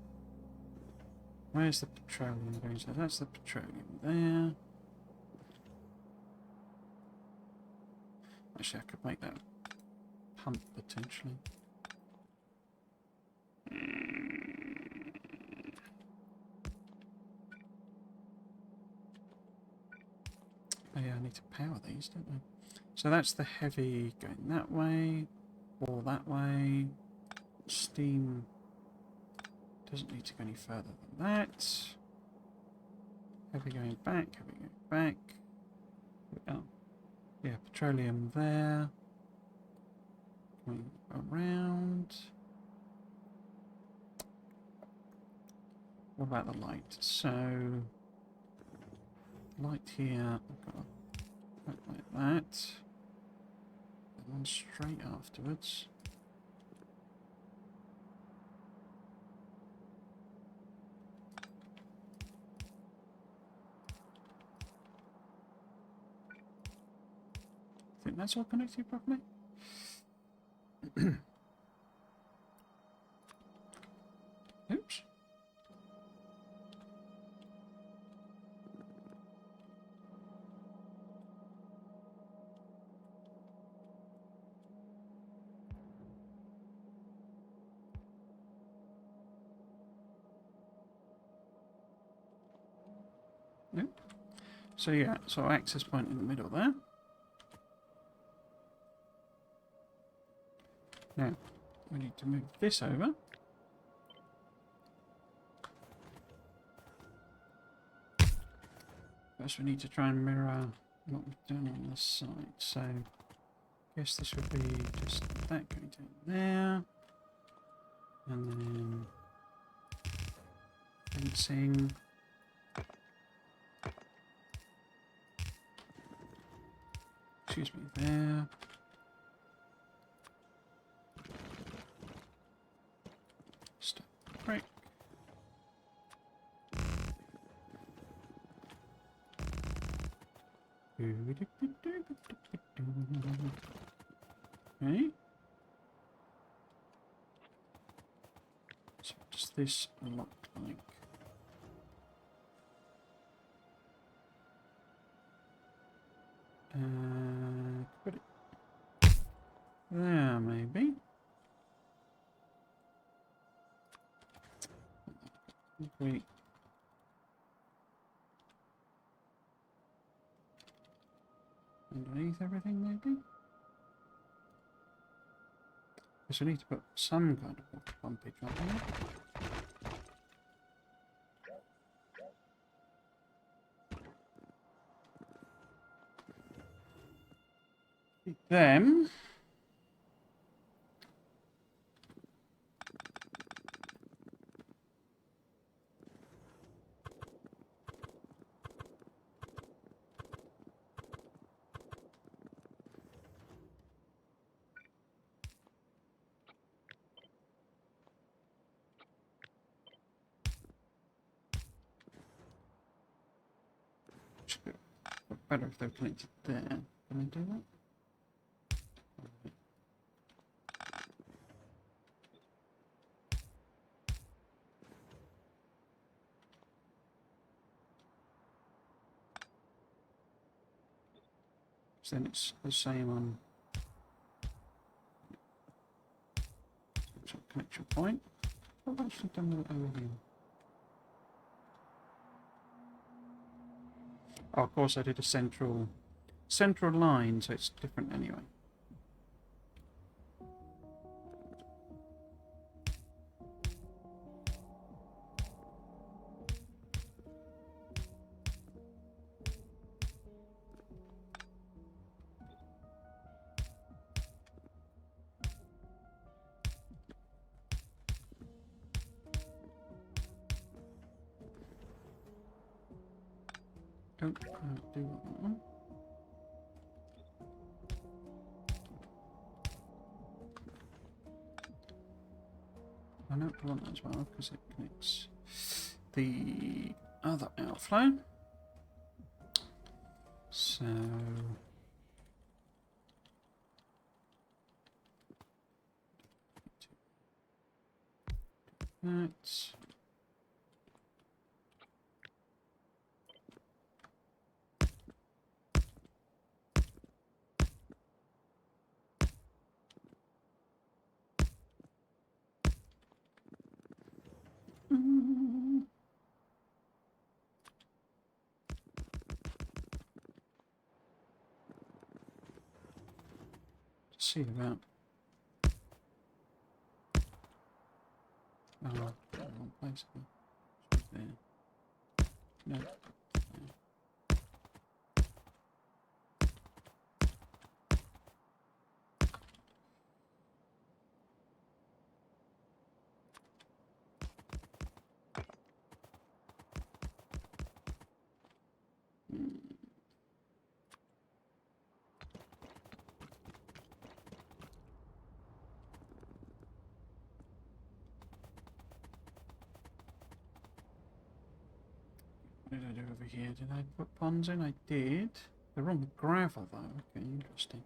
Where's the petroleum going? So that's the petroleum there. Actually, I could make that pump potentially. Oh yeah, I need need to power these, don't we? So that's the heavy going that way, or that way. Steam doesn't need to go any further than that. Heavy going back, heavy going back. Oh, yeah, petroleum there. Going around. What about the light? So, light here, I've got like that. And one straight afterwards. I think that's all connected properly. Oops. Nope. So yeah, so access point in the middle there. Now, we need to move this over. First we need to try and mirror what we've done on this side. So, I guess this would be just that going down there. And then fencing. Excuse me, there. Stop break. Okay. So what does this look like? Put it there, maybe. Wait. Underneath everything, maybe? Guess we need to put some kind of water pumpage on here. Them. Better if they're connected there. Can I do that? So then it's the same on connection point. I've actually done that over here. Oh, of course I did a central line, so it's different anyway. Don't do that one. I don't want that as well because it connects the other outflow. So that. see about. Oh, wrong place. There. No. What did I do over here? Did I put ponds in? I did. They're on gravel though. Okay, interesting.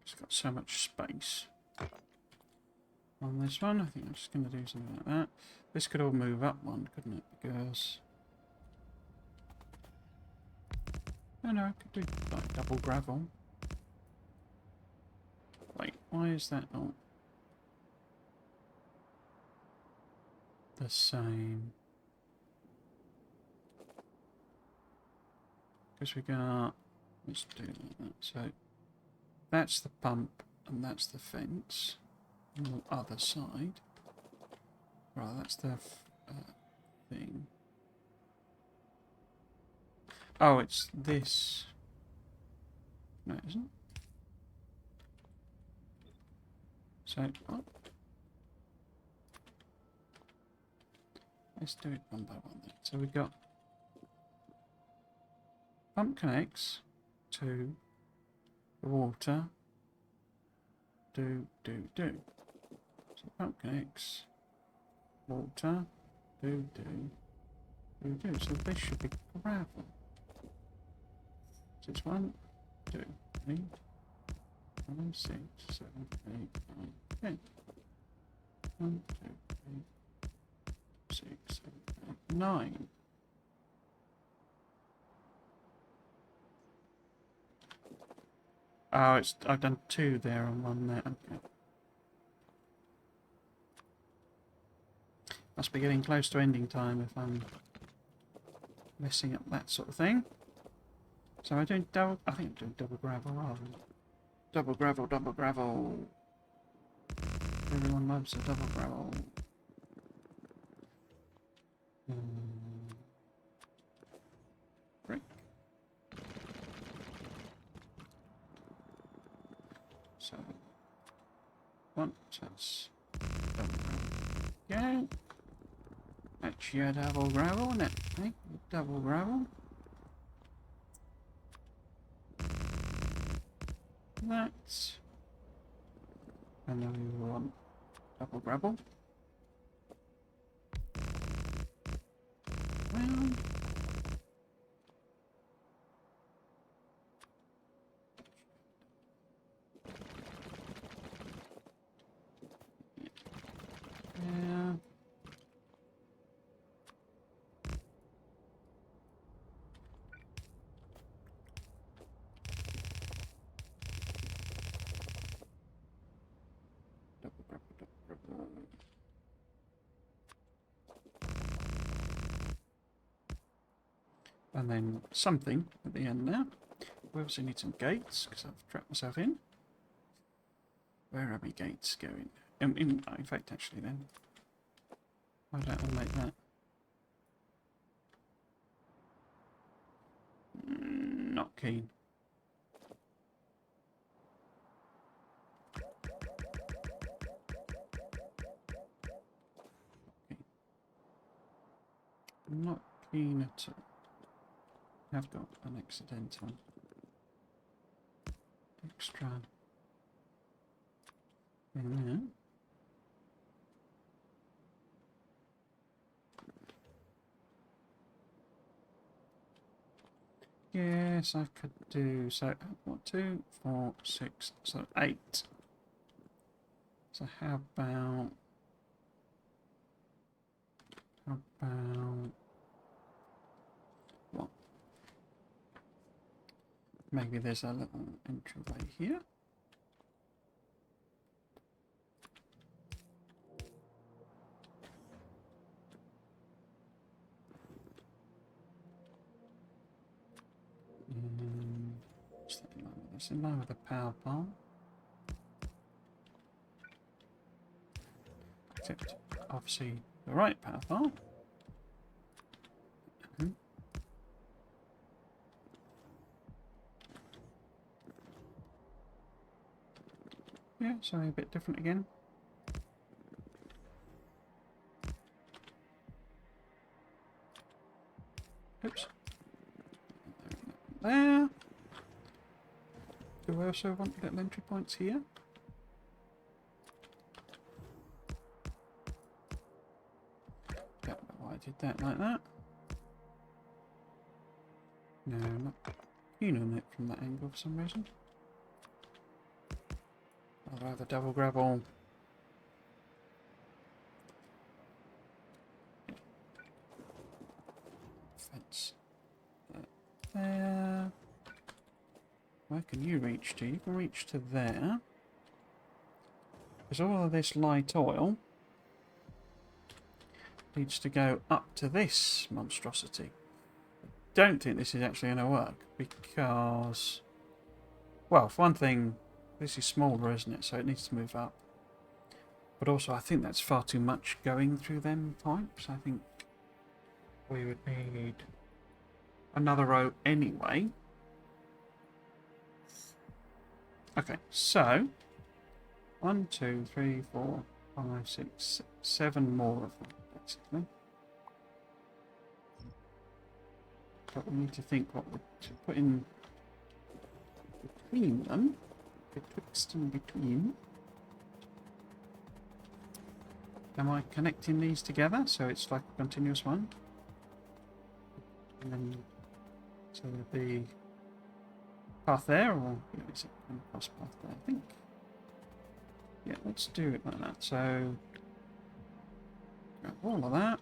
It's got so much space on this one. I think I'm just going to do something like that. This could all move up one, couldn't it? Because... oh no, I could do like double gravel. Wait, why is that not the same? Because we got... let's do it like that. So that's the pump and that's the fence on the other side. Right, that's the thing. Oh, it's this. No, it isn't. So, oh. Let's do it one by one then. So we've got pump connects to the water. Do. So pump connects, water, do. So this should be gravel. So it's 1, 2, 3, 5, 6, 7, 8, 9, 10. 1, 2, 3, 6, 7, 8, 9. Oh, it's I've done 2 there and 1 there. Okay. Must be getting close to ending time if I'm messing up that sort of thing. So I'm doing double. I think I'm doing double gravel rather than double gravel. Everyone loves a double gravel. Brick. So once that's double gravel. Yeah. That's your double gravel, isn't it? Hey, double gravel. That's... and then we want double gravel. Round. Yeah. Double gravel. And then something at the end now. We obviously need some gates because I've trapped myself in. Where are my gates going? In fact, actually, then why don't I make that? Not keen. Not keen at all. I've got an accidental extra in there. Yes, I could do so. What, 2, 4, 6, so 8. So how about what? Maybe there's a little entryway here. It's in line with the power pole. Except, obviously, the right power pole. Yeah, sorry, a bit different again. Oops. There. Do I also want little entry points here? Don't know why I did that like that. No, I'm not keen on it from that angle for some reason. I'd rather double grab all. Fence. There. Where can you reach to? You can reach to there. Because all of this light oil needs to go up to this monstrosity. Don't think this is actually going to work because, well, for one thing, this is smaller, isn't it? So it needs to move up. But also, I think that's far too much going through them pipes. I think we would need another row anyway. Okay, so 1, 2, 3, 4, 5, 6, 7 more of them, basically. But we need to think what to put in between them, betwixt and between. Am I connecting these together so it's like a continuous one? And then, so there'll be path there, or is it a cross path there? I think. Yeah, let's do it like that. So, grab all of that.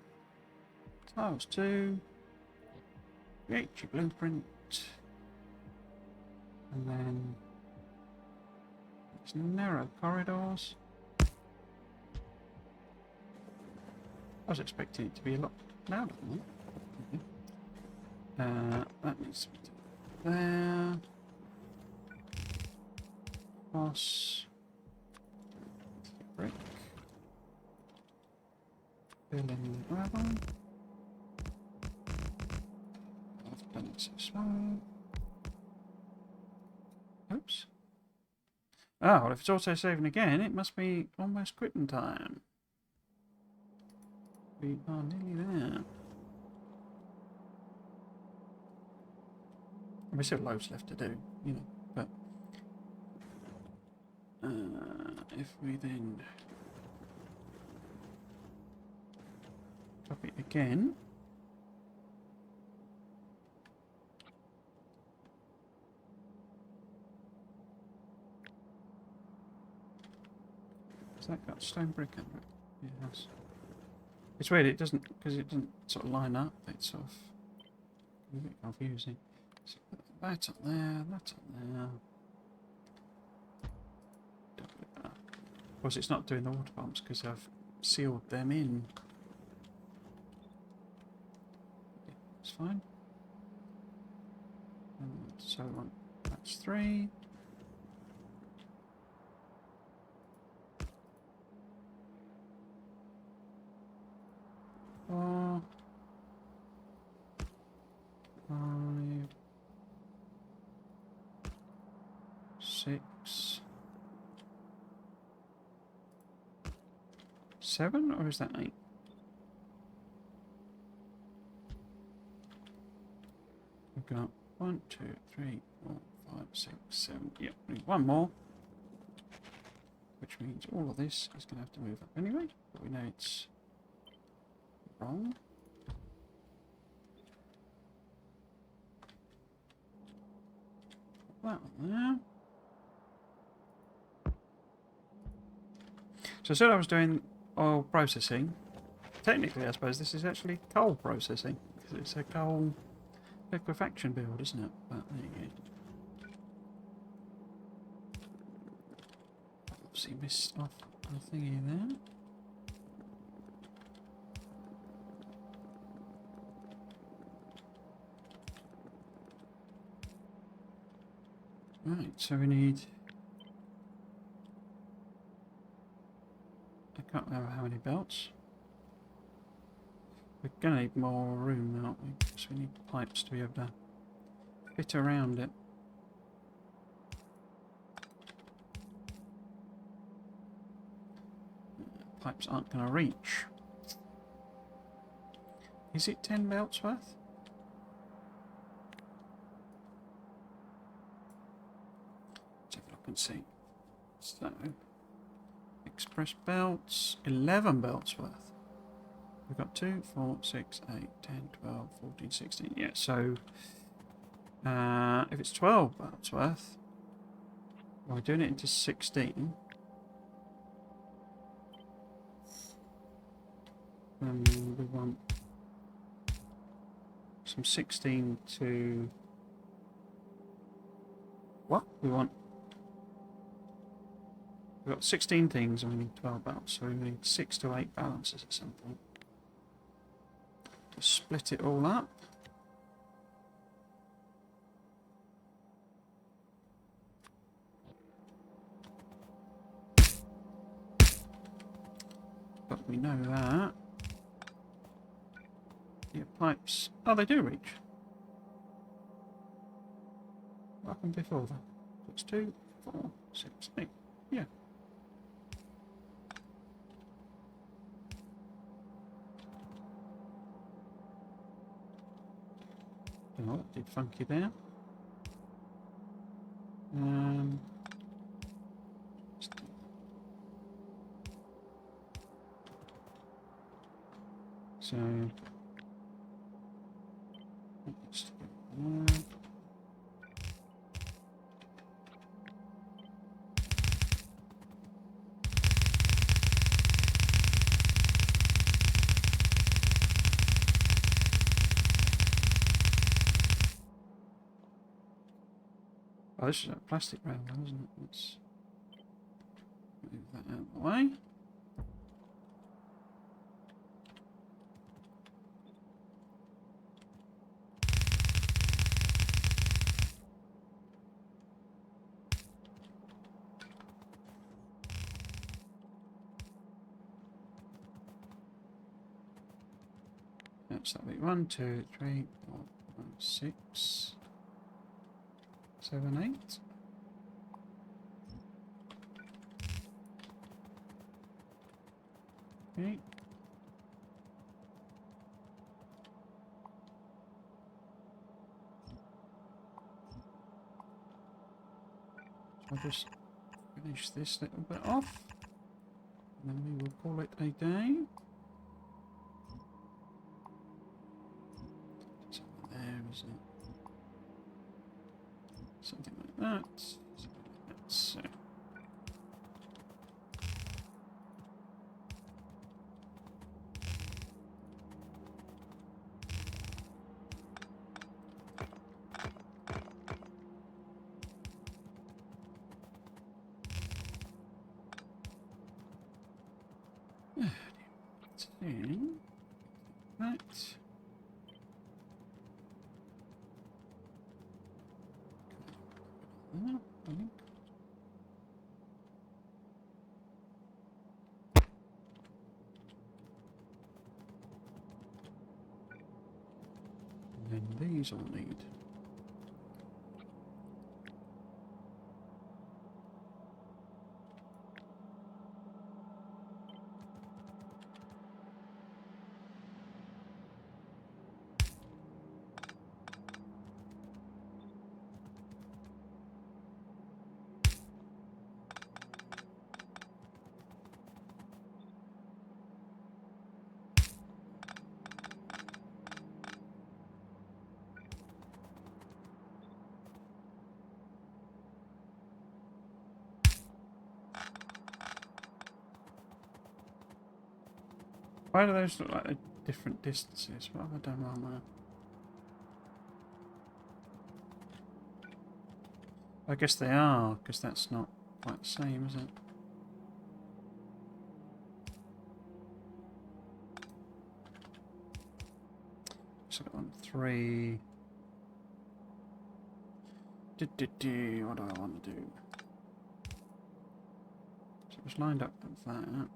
Tiles 2. Create your blueprint. And then these narrow corridors. I was expecting it to be a lot louder than that. That needs to be there. Cross. Brick. Fill in the gravel. I've done it so slow. Oops. Oh, well, if it's auto saving again, it must be almost quitting time. We are nearly there. We still have loads left to do, you know, but if we then copy it again, has that got stone brick under it? Yeah, it has. It's weird, it doesn't, because it doesn't sort of line up, it's sort of a bit confusing. So put that up there, that up there. Of course, it's not doing the water pumps because I've sealed them in. It's fine. And so on. That's 3. Four. 5. 6. 7, or is that 8? We've got 1, 2, 3, 4, 5, 6, 7. Yep, we need one more. Which means all of this is going to have to move up anyway. But we know it's wrong. Put that one there. So I said I was doing oil processing. Technically, I suppose this is actually coal processing, because it's a coal liquefaction build, isn't it? But there you go. Obviously missed off the thingy there. Right, so we need... I can't remember how many belts. We're going to need more room, aren't we? Because we need pipes to be able to fit around it. Pipes aren't going to reach. Is it 10 belts worth? Let's have a look and see. So, express belts, 11 belts worth. We've got 2, 4, 6, 8, 10, 12, 14, 16. Yeah, so if it's 12 belts worth, we're doing it into 16. We want some 16 to... What? We've got 16 things and we need 12 belts, so we need 6 to 8 balances at some point. Just split it all up. But we know that. Yeah, pipes. Oh, they do reach. What happened before then? It's 2, 4, 6, 8. Yeah. Oh, that did funky there. So let's oh, this is a plastic rail, isn't it? Let's move that out of the way. That's that bit. 1, 2, 3, 4, 5, 6, 7, 8. Okay. So I'll just finish this little bit off, and then we will call it a day. Something there, isn't it? Something like that. So. Right. And then these all need. Why do those look like they're different distances? What have I done wrong there? I guess they are, because that's not quite the same, is it? So on 3. What do I want to do? So it was lined up with that.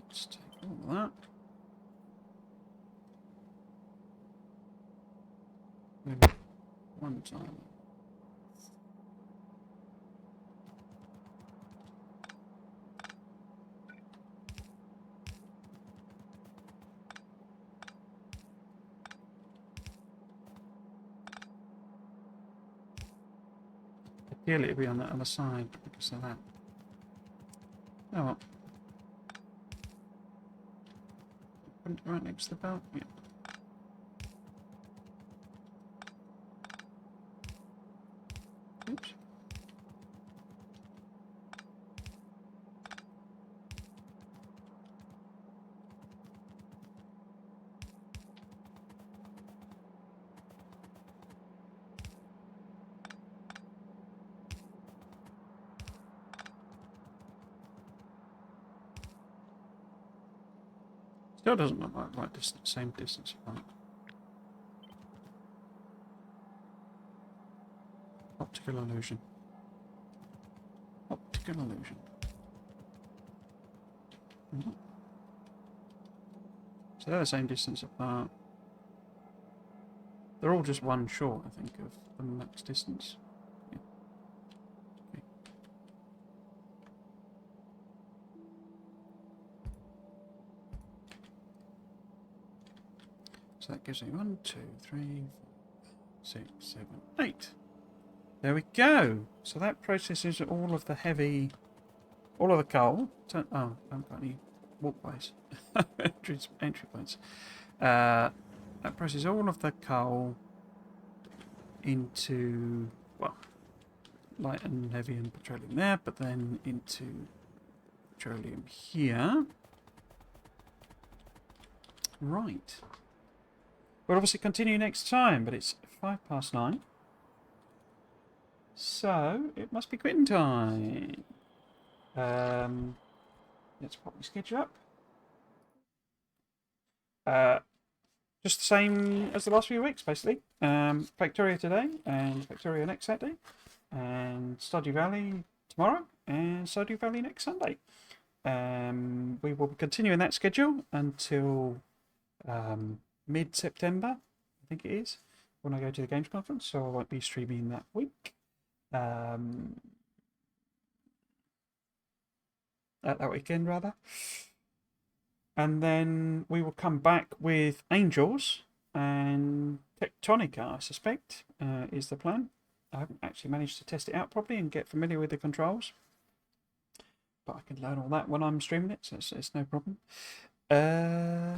Let's take all that. Maybe one time. Ideally, it'd be on the other side because of that. Oh well. Put it right next to the belt. Yeah. Oops. Still doesn't look like right distance, same distance apart. Optical illusion. Optical illusion. Mm-hmm. So they're the same distance apart. They're all just one short, I think, of the max distance. Yeah. Okay. So that gives me 1, 2, 3, 4, 6, 7, 8. There we go. So that processes all of the heavy, all of the coal. Oh, I haven't got any walkways, entry points. That processes all of the coal into, well, light and heavy and petroleum there, but then into petroleum here. Right. We'll obviously continue next time, but it's 9:05. So it must be quitting time. Let's pop my schedule up. Just the same as the last few weeks, basically. Factorio today and Factorio next Saturday, and Stardew Valley tomorrow, and Stardew Valley next Sunday. We will be continuing that schedule until mid-September, I think it is, when I go to the Games Conference, so I won't be streaming that week. That weekend, rather. And then we will come back with Angels and Tectonica, I suspect, is the plan. I haven't actually managed to test it out properly and get familiar with the controls. But I can learn all that when I'm streaming it, so it's no problem. Yeah,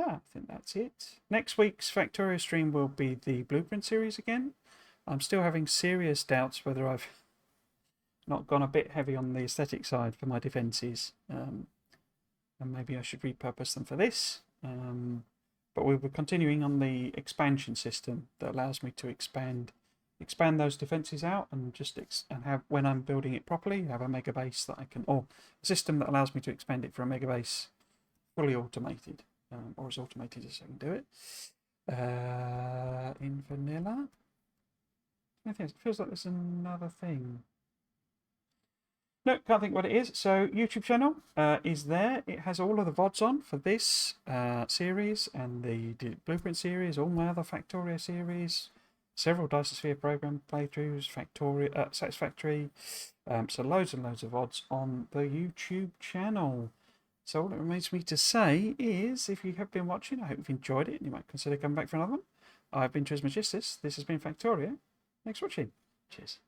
I think that's it. Next week's Factorio stream will be the Blueprint series again. I'm still having serious doubts whether I've not gone a bit heavy on the aesthetic side for my defences. And maybe I should repurpose them for this. But we were continuing on the expansion system that allows me to expand those defences out and and have, when I'm building it properly, have a mega base that I can, or a system that allows me to expand it for a mega base fully automated, or as automated as I can do it. In vanilla, I think it feels like there's another thing. No, can't think what it is. So YouTube channel is there. It has all of the VODs on for this series and the Blueprint series, all my other Factorio series, several Dice program playthroughs, Satisfactory. So loads and loads of VODs on the YouTube channel. So all it remains for me to say is, if you have been watching, I hope you've enjoyed it and you might consider coming back for another one. I've been Trismegistus. This has been Factorio. Thanks for watching. Cheers.